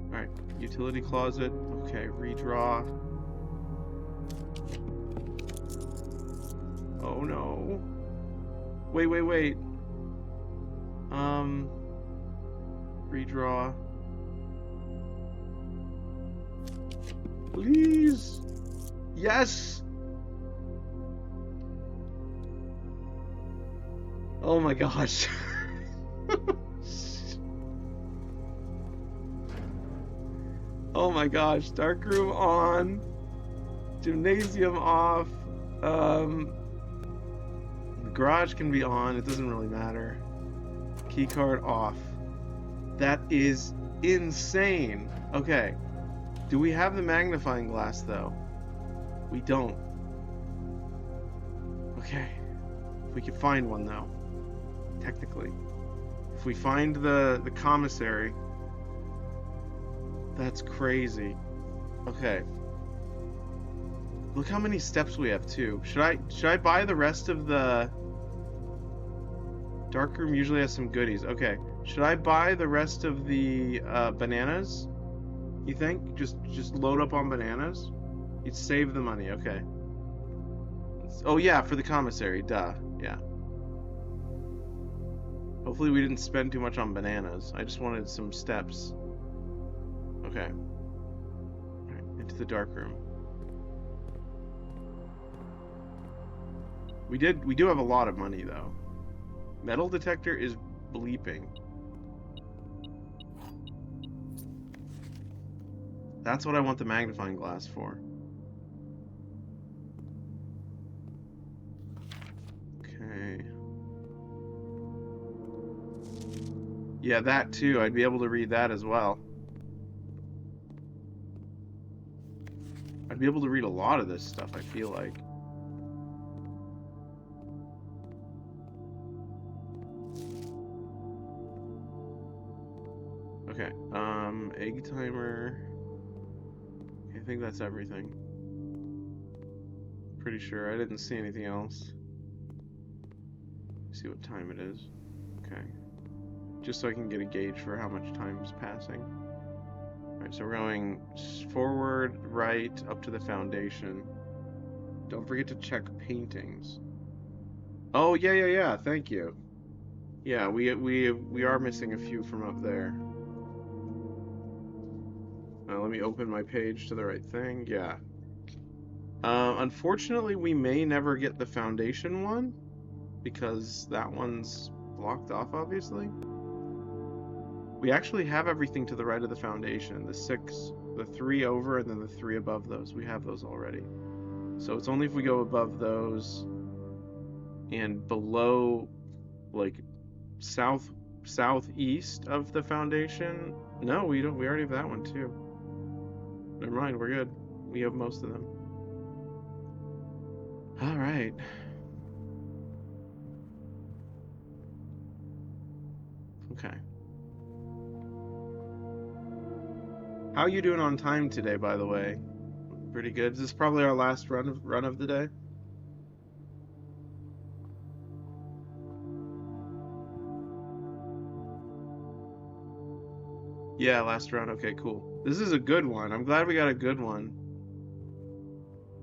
All right. Utility closet. Okay. Redraw. Oh no. Wait, wait, wait. Redraw. Please. Yes. Oh my gosh. Oh my gosh. Darkroom on. Gymnasium off. The garage can be on. It doesn't really matter. Keycard off. That is insane. Okay. Do we have the magnifying glass though? We don't. Okay. If we could find one though. Technically. If we find the commissary. That's crazy. Okay. Look how many steps we have too. Should I buy the rest of the darkroom? Usually has some goodies. Okay. Should I buy the rest of the bananas? You think? Just load up on bananas? You'd save the money. Okay. Oh yeah, for the commissary. Duh. Yeah. Hopefully we didn't spend too much on bananas. I just wanted some steps. Okay. Alright, into the dark room. We do have a lot of money though. Metal detector is bleeping. That's what I want the magnifying glass for. Okay. Yeah, that too. I'd be able to read that as well. I'd be able to read a lot of this stuff, I feel like. Okay, egg timer. I think that's everything. Pretty sure. I didn't see anything else. See what time it is. Okay. Just so I can get a gauge for how much time is passing. Alright, so we're going forward, right, up to the foundation. Don't forget to check paintings. Oh, yeah, thank you. Yeah, we are missing a few from up there. Let me open my page to the right thing. Yeah. Unfortunately, we may never get the foundation one because that one's blocked off, obviously. We actually have everything to the right of the foundation. The 3 over, and then the 3 above those. We have those already. So it's only if we go above those and below, like, southeast of the foundation. No, we don't. We already have that one too. Never mind, we're good. We have most of them. All right. Okay. How you doing on time today, by the way? Pretty good. This is probably our last run of the day. Yeah, last round. Okay, cool. This is a good one. I'm glad we got a good one.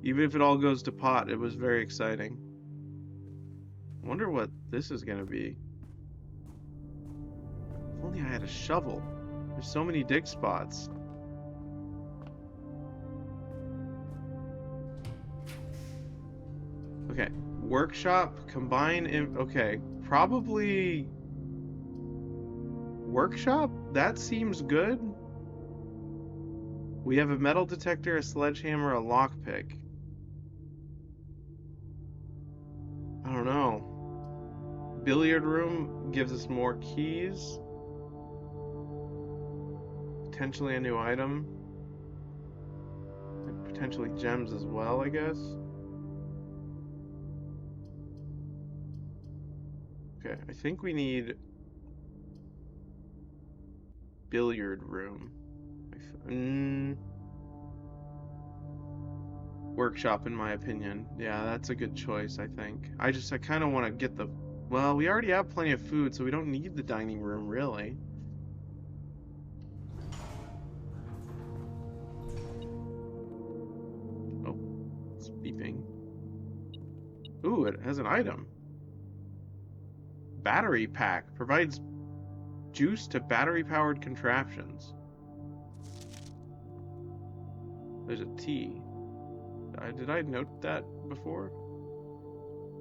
Even if it all goes to pot, it was very exciting. I wonder what this is gonna be. If only I had a shovel. There's so many dig spots. Okay, workshop, okay, probably workshop? That seems good. We have a metal detector, a sledgehammer, a lockpick. I don't know. Billiard room gives us more keys. Potentially a new item. And potentially gems as well, I guess. Okay, I think we need billiard room. Workshop, in my opinion. Yeah, that's a good choice, I think. I kind of want to get the... Well, we already have plenty of food, so we don't need the dining room, really. Oh, it's beeping. Ooh, it has an item. Battery pack. Provides juice to battery-powered contraptions. There's a T. Did I note that before?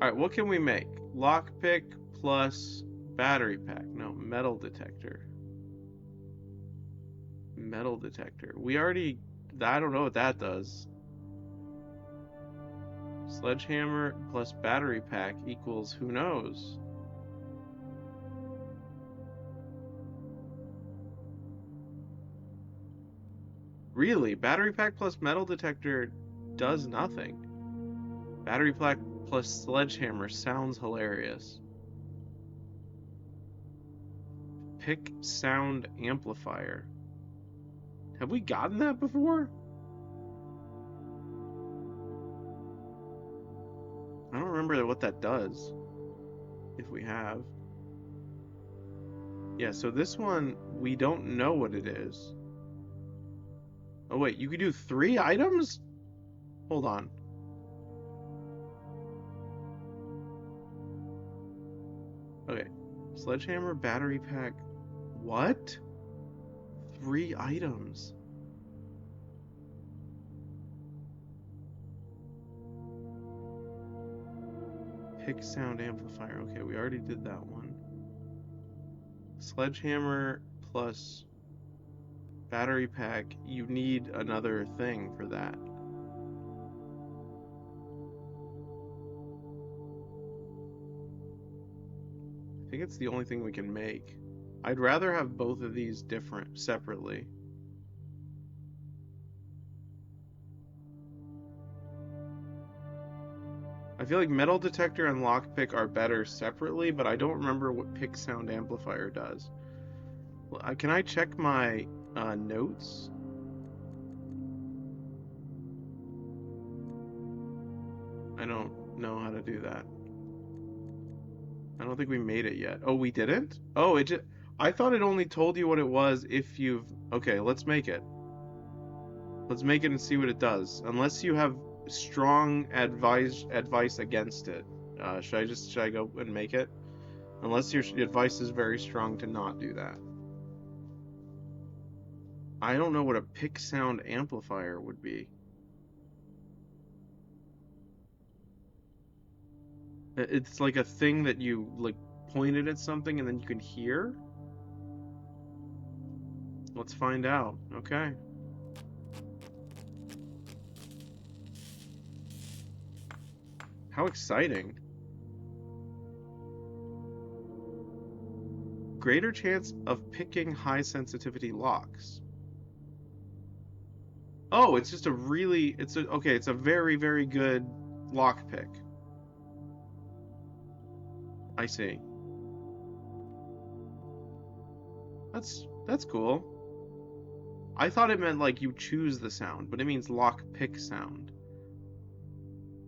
Alright, what can we make? Lockpick plus battery pack. No, metal detector. Metal detector. We already... I don't know what that does. Sledgehammer plus battery pack equals who knows? Really? Battery pack plus metal detector does nothing. Battery pack plus sledgehammer sounds hilarious. Pick sound amplifier. Have we gotten that before? I don't remember what that does. If we have. Yeah, so this one, we don't know what it is. Oh wait, you could do 3 items? Hold on. Okay. Sledgehammer, battery pack. What? 3 items. pick sound amplifier. Okay, we already did that one. Sledgehammer plus battery pack. You need another thing for that. I think it's the only thing we can make. I'd rather have both of these different separately. I feel like metal detector and lockpick are better separately, but I don't remember what pick sound amplifier does. Can I check my notes? I don't know how to do that. I don't think we made it yet. Oh, we didn't? Oh, it just... I thought it only told you what it was if you've... Okay, let's make it. Let's make it and see what it does. Unless you have strong advice against it. Should I go and make it? Unless your advice is very strong to not do that. I don't know what a pick sound amplifier would be. It's like a thing that you like pointed at something and then you can hear. Let's find out. Okay. How exciting. Greater chance of picking high sensitivity locks. Oh, it's just a really, it's a very, very good lock pick. I see. That's cool. I thought it meant like you choose the sound, but it means lock pick sound.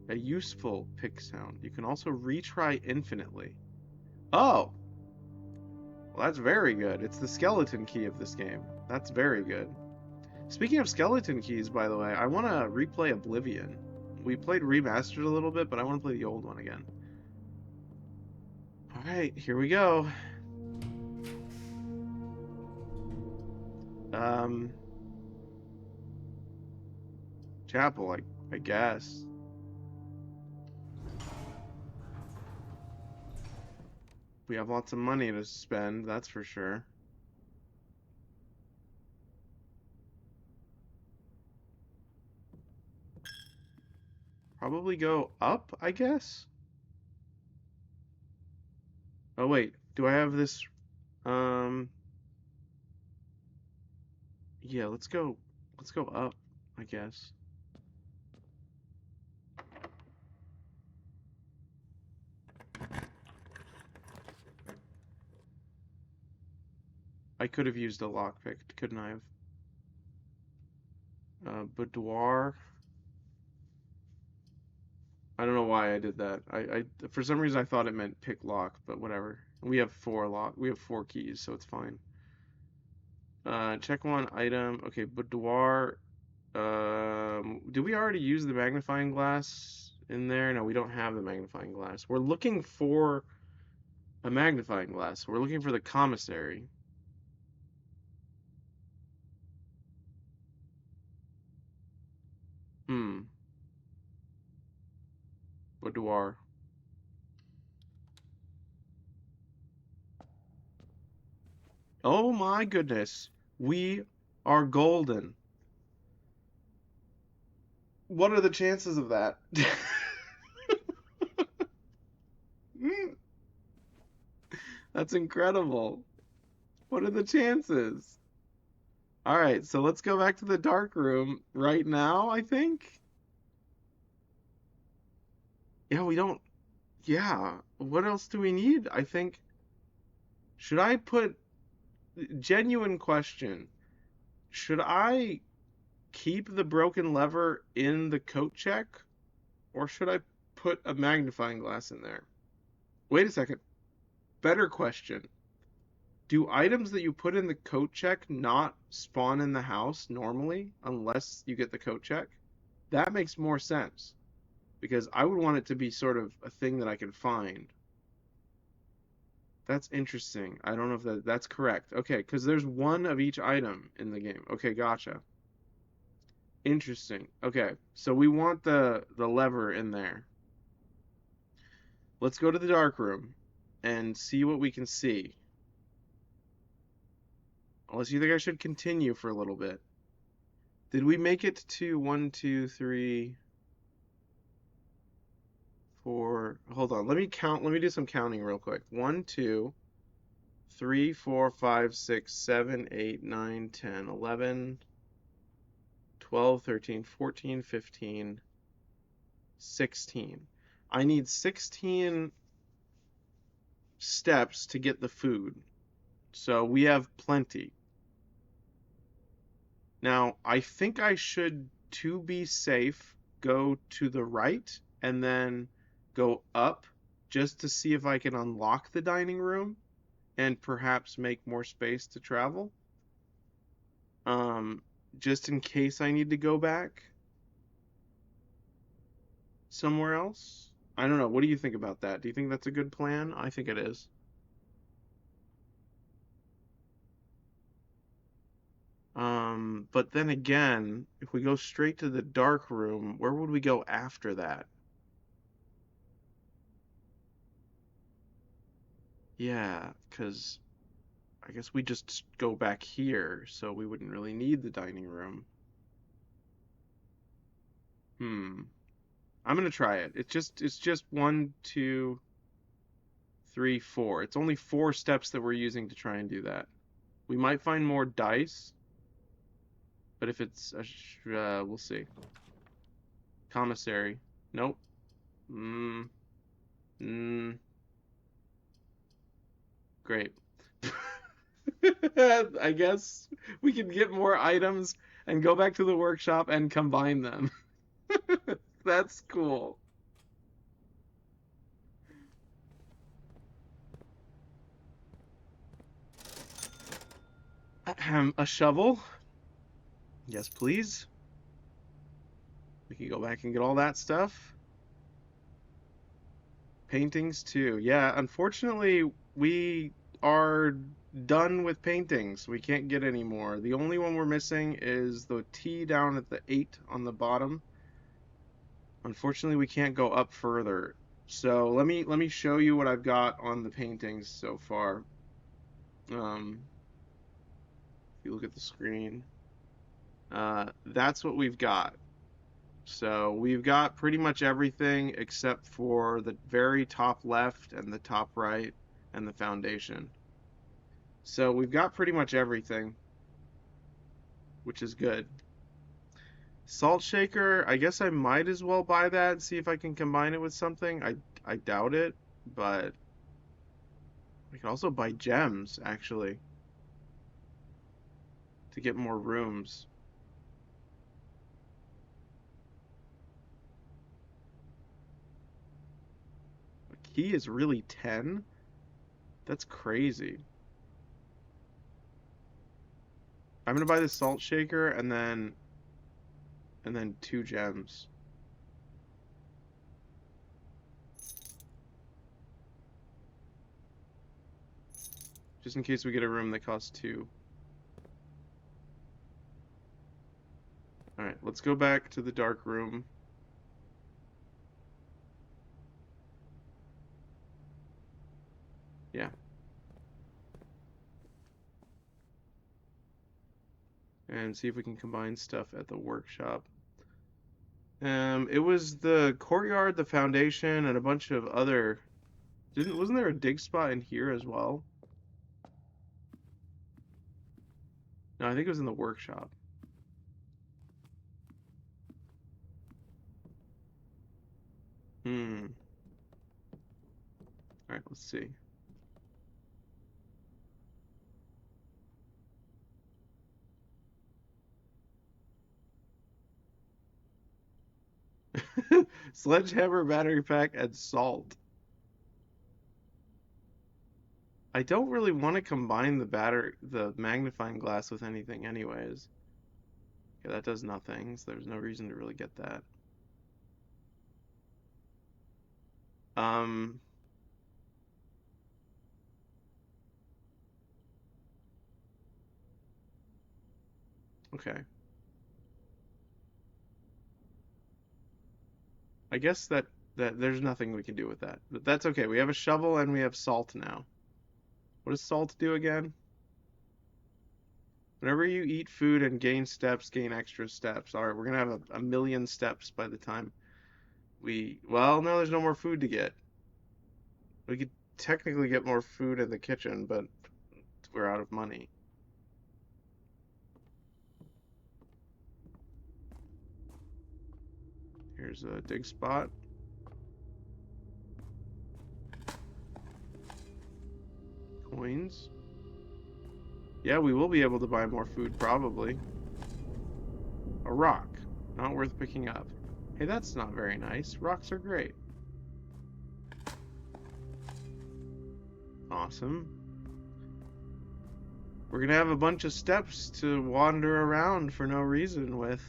A useful pick sound. You can also retry infinitely. Oh! Well, that's very good. It's the skeleton key of this game. That's very good. Speaking of skeleton keys, by the way, I want to replay Oblivion. We played Remastered a little bit, but I want to play the old one again. Alright, here we go. Chapel, I guess. We have lots of money to spend, that's for sure. Probably go up, I guess? Oh wait, do I have this yeah, let's go up, I guess. I could have used a lockpick, couldn't I have? Boudoir. I don't know why I did that. I for some reason I thought it meant pick lock, but whatever. We have four keys, so it's fine. Check one item. Okay, boudoir. Did we already use the magnifying glass in there? No, we don't have the magnifying glass. We're looking for a magnifying glass. We're looking for the commissary. Hmm. Boudoir. Oh my goodness. We are golden. What are the chances of that? That's incredible. What are the chances? All right, so let's go back to the dark room right now, I think. Yeah, we don't. Yeah, what else do we need? I think. Should I put. Genuine question. Should I keep the broken lever in the coat check? Or should I put a magnifying glass in there? Wait a second. Better question. Do items that you put in the coat check not spawn in the house normally unless you get the coat check? That makes more sense because I would want it to be sort of a thing that I can find. That's interesting. I don't know if that's correct. Okay, because there's one of each item in the game. Okay, gotcha. Interesting. Okay, so we want the lever in there. Let's go to the dark room and see what we can see. Unless you think I should continue for a little bit. Did we make it to 1, 2, 3, 4? Hold on. Let me count. Let me do some counting real quick. 1, 2, 3, 4, 5, 6, 7, 8, 9, 10, 11, 12, 13, 14, 15, 16. I need 16 steps to get the food. So we have plenty. Now, I think I should, to be safe, go to the right and then go up just to see if I can unlock the dining room and perhaps make more space to travel. Um, just in case I need to go back somewhere else. I don't know. What do you think about that? Do you think that's a good plan? I think it is. But then again, if we go straight to the dark room, where would we go after that? Yeah, because I guess we just go back here, so we wouldn't really need the dining room. Hmm. I'm gonna try it. It's just 1, 2, 3, 4. It's only 4 steps that we're using to try and do that. We might find more dice, but if it's we'll see. Commissary. Nope. Mm, mm, great. I guess we can get more items and go back to the workshop and combine them. That's cool. Ahem, a shovel? Yes, please. We can go back and get all that stuff. Paintings too. Yeah, unfortunately, we are done with paintings. We can't get any more. The only one we're missing is the T down at the 8 on the bottom. Unfortunately, we can't go up further. So let me show you what I've got on the paintings so far. If you look at the screen, that's what we've got. So we've got pretty much everything except for the very top left and the top right and the foundation. So we've got pretty much everything, which is good. Salt shaker, I guess I might as well buy that and see if I can combine it with something. I doubt it, but I can also buy gems actually to get more rooms. A key is really 10? That's crazy. I'm gonna buy the salt shaker and then 2 gems. Just in case we get a room that costs 2. Alright, let's go back to the dark room. Yeah. And see if we can combine stuff at the workshop. It was the courtyard, the foundation, and a bunch of other... Wasn't there a dig spot in here as well? No, I think it was in the workshop. Hmm. Alright, let's see. Sledgehammer, battery pack, and salt. I don't really want to combine the magnifying glass with anything anyways. Okay, that does nothing, so there's no reason to really get that. Um, okay. I guess there's nothing we can do with that. But that's okay. We have a shovel and we have salt now. What does salt do again? Whenever you eat food and gain steps, gain extra steps. All right, we're gonna have a million steps by the time well, no, there's no more food to get. We could technically get more food in the kitchen, but we're out of money. Here's a dig spot. Coins. Yeah, we will be able to buy more food, probably. A rock. Not worth picking up. Hey, that's not very nice. Rocks are great. Awesome. We're gonna have a bunch of steps to wander around for no reason with.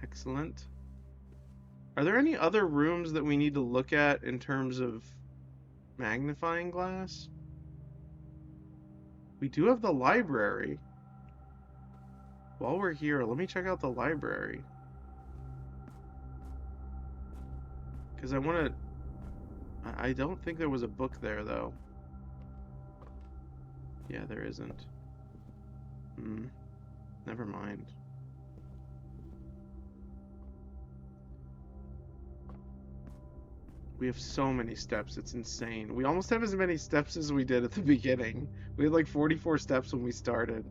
Excellent. Are there any other rooms that we need to look at in terms of magnifying glass? We do have the library. While we're here, let me check out the library. Because I want to... I don't think there was a book there, though. Yeah, there isn't. Never mind. We have so many steps, it's insane. We almost have as many steps as we did at the beginning. We had like 44 steps when we started.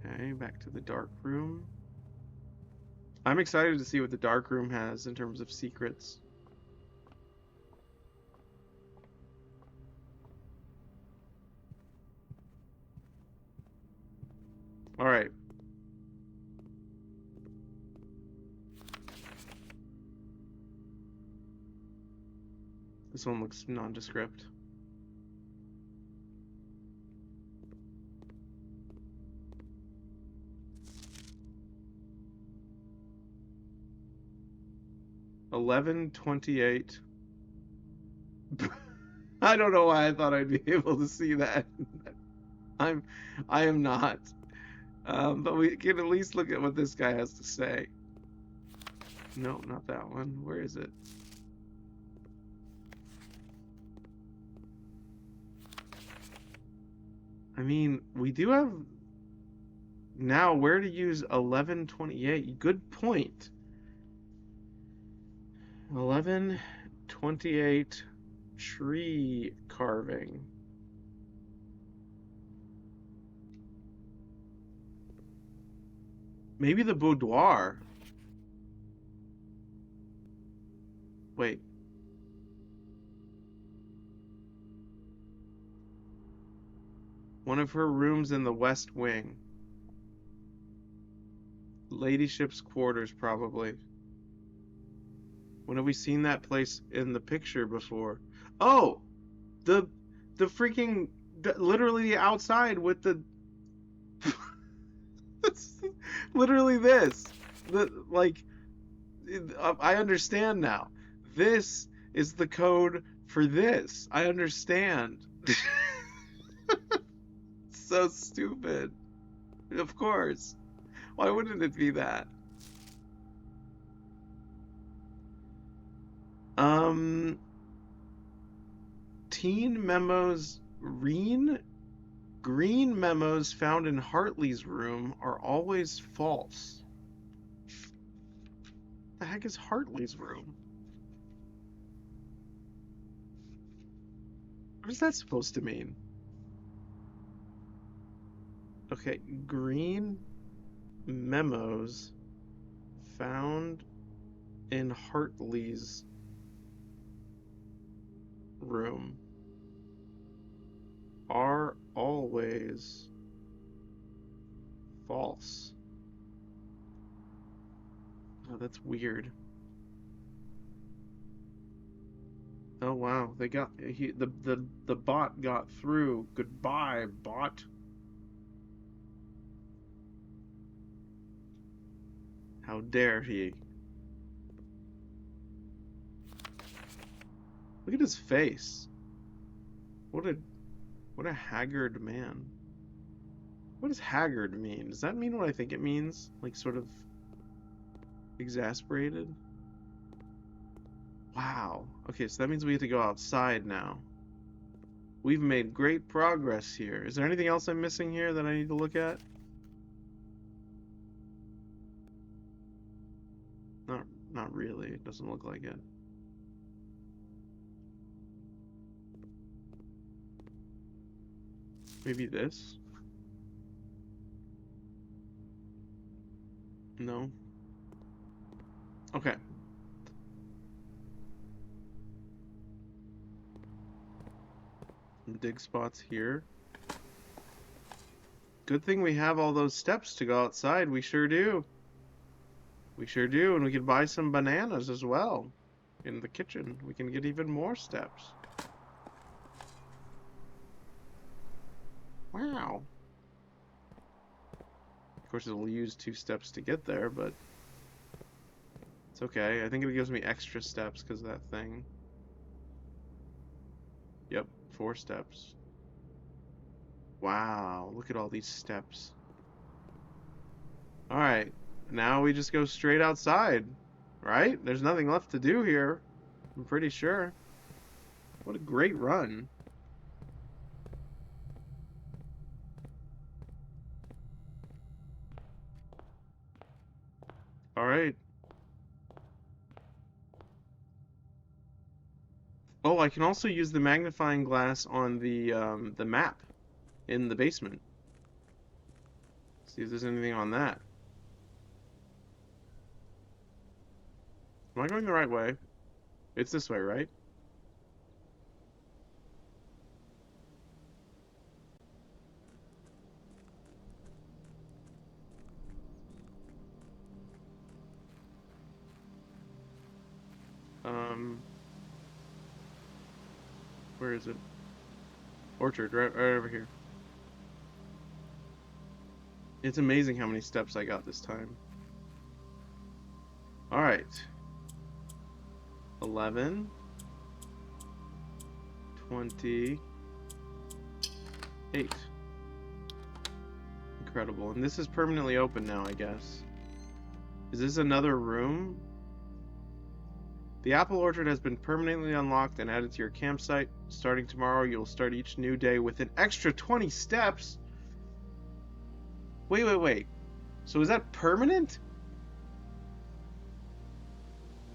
Okay, back to the dark room. I'm excited to see what the dark room has in terms of secrets. Alright. This one looks nondescript. $11.28. I don't know why I thought I'd be able to see that. I am not. But we can at least look at what this guy has to say. No, not that one. Where is it? I mean, we do have now where to use 1128. Good point. 1128 tree carving. Maybe the boudoir. Wait. One of her rooms in the west wing. Ladyship's quarters, probably. When have we seen that place in the picture before? Oh! The freaking... literally outside with the... literally this. Like... I understand now. This is the code for this. I understand. So stupid. Of course. Why wouldn't it be that? Teen memos. Green memos found in Hartley's room are always false. What the heck is Hartley's room? What is that supposed to mean? Okay, green memos found in Hartley's room are always false. Oh, that's weird. Oh wow, they got the bot got through. Goodbye, bot. How dare he? Look at his face. What a haggard man. What does haggard mean? Does that mean what I think it means? Like sort of exasperated? Wow. Okay, so that means we have to go outside now. We've made great progress here. Is there anything else I'm missing here that I need to look at? Not, not really. It doesn't look like it. Maybe this? No. Okay. Some dig spots here. Good thing we have all those steps to go outside. We sure do. We sure do. And we can buy some bananas as well. In the kitchen. We can get even more steps. Wow. Of course, it'll use 2 steps to get there, but it's okay. I think it gives me extra steps because of that thing. Yep, 4 steps. Wow, look at all these steps. Alright, now we just go straight outside, right? There's nothing left to do here, I'm pretty sure. What a great run. Alright. Oh, I can also use the magnifying glass on the map in the basement. See if there's anything on that. Am I going the right way? It's this way, right? Um, where is it? Orchard, right over here. It's amazing how many steps I got this time. Alright. 11. 28. Incredible. And this is permanently open now, I guess. Is this another room? The apple orchard has been permanently unlocked and added to your campsite. Starting tomorrow, you'll start each new day with an extra 20 steps. Wait. So is that permanent?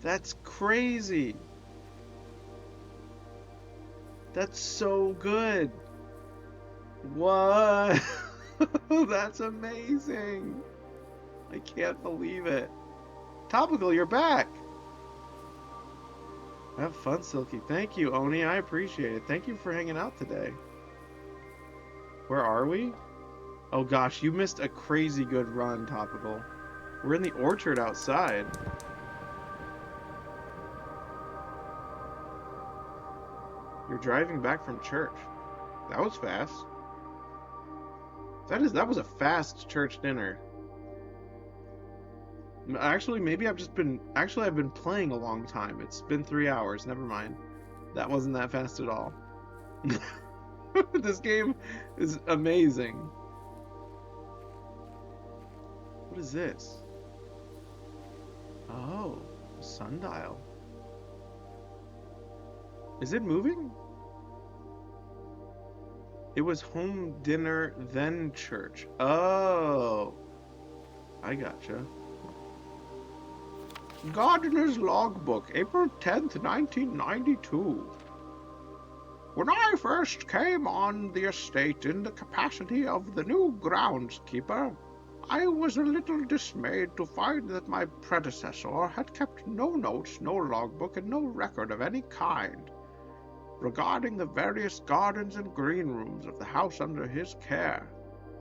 That's crazy. That's so good. What? That's amazing. I can't believe it. Topical, you're back. Have fun, Silky. Thank you, Oni. I appreciate it. Thank you for hanging out today. Where are we? Oh gosh, you missed a crazy good run, Topical. We're in the orchard outside. You're driving back from church. That was fast. That was a fast church dinner. Actually, maybe I've been playing a long time. It's been 3 hours. Never mind. That wasn't that fast at all. This game is amazing. What is this? Oh, a sundial. Is it moving? It was home dinner, then church. Oh, I gotcha. Gardener's Logbook, April 10th, 1992. When I first came on the estate in the capacity of the new groundskeeper, I was a little dismayed to find that my predecessor had kept no notes, no logbook, and no record of any kind regarding the various gardens and green rooms of the house under his care.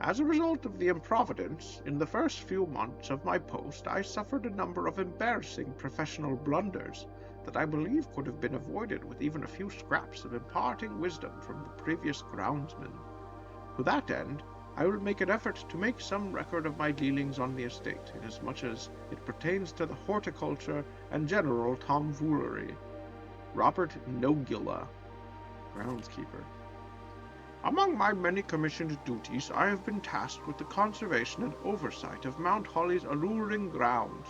As a result of the improvidence, in the first few months of my post, I suffered a number of embarrassing professional blunders that I believe could have been avoided with even a few scraps of imparting wisdom from the previous groundsman. To that end, I will make an effort to make some record of my dealings on the estate, inasmuch as it pertains to the horticulture and general tomfoolery. Robert Nogula, groundskeeper. Among my many commissioned duties, I have been tasked with the conservation and oversight of Mount Holly's alluring grounds.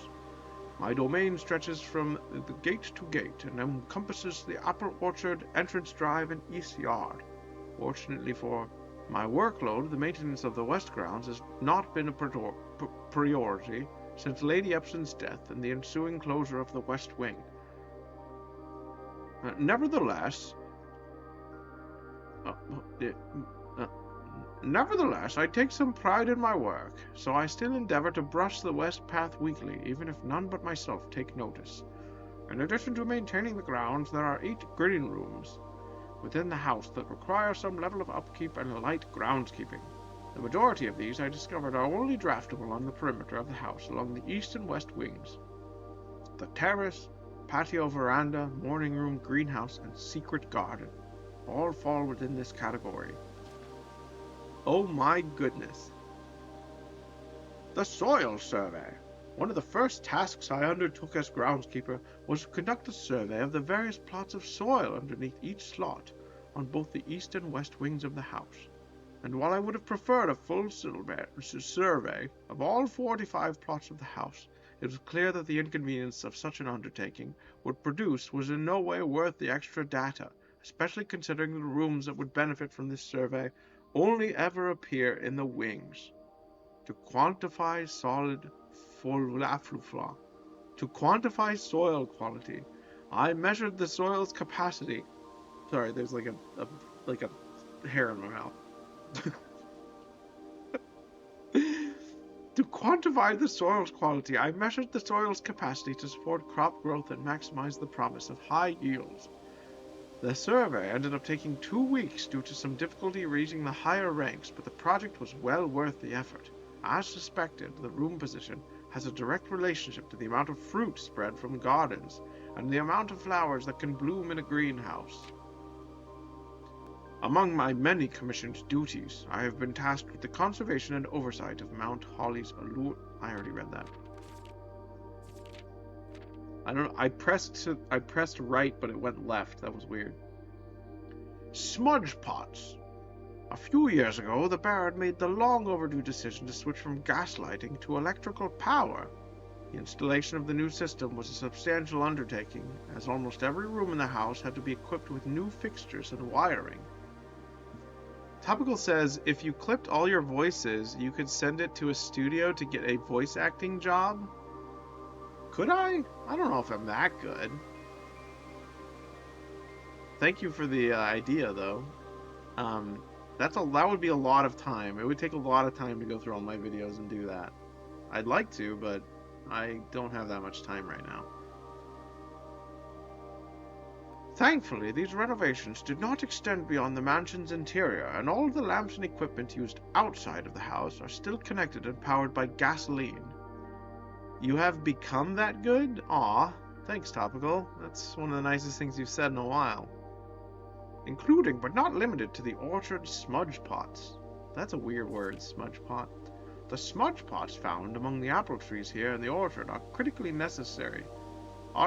My domain stretches from the gate to gate and encompasses the apple orchard, entrance drive, and east yard. Fortunately for my workload, the maintenance of the west grounds has not been a priority since Lady Epson's death and the ensuing closure of the west wing. Nevertheless, uh, uh, Nevertheless, I take some pride in my work, so I still endeavor to brush the west path weekly, even if none but myself take notice. In addition to maintaining the grounds, there are 8 green rooms within the house that require some level of upkeep and light groundskeeping. The majority of these, I discovered, are only draftable on the perimeter of the house along the east and west wings. The terrace, patio veranda, morning room, greenhouse, and secret garden all fall within this category. Oh my goodness. The soil survey. One of the first tasks I undertook as groundskeeper was to conduct a survey of the various plots of soil underneath each slot on both the east and west wings of the house. And while I would have preferred a full survey of all 45 plots of the house, it was clear that the inconvenience of such an undertaking would produce was in no way worth the extra data, especially considering the rooms that would benefit from this survey only ever appear in the wings. To quantify soil quality, I measured the soil's capacity. Sorry, there's like a hair in my mouth. To quantify the soil's quality, I measured the soil's capacity to support crop growth and maximize the promise of high yields. The survey ended up taking 2 weeks due to some difficulty reaching the higher ranks, but the project was well worth the effort. As suspected, the room position has a direct relationship to the amount of fruit spread from gardens and the amount of flowers that can bloom in a greenhouse. Among my many commissioned duties, I have been tasked with the conservation and oversight of Mount Holly's allure. I already read that. I don't know. I pressed right, but it went left. That was weird. Smudge pots. A few years ago, the Baron made the long overdue decision to switch from gas lighting to electrical power. The installation of the new system was a substantial undertaking, as almost every room in the house had to be equipped with new fixtures and wiring. Topical says, if you clipped all your voices, you could send it to a studio to get a voice acting job. Could I? I don't know if I'm that good. Thank you for the idea, though. That would be a lot of time. It would take a lot of time to go through all my videos and do that. I'd like to, but I don't have that much time right now. Thankfully, these renovations did not extend beyond the mansion's interior, and all of the lamps and equipment used outside of the house are still connected and powered by gasoline. You have become that good? Aw, thanks, Topical. That's one of the nicest things you've said in a while. Including, but not limited to, the orchard smudge pots. That's a weird word, smudge pot. The smudge pots found among the apple trees here in the orchard are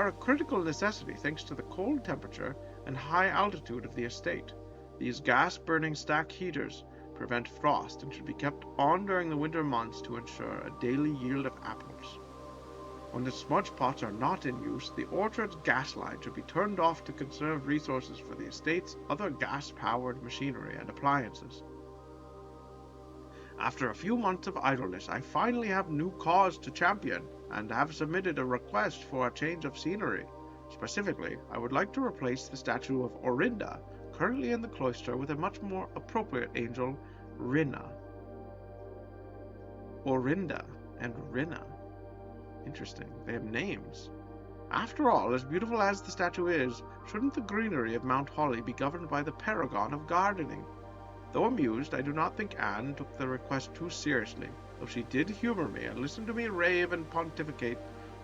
a critical necessity thanks to the cold temperature and high altitude of the estate. These gas-burning stack heaters prevent frost and should be kept on during the winter months to ensure a daily yield of apples. When the smudge pots are not in use, the orchard's gas line should be turned off to conserve resources for the estate's other gas-powered machinery and appliances. After a few months of idleness, I finally have new cause to champion, and have submitted a request for a change of scenery. Specifically, I would like to replace the statue of Orinda, currently in the cloister, with a much more appropriate angel, Rinna. Orinda and Rinna. Interesting. They have names. After all, as beautiful as the statue is, shouldn't the greenery of Mount Holly be governed by the paragon of gardening? Though amused, I do not think Anne took the request too seriously, though she did humor me and listen to me rave and pontificate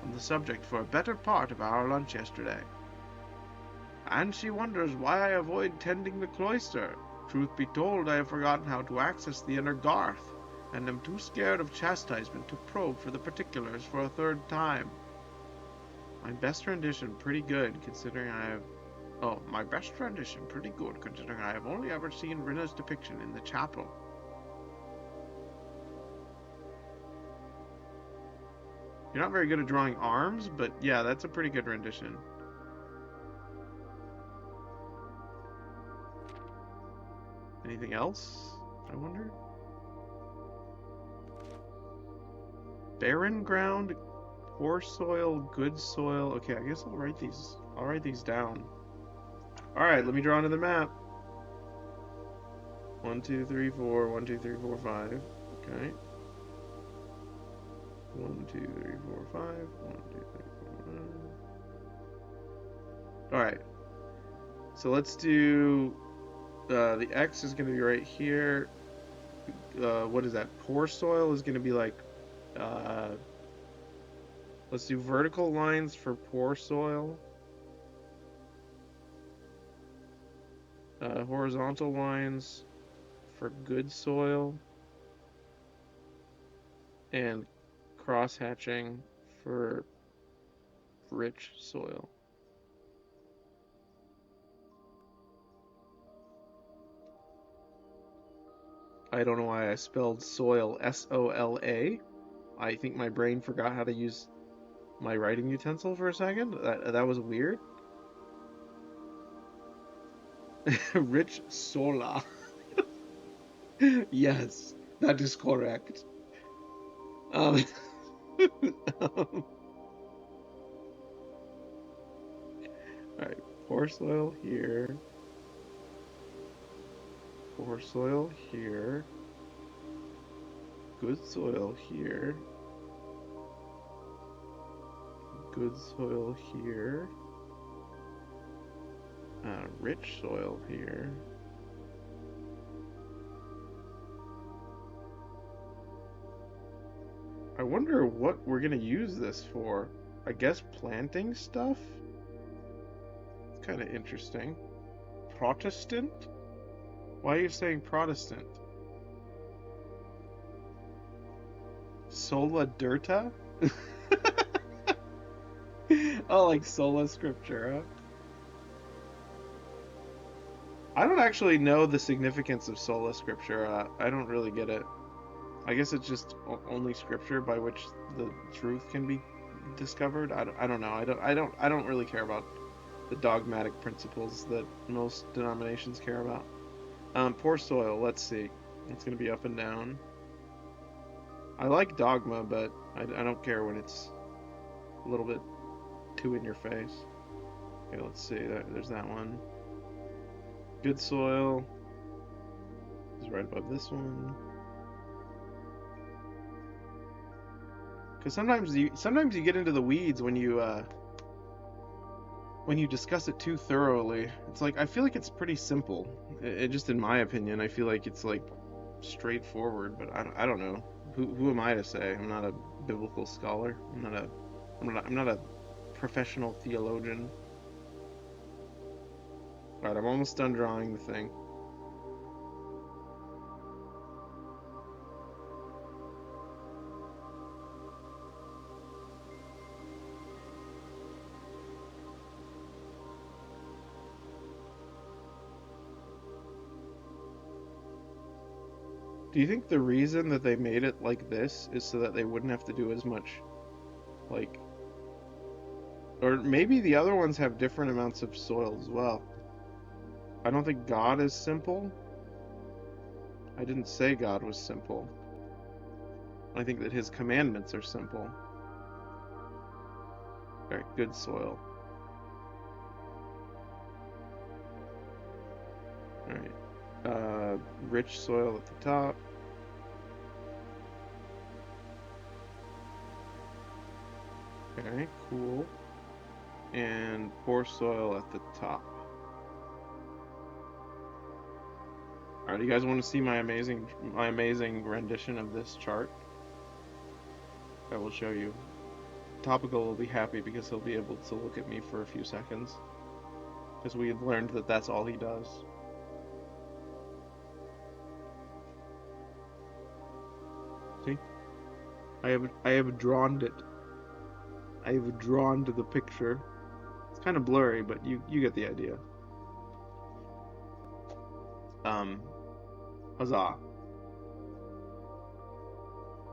on the subject for a better part of our lunch yesterday. And she wonders why I avoid tending the cloister. Truth be told, I have forgotten how to access the inner garth, and am too scared of chastisement to probe for the particulars for a third time. My best rendition, pretty good, considering I have Oh, my best rendition, pretty good considering I have only ever seen Rinna's depiction in the chapel. You're not very good at drawing arms, but yeah, that's a pretty good rendition. Anything else, I wonder? Barren ground, poor soil, good soil. Okay, I guess I'll write these down. Alright, let me draw onto the map. 1, 2, 3, 4, 1, 2, 3, 4, 5. Okay. 1, 2, 3, 4, 5. 1, 2, 3, 4, 5. Alright. So let's do the X is gonna be right here. What is that? Poor soil is gonna be like let's do vertical lines for poor soil. Horizontal lines for good soil. And cross hatching for rich soil. I don't know why I spelled soil S-O-L-A. I think my brain forgot how to use my writing utensil for a second. That was weird. Rich sola. Yes, that is correct. Um, Alright, poor soil here. Poor soil here. Good soil here. Good soil here. Rich soil here. I wonder what we're gonna use this for. I guess planting stuff? It's kind of interesting. Protestant? Why are you saying Protestant? Sola Dirta? Oh, like Sola Scriptura. I don't actually know the significance of Sola Scriptura. I don't really get it. I guess it's just only scripture by which the truth can be discovered. I don't know. I don't really care about the dogmatic principles that most denominations care about. Poor soil. Let's see. It's gonna be up and down. I like dogma, but I don't care when it's a little bit too in your face. Okay, let's see. There's that one. Good soil is right above this one. Because sometimes you get into the weeds when you discuss it too thoroughly. It's like I feel like it's pretty simple. It just in my opinion, I feel like it's like straightforward. But I don't know. Who am I to say? I'm not a biblical scholar. I'm not a professional theologian. Alright, I'm almost done drawing the thing. Do you think the reason that they made it like this is so that they wouldn't have to do as much, like, or maybe the other ones have different amounts of soil as well? I don't think God is simple. I didn't say God was simple. I think that his commandments are simple. Alright, good soil. Alright. Rich soil at the top. Okay, cool. And poor soil at the top. Alright, you guys want to see my amazing rendition of this chart? I will show you. Topical will be happy because he'll be able to look at me for a few seconds. Because we have learned that that's all he does. See? I have drawn it. I have drawn to the picture. It's kind of blurry, but you get the idea. Huzzah.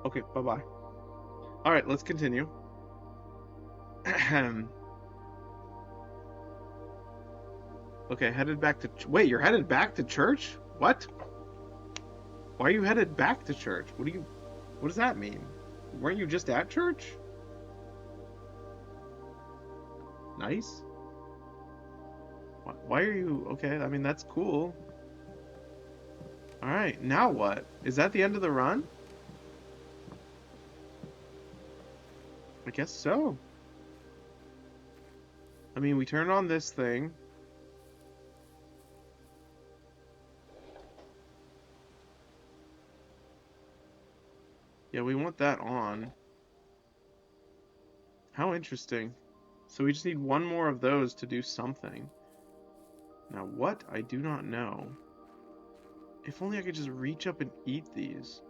Okay, bye-bye. All right, let's continue. Okay, headed back to... Wait, you're headed back to church? What? Why are you headed back to church? What does that mean? Weren't you just at church? Nice. Why are you... Okay, I mean, that's cool. All right, now what? Is that the end of the run? I guess so. I mean, we turn on this thing. Yeah, we want that on. How interesting. So we just need one more of those to do something. Now what? I do not know. If only I could just reach up and eat these.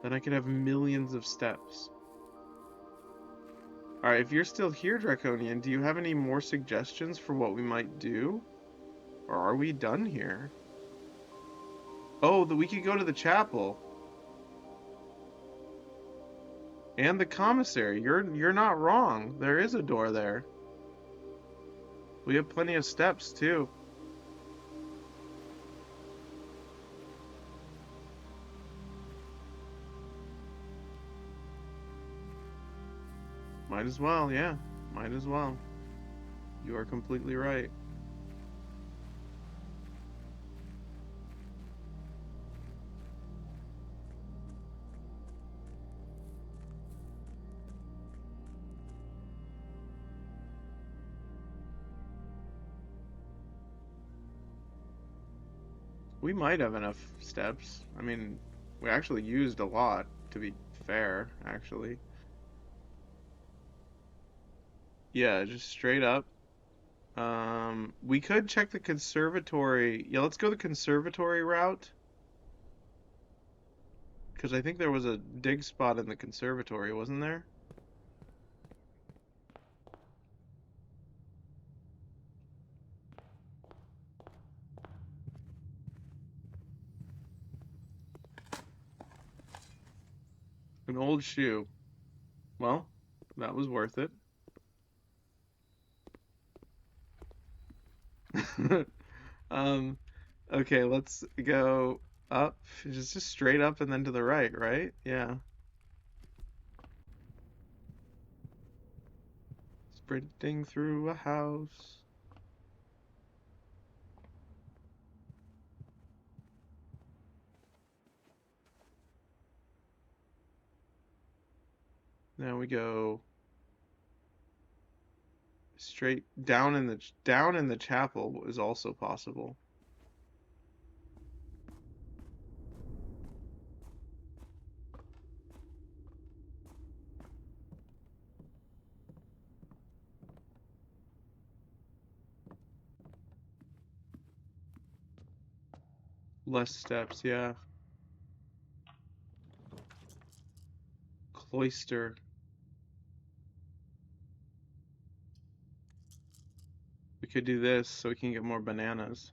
Then I could have millions of steps. Alright, if you're still here, Draconian, do you have any more suggestions for what we might do? Or are we done here? Oh, that we could go to the chapel. And the commissary. You're not wrong. There is a door there. We have plenty of steps too. Might as well, yeah. Might as well. You are completely right. We might have enough steps. I mean, we actually used a lot, to be fair, actually. Yeah, just straight up. We could check the conservatory. Yeah, let's go the conservatory route. Because I think there was a dig spot in the conservatory, wasn't there? An old shoe. Well, that was worth it. Um, okay, let's go up. Just straight up and then to the right, right? Yeah. Sprinting through a house. Now we go straight down in the chapel is also possible. Less steps, yeah. Cloister. We could do this so we can get more bananas.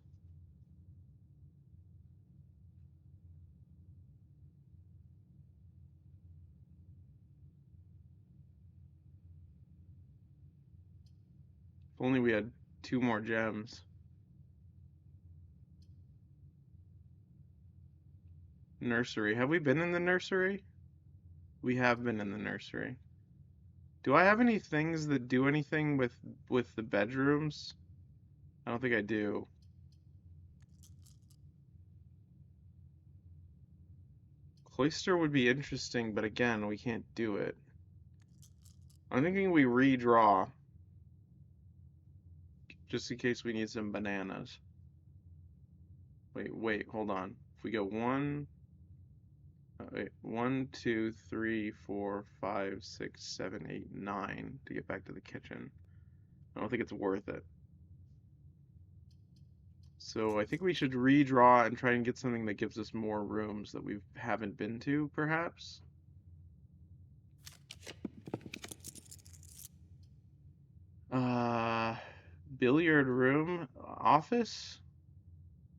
If only we had 2 more gems. Nursery. Have we been in the nursery? We have been in the nursery. Do I have any things that do anything with the bedrooms? I don't think I do. Cloister would be interesting, but again, we can't do it. I'm thinking we redraw, just in case we need some bananas. Wait, hold on. If we go wait, 1, 2, 3, 4, 5, 6, 7, 8, 9 to get back to the kitchen. I don't think it's worth it. So I think we should redraw and try and get something that gives us more rooms that we haven't been to, perhaps. Uh, Billiard room, office?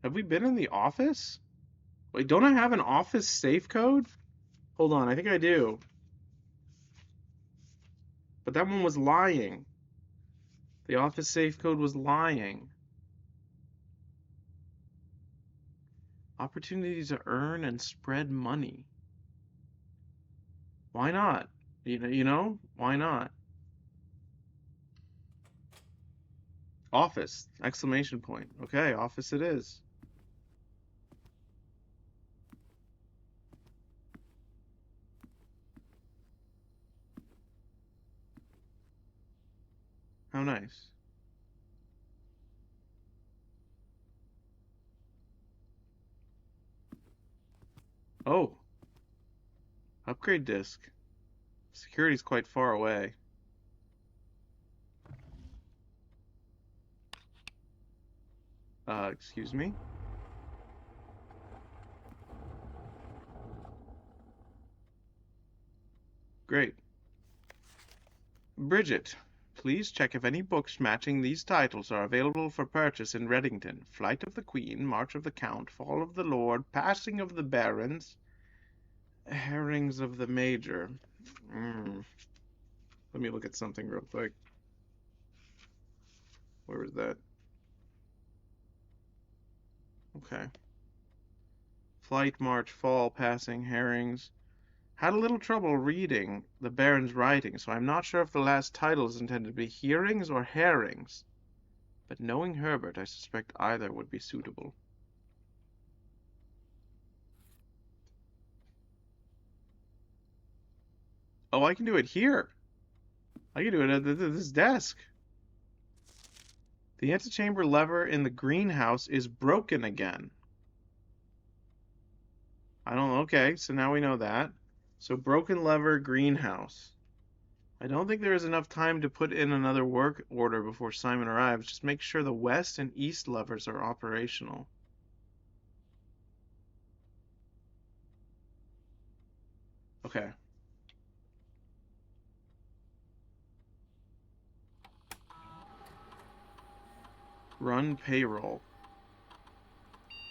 Have we been in the office? Wait, don't I have an office safe code? Hold on, I think I do. But that one was lying. The office safe code was lying. Opportunity to earn and spread money. Why not? Why not? Office! Exclamation point. Okay, office it is. How nice. Oh, upgrade disk. Security's quite far away. Excuse me? Great. Bridget, please check if any books matching these titles are available for purchase in Reddington. Flight of the Queen, March of the Count, Fall of the Lord, Passing of the Barons, Herrings of the Major. Let me look at something real quick. Where was that? Okay. Flight, March, Fall, Passing, Herrings. Had a little trouble reading the Baron's writing, so I'm not sure if the last title is intended to be Hearings or Herrings. But knowing Herbert, I suspect either would be suitable. Oh, I can do it here. I can do it at this desk. The antechamber lever in the greenhouse is broken again. I don't know. Okay, so now we know that. So broken lever, greenhouse. I don't think there is enough time to put in another work order before Simon arrives. Just make sure the west and east levers are operational. Okay. Run payroll.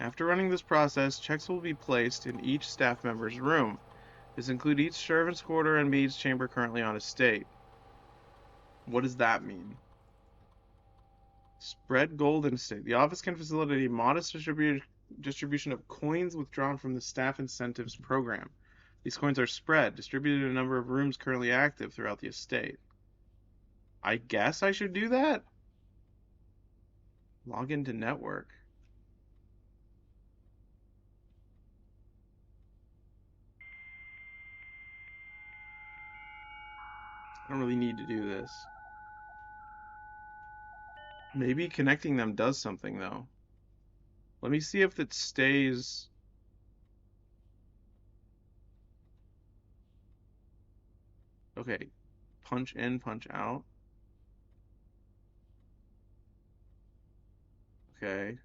After running this process, checks will be placed in each staff member's room. This includes each servant's quarter and maid's chamber currently on estate. What does that mean? Spread golden estate. The office can facilitate a modest distribution of coins withdrawn from the staff incentives program. These coins are spread, distributed in a number of rooms currently active throughout the estate. I guess I should do that? Log into network. I don't really need to do this. Maybe connecting them does something, though. Let me see if it stays. Okay, punch in, punch out. Okay.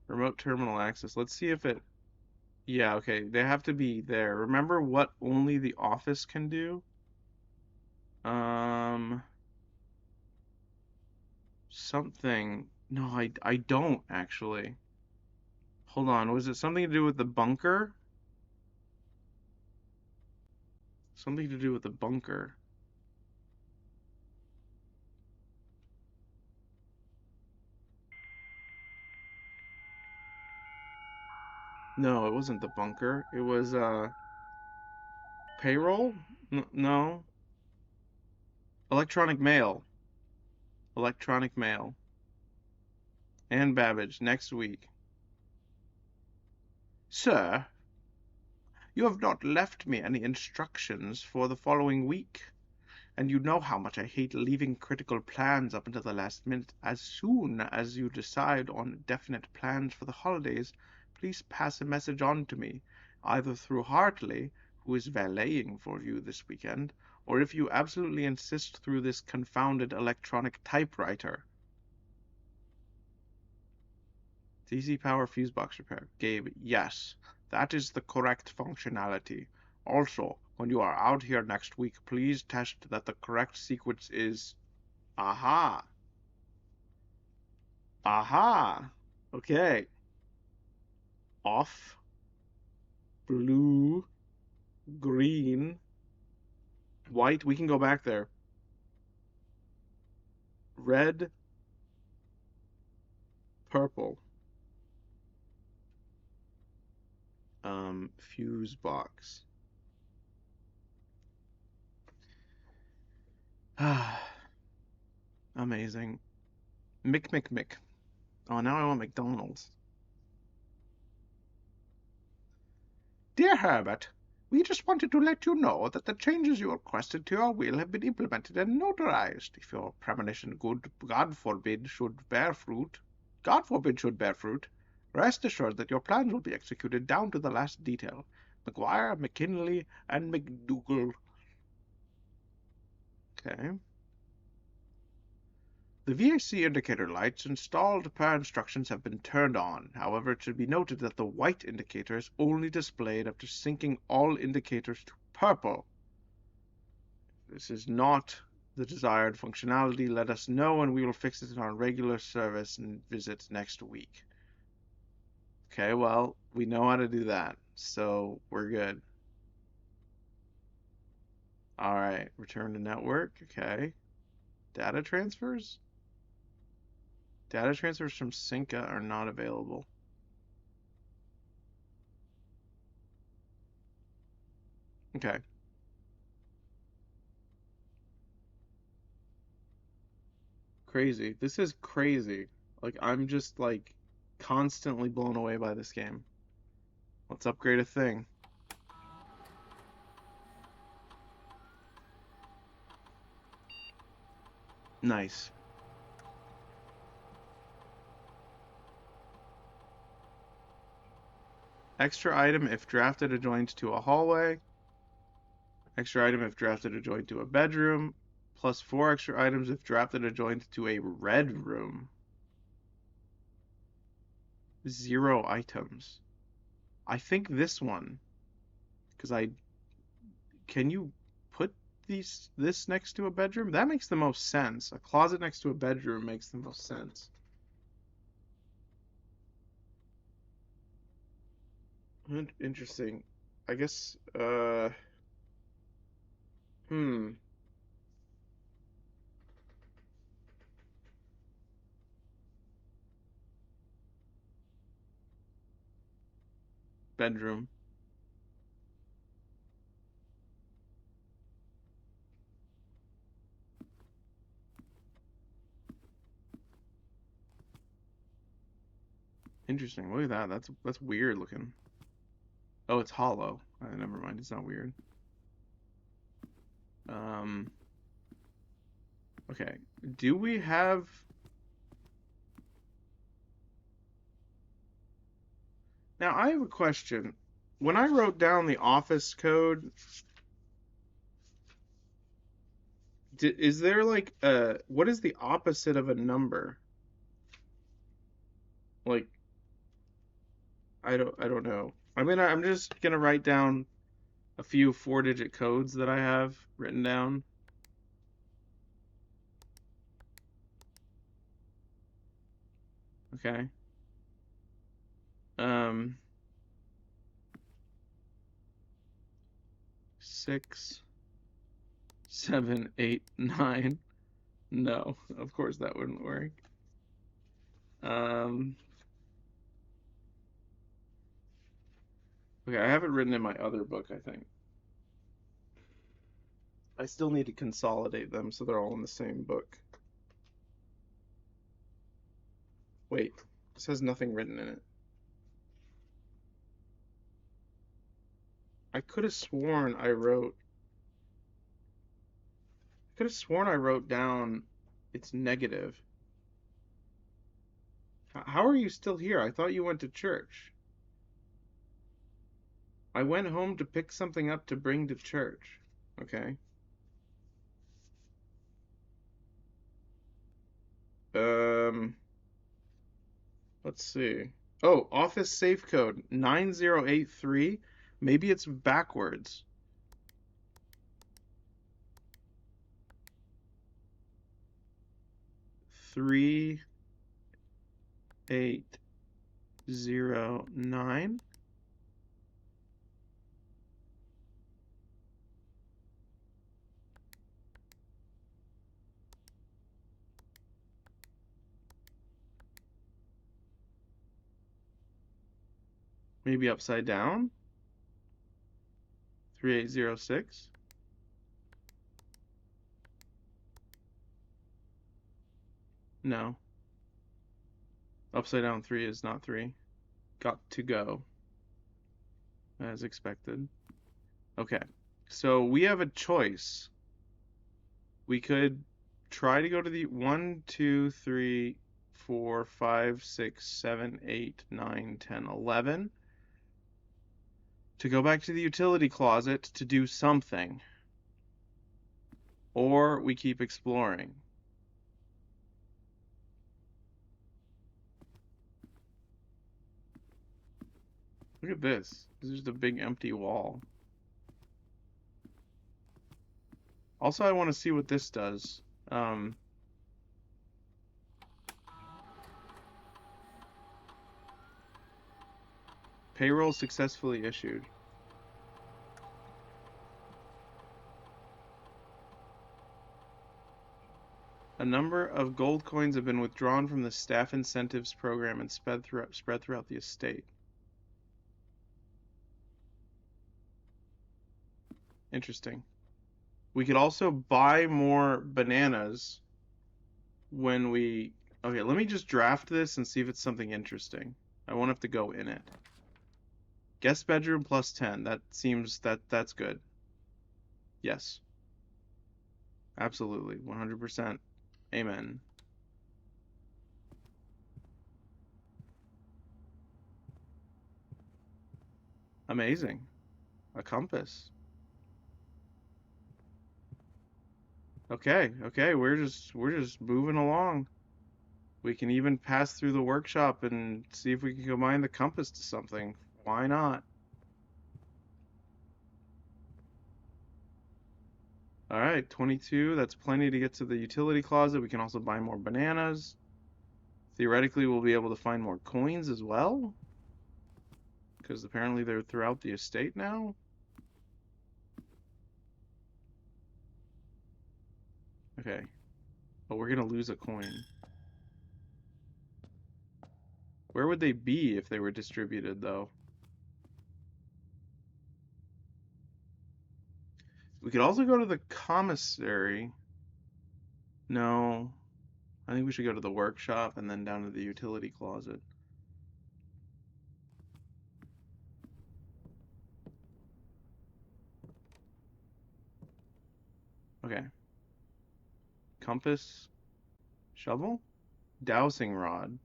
Remote terminal access. Let's see if it. Yeah, okay. They have to be there. Remember what only the office can do? Um, something. No, I don't actually. Hold on. Was it something to do with the bunker? Something to do with the bunker. No, it wasn't the bunker. It was payroll? No. Electronic mail. Electronic mail. And Babbage next week. Sir, you have not left me any instructions for the following week, and you know how much I hate leaving critical plans up until the last minute. As soon as you decide on definite plans for the holidays, please pass a message on to me, either through Hartley, who is valeting for you this weekend, or if you absolutely insist through this confounded electronic typewriter. DC power fuse box repair. Gabe, yes, that is the correct functionality. Also, when you are out here next week, please test that the correct sequence is... Aha! Aha! Okay. Off, blue, green, white. We can go back there. Red, purple. Fuse box. Ah, amazing. Mick, Mick, Mick. Oh, now I want McDonald's. Dear Herbert, we just wanted to let you know that the changes you requested to your will have been implemented and notarized. If your premonition God forbid, should bear fruit, rest assured that your plans will be executed down to the last detail. McGuire, McKinley, and McDougal. Okay. The VAC indicator lights installed per instructions have been turned on. However, it should be noted that the white indicator is only displayed after syncing all indicators to purple. This is not the desired functionality. Let us know and we will fix it on regular service and visit next week. Okay, well, we know how to do that, so we're good. All right, return to network. Okay. Data transfers? Data transfers from Synca are not available. Okay. Crazy. This is crazy. Like, I'm just, like, constantly blown away by this game. Let's upgrade a thing. Nice. Extra item if drafted adjoined to a hallway. Extra item if drafted adjoined to a bedroom. Plus 4 extra items if drafted adjoined to a red room. 0 items. I think this one. Because I... Can you put this next to a bedroom? That makes the most sense. A closet next to a bedroom makes the most sense. Interesting. I guess, hmm. Bedroom. Interesting. Look at that. That's weird looking. Oh, it's hollow. Never mind. It's not weird. Um, okay. Do we have... Now, I have a question. When I wrote down the office code, is there like what is the opposite of a number? Like, I don't know. I mean, I'm just gonna write down a few 4-digit codes that I have written down. Okay. Um, 6, 7, 8, 9. No, of course that wouldn't work. Um, okay, I have it written in my other book, I think. I still need to consolidate them so they're all in the same book. Wait, this has nothing written in it. I could have sworn I wrote. I could have sworn I wrote down it's negative. How are you still here? I thought you went to church. I went home to pick something up to bring to church. Okay. Um, let's see. Oh, office safe code 9083. Maybe it's backwards. 3, 8. 9. Maybe upside down. 3806. No. Upside down 3 is not 3. Got to go, as expected. Okay. So we have a choice. We could try to go to the 1, 2, 3, 4, 5, 6, 7, 8, 9, 10, 11. To go back to the utility closet to do something. Or we keep exploring. Look at this. This is just a big empty wall. Also, I want to see what this does. Payroll successfully issued. A number of gold coins have been withdrawn from the staff incentives program and spread throughout the estate. Interesting. We could also buy more bananas when we... Okay, let me just draft this and see if it's something interesting. I won't have to go in it. Guest bedroom plus 10. That seems... that's good. Yes. Absolutely. 100%. Amen. Amazing. A compass. Okay, we're just moving along. We can even pass through the workshop and see if we can combine the compass to something. Why not? All right, 22. That's plenty to get to the utility closet. We can also buy more bananas. Theoretically, we'll be able to find more coins as well, because apparently they're throughout the estate now. Okay. Oh, we're gonna lose a coin. Where would they be if they were distributed, though? We could also go to the commissary. No. I think we should go to the workshop and then down to the utility closet. Okay. Compass. Shovel? Dowsing rod.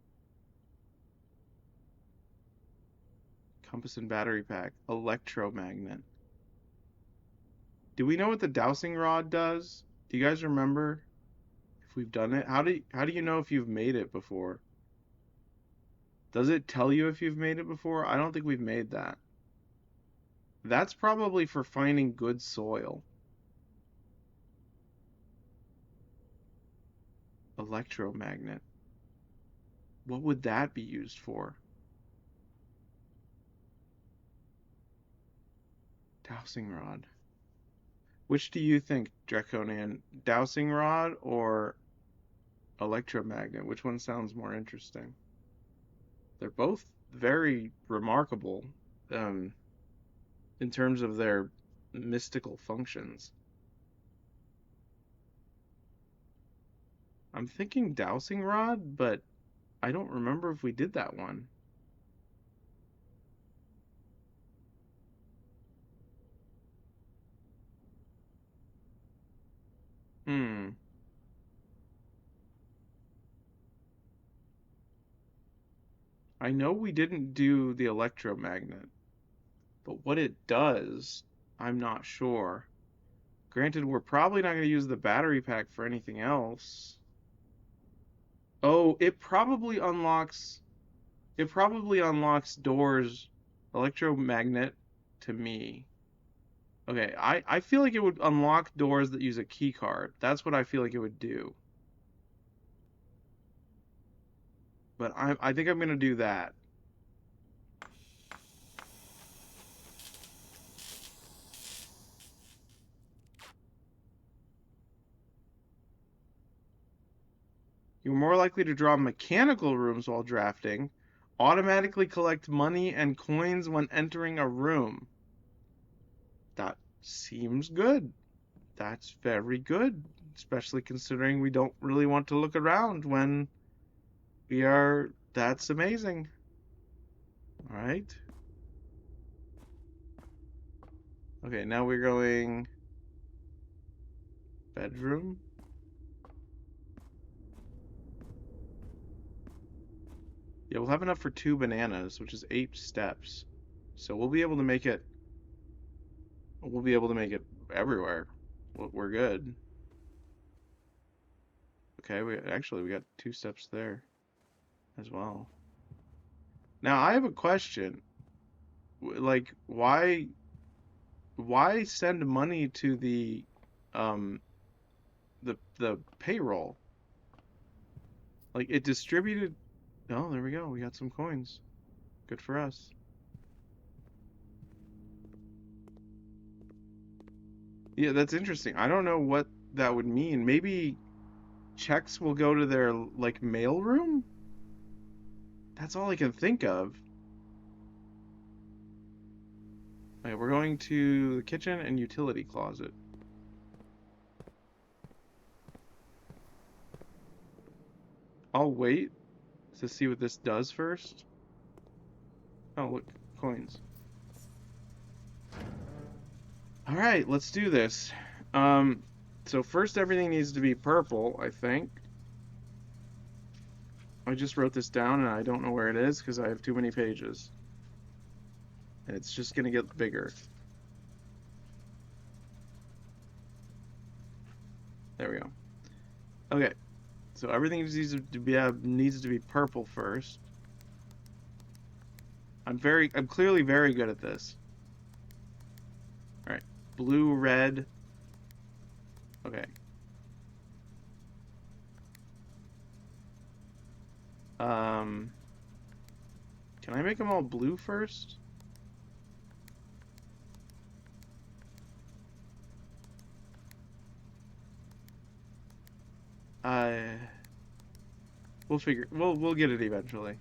Compass and battery pack. Electromagnet. Do we know what the dowsing rod does? Do you guys remember if we've done it? How do you know if you've made it before? Does it tell you if you've made it before? I don't think we've made that. That's probably for finding good soil. Electromagnet. What would that be used for? Dowsing rod. Which do you think, Draconian? Dowsing rod or electromagnet? Which one sounds more interesting? They're both very remarkable in terms of their mystical functions. I'm thinking dowsing rod, but I don't remember if we did that one. Hmm. I know we didn't do the electromagnet, but what it does, I'm not sure. Granted, we're probably not going to use the battery pack for anything else. Oh, it probably unlocks doors, electromagnet to me. Okay, I feel like it would unlock doors that use a key card. That's what I feel like it would do. But I think I'm gonna do that. You're more likely to draw mechanical rooms while drafting. Automatically collect money and coins when entering a room. That seems good. That's very good, especially considering we don't really want to look around when we are. That's amazing. All right. Okay, now we're going bedroom. Yeah, we'll have enough for 2 bananas, which is 8 steps. So we'll be able to make it. We'll be able to make it everywhere. We're good. Okay, we got 2 steps there as well. Now I have a question. Like, why send money to um the payroll? Like it distributed. Oh, there we go. We got some coins. Good for us. Yeah, that's interesting. I don't know what that would mean. Maybe checks will go to their like mail room? That's all I can think of. Okay, we're going to the kitchen and utility closet. I'll wait to see what this does first. Oh, look, coins. All right, let's do this. Um, so first everything needs to be purple, I think. I just wrote this down and I don't know where it is because I have too many pages. And it's just gonna get bigger. There we go. Okay, so everything needs to be purple first. I'm clearly very good at this. All right, blue, red. Okay. Um, can I make them all blue first? Uh, we'll get it eventually.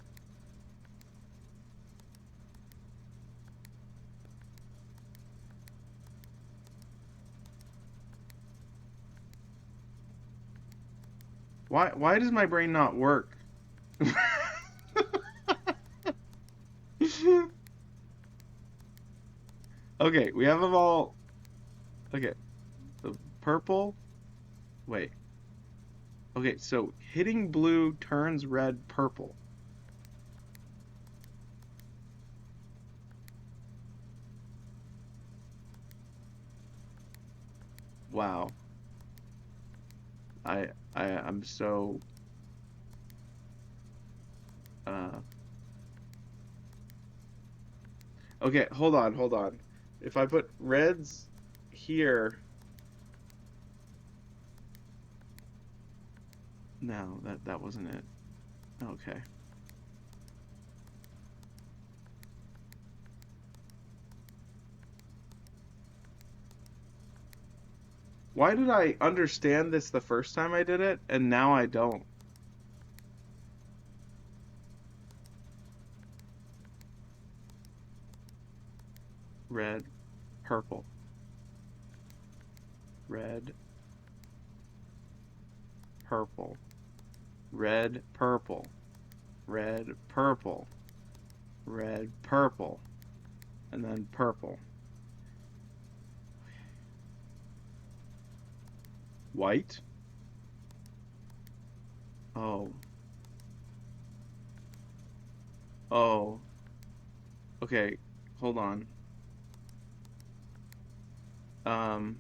Why does my brain not work? Okay, we have them all. Okay, the purple. Wait. Okay, so hitting blue turns red purple. Wow. I'm so uh okay, hold on. If I put reds here, no, that wasn't it. Okay. Why did I understand this the first time I did it and now I don't? Red, purple. Red, purple. Red, purple. Red, purple. Red, purple. And then purple. White? Oh. Oh. Okay, hold on. Um,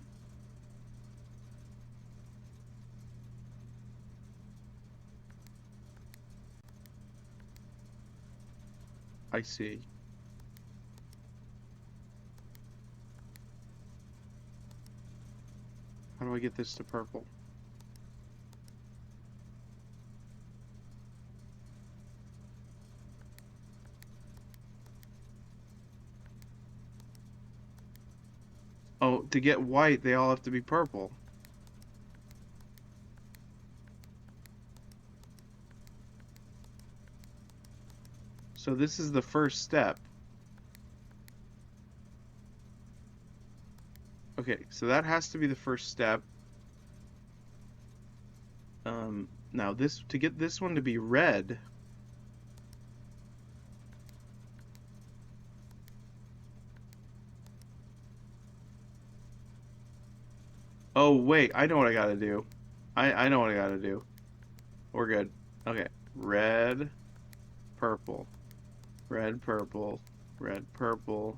I see. How do I get this to purple? Oh, to get white, they all have to be purple. So this is the first step. Okay, so that has to be the first step. Now this, to get this one to be red, oh wait, I know what I gotta do. I know what I gotta do. We're good. Okay, red, purple, red, purple, red, purple,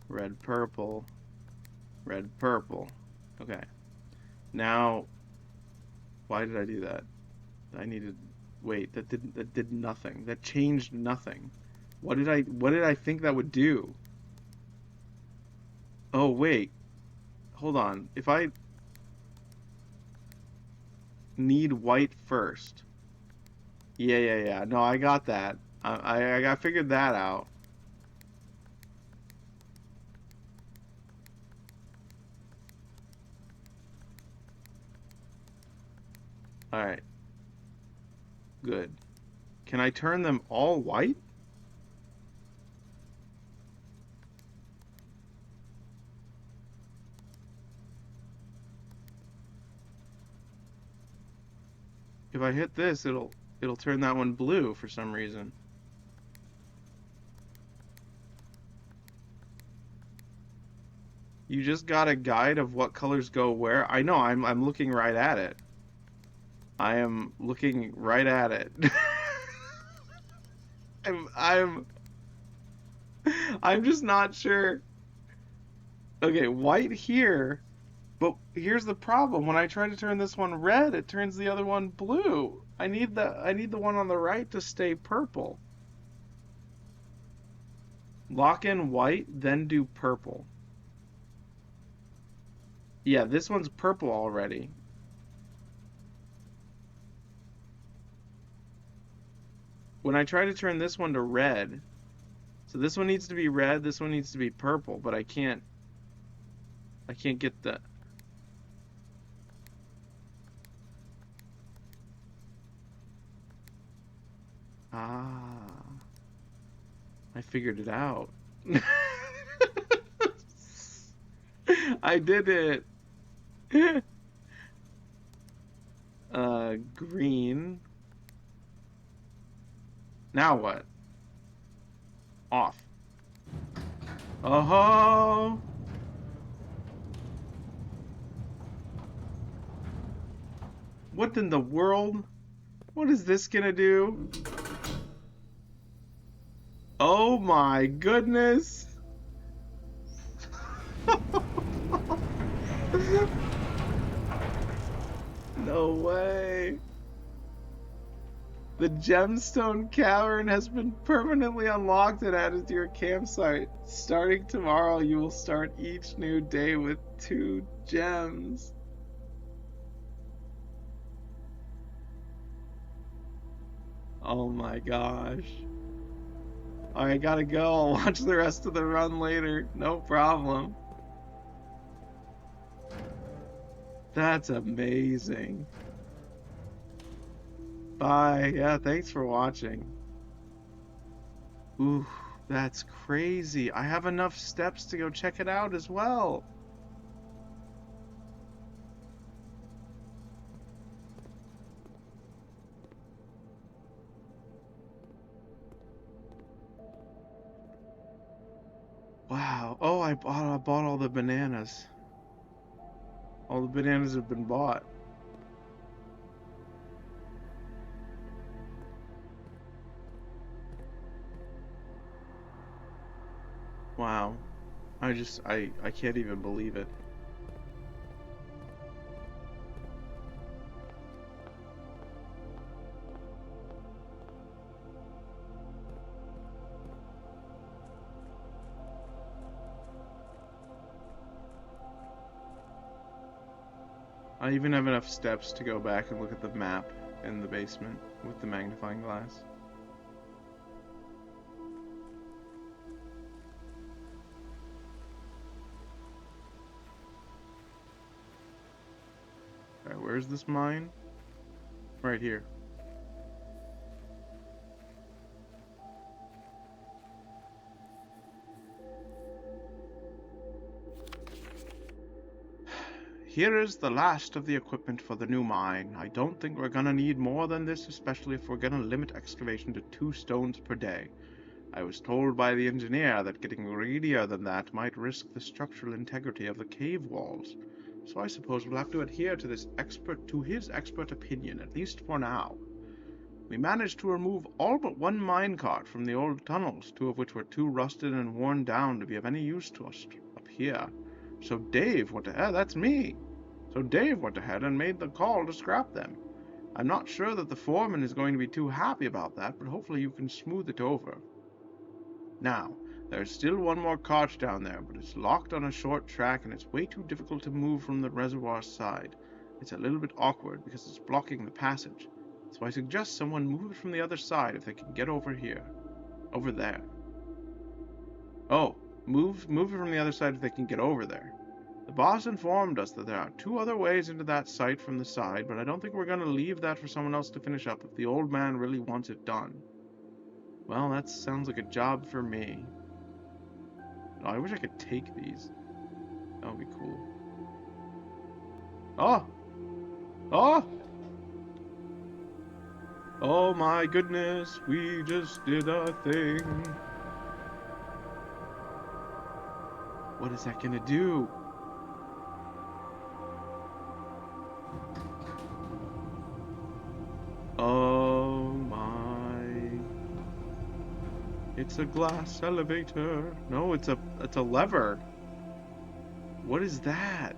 red, purple, red, purple. Okay, now, why did I do that? I needed, wait, that did nothing. That changed nothing. What did I think that would do? Oh wait, hold on. If I need white first. Yeah. No, I got that. I got figured that out. All right, good. Can I turn them all white? If I hit this, it'll turn that one blue for some reason. You just got a guide of what colors go where? I know, I'm looking right at it. I am looking right at it. I'm I'm just not sure. Okay, white here, but here's the problem. When I try to turn this one red, it turns the other one blue. I need the one on the right to stay purple. Lock in white, then do purple. Yeah, this one's purple already. When I try to turn this one to red, so this one needs to be red, this one needs to be purple, but I can't get the ah, I figured it out. I did it. Green. Now what? Off. Oh, what in the world? What is this gonna do? Oh my goodness. No way. The gemstone cavern has been permanently unlocked and added to your campsite. Starting tomorrow, you will start each new day with 2 gems. Oh my gosh. Alright, gotta go. I'll watch the rest of the run later. No problem. That's amazing. Bye. Yeah, thanks for watching. Ooh, that's crazy. I have enough steps to go check it out as well. Wow. Oh, I bought all the bananas. All the bananas have been bought. Wow. I can't even believe it. I even have enough steps to go back and look at the map in the basement with the magnifying glass. Alright, where's this mine? Right here. here is the last of the equipment for the new mine. I don't think we're gonna need more than this, especially if we're gonna limit excavation to 2 stones per day. I was told by the engineer that getting greedier than that might risk the structural integrity of the cave walls. So I suppose we'll have to adhere to his expert opinion, at least for now. We managed to remove all but 1 minecart from the old tunnels, 2 of which were too rusted and worn down to be of any use to us up here. So Dave went ahead, that's me. So Dave went ahead and made the call to scrap them. I'm not sure that the foreman is going to be too happy about that, but hopefully you can smooth it over. Now, there's still 1 more cart down there, but it's locked on a short track and it's way too difficult to move from the reservoir side. It's a little bit awkward because it's blocking the passage. So I suggest someone move it from the other side if they can get over here. Over there. Oh, move it from the other side if they can get over there. The boss informed us that there are 2 other ways into that site from the side, but I don't think we're going to leave that for someone else to finish up if the old man really wants it done. Well, that sounds like a job for me. Oh, I wish I could take these. That would be cool. Oh! Oh! Oh my goodness, we just did a thing. What is that gonna do? Oh my. It's a glass elevator. No, it's a lever. What is that?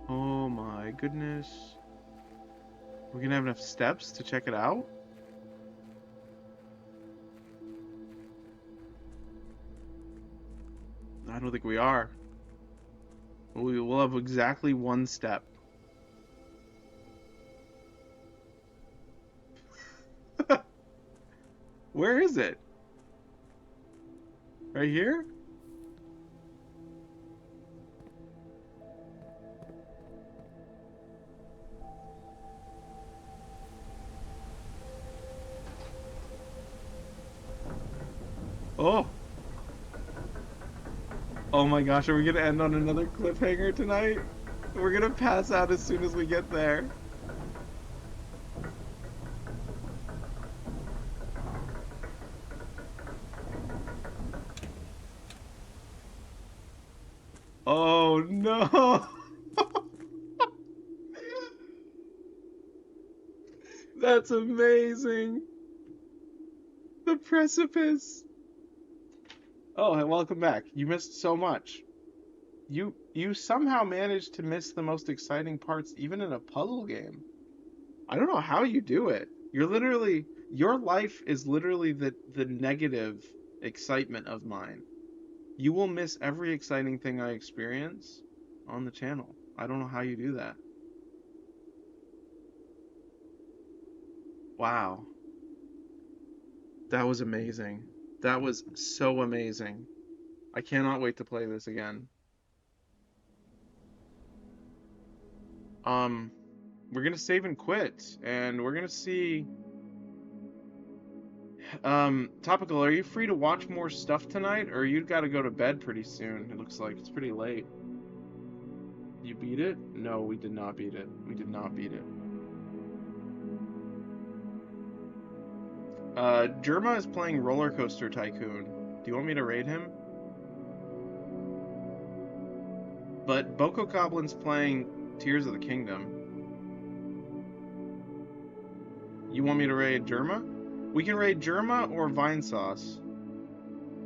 Oh my goodness. We're gonna have enough steps to check it out? I don't think we are. We will have exactly 1 step. Where is it? Right here? Oh! Oh my gosh, are we gonna end on another cliffhanger tonight? We're gonna pass out as soon as we get there. Oh no! That's amazing! The precipice! Oh, and welcome back. You missed so much. You somehow managed to miss the most exciting parts even in a puzzle game. I don't know how you do it. Your life is literally the negative excitement of mine. You will miss every exciting thing I experience on the channel. I don't know how you do that. Wow. That was amazing. That was so amazing. I cannot wait to play this again. We're gonna save and quit, and we're gonna see. Topical, are you free to watch more stuff tonight, or you gotta go to bed pretty soon? It looks like it's pretty late. You beat it? No, we did not beat it. We did not beat it. Jerma is playing Roller Coaster Tycoon. Do you want me to raid him? But Boko Goblin's playing Tears of the Kingdom. You want me to raid Jerma? We can raid Jerma or Vine Sauce.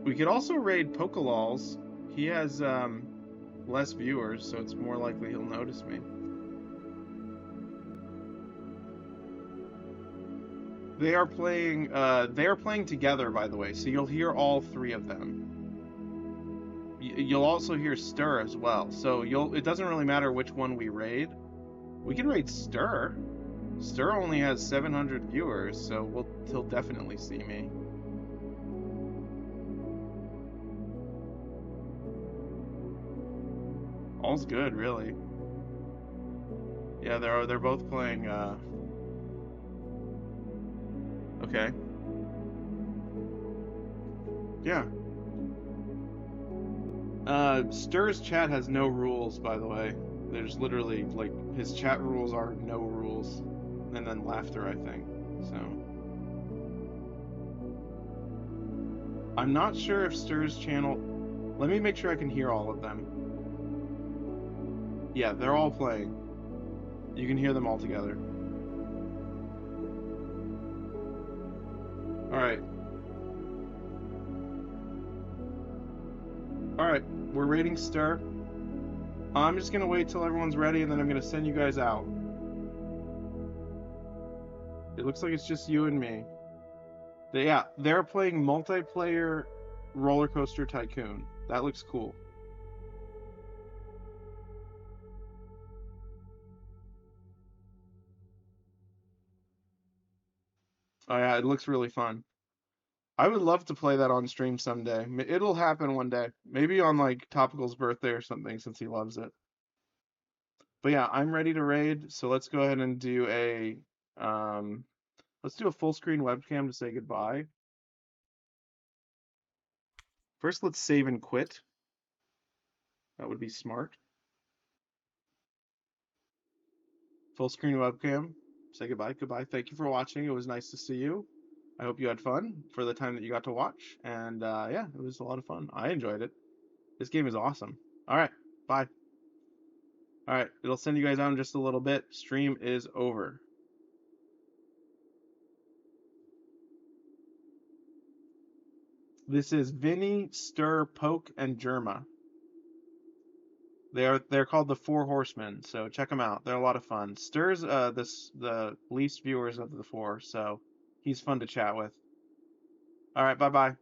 We could also raid Pokelols. He has less viewers, so it's more likely he'll notice me. They are playing together, by the way, so you'll hear all 3 of them. You'll also hear Stir as well, so it doesn't really matter which one we raid. We can raid Stir. Stir only has 700 viewers, so he'll definitely see me. All's good, really. Yeah, they're both playing. Okay. Yeah. Stir's chat has no rules, by the way. There's literally, like, his chat rules are no rules. And then laughter, I think. So. I'm not sure if Stir's channel. Let me make sure I can hear all of them. Yeah, they're all playing. You can hear them all together. Alright. Alright, we're rating Stir. I'm just gonna wait till everyone's ready and then I'm gonna send you guys out. It looks like it's just you and me. Yeah, they're playing multiplayer Roller Coaster Tycoon. That looks cool. Oh yeah, it looks really fun. I would love to play that on stream someday. It'll happen one day. Maybe on like Topical's birthday or something since he loves it. But yeah, I'm ready to raid, so let's go ahead and do a um let's do a full screen webcam to say goodbye. First, let's save and quit. That would be smart. Full screen webcam. Say goodbye. Goodbye. Thank you for watching. It was nice to see you. I hope you had fun for the time that you got to watch. And yeah, it was a lot of fun. I enjoyed it. This game is awesome. All right. Bye. All right. It'll send you guys out in just a little bit. Stream is over. This is Vinny, Stir, Poke, and Germa. They're called the Four Horsemen, so check them out. They're a lot of fun. Stir's the least viewers of the four, so he's fun to chat with. All right, bye bye.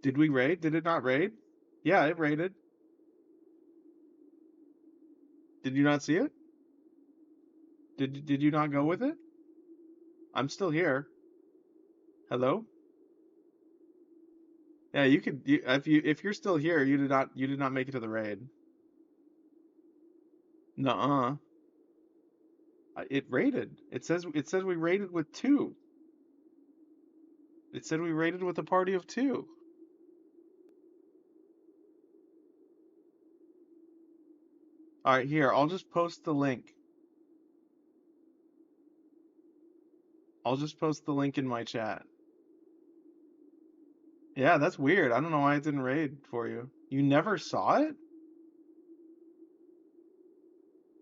Did we raid? Did it not raid? Yeah, it raided. Did you not see it? Did you not go with it? I'm still here. Hello? Yeah, you could if you're still here, you did not make it to the raid. Nuh-uh. It raided. It says we raided with two. It said we raided with a party of two. All right, here, I'll just post the link. I'll just post the link in my chat. Yeah, that's weird. I don't know why it didn't raid for you. You never saw it?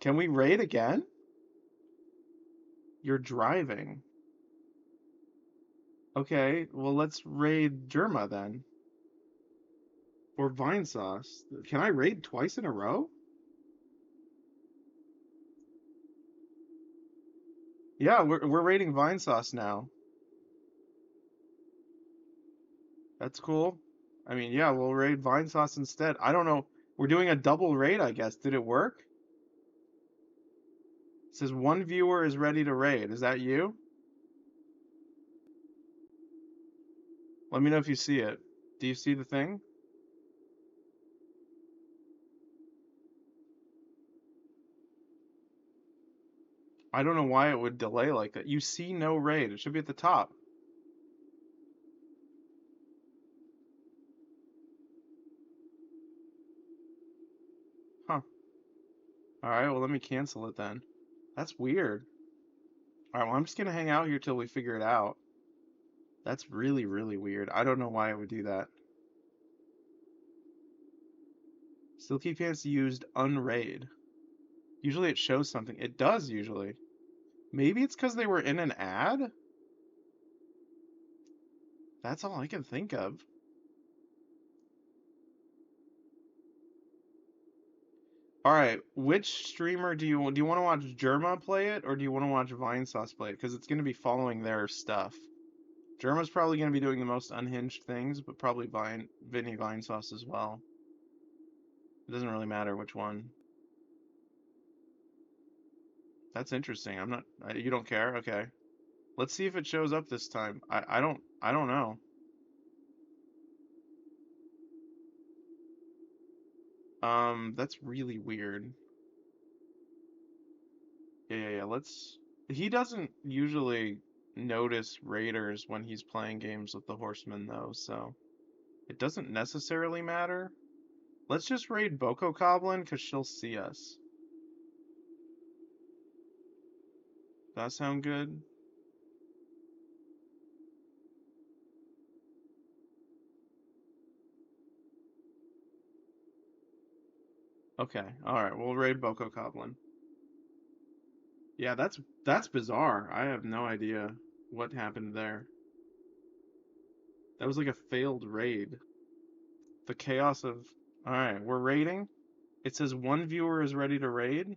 Can we raid again? You're driving. Okay, well let's raid Germa then. Or Vine Sauce. Can I raid twice in a row? Yeah, we're raiding Vine Sauce now. That's cool. I mean, yeah, we'll raid Vine Sauce instead. I don't know. We're doing a double raid, I guess. Did it work? It says one viewer is ready to raid. Is that you? Let me know if you see it. Do you see the thing? I don't know why it would delay like that. You see no raid. It should be at the top. Huh. All right, well, let me cancel it then. That's weird. All right, well, I'm just gonna hang out here till we figure it out. That's really, really weird. I don't know why it would do that. Silky Pants used unraid. Usually it shows something. It does usually. Maybe it's because they were in an ad? That's all I can think of. All right, which streamer do you want to watch Germa play it or do you want to watch Vinesauce play it? Because it's going to be following their stuff. Germa's probably going to be doing the most unhinged things, but probably Vinny Vinesauce as well. It doesn't really matter which one. That's interesting. I'm not. You don't care? Okay. Let's see if it shows up this time. I don't know. That's really weird. Yeah. He doesn't usually notice raiders when he's playing games with the horsemen though, so it doesn't necessarily matter. Let's just raid Boko Coblin because she'll see us. That sound good? Okay. All right. We'll raid Boko Coblin. Yeah, that's bizarre. I have no idea what happened there. That was like a failed raid. The chaos of. All right, we're raiding. It says one viewer is ready to raid.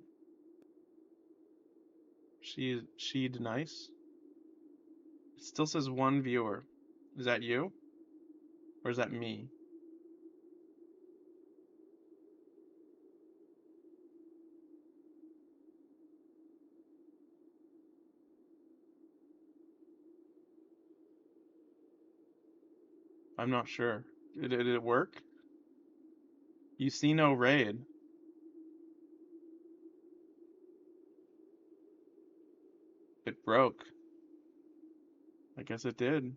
She'd nice. It still says one viewer. Is that you? Or is that me? I'm not sure. Did it work? You see no raid. It broke. I guess it did.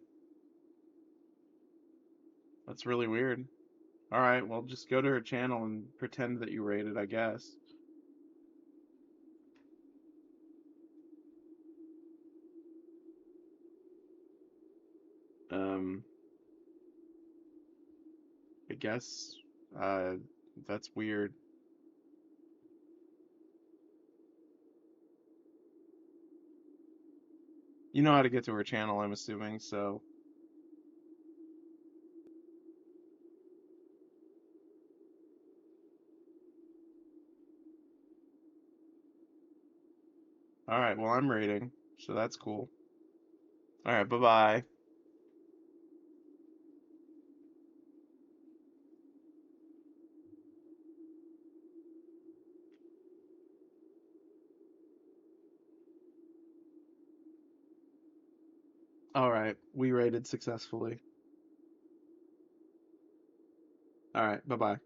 That's really weird. Alright, well just go to her channel and pretend that you raided, I guess. Um, I guess, uh, that's weird. You know how to get to her channel, I'm assuming, so. Alright, well I'm raiding, so that's cool. Alright, bye-bye. Alright, we raided successfully. Alright, bye-bye.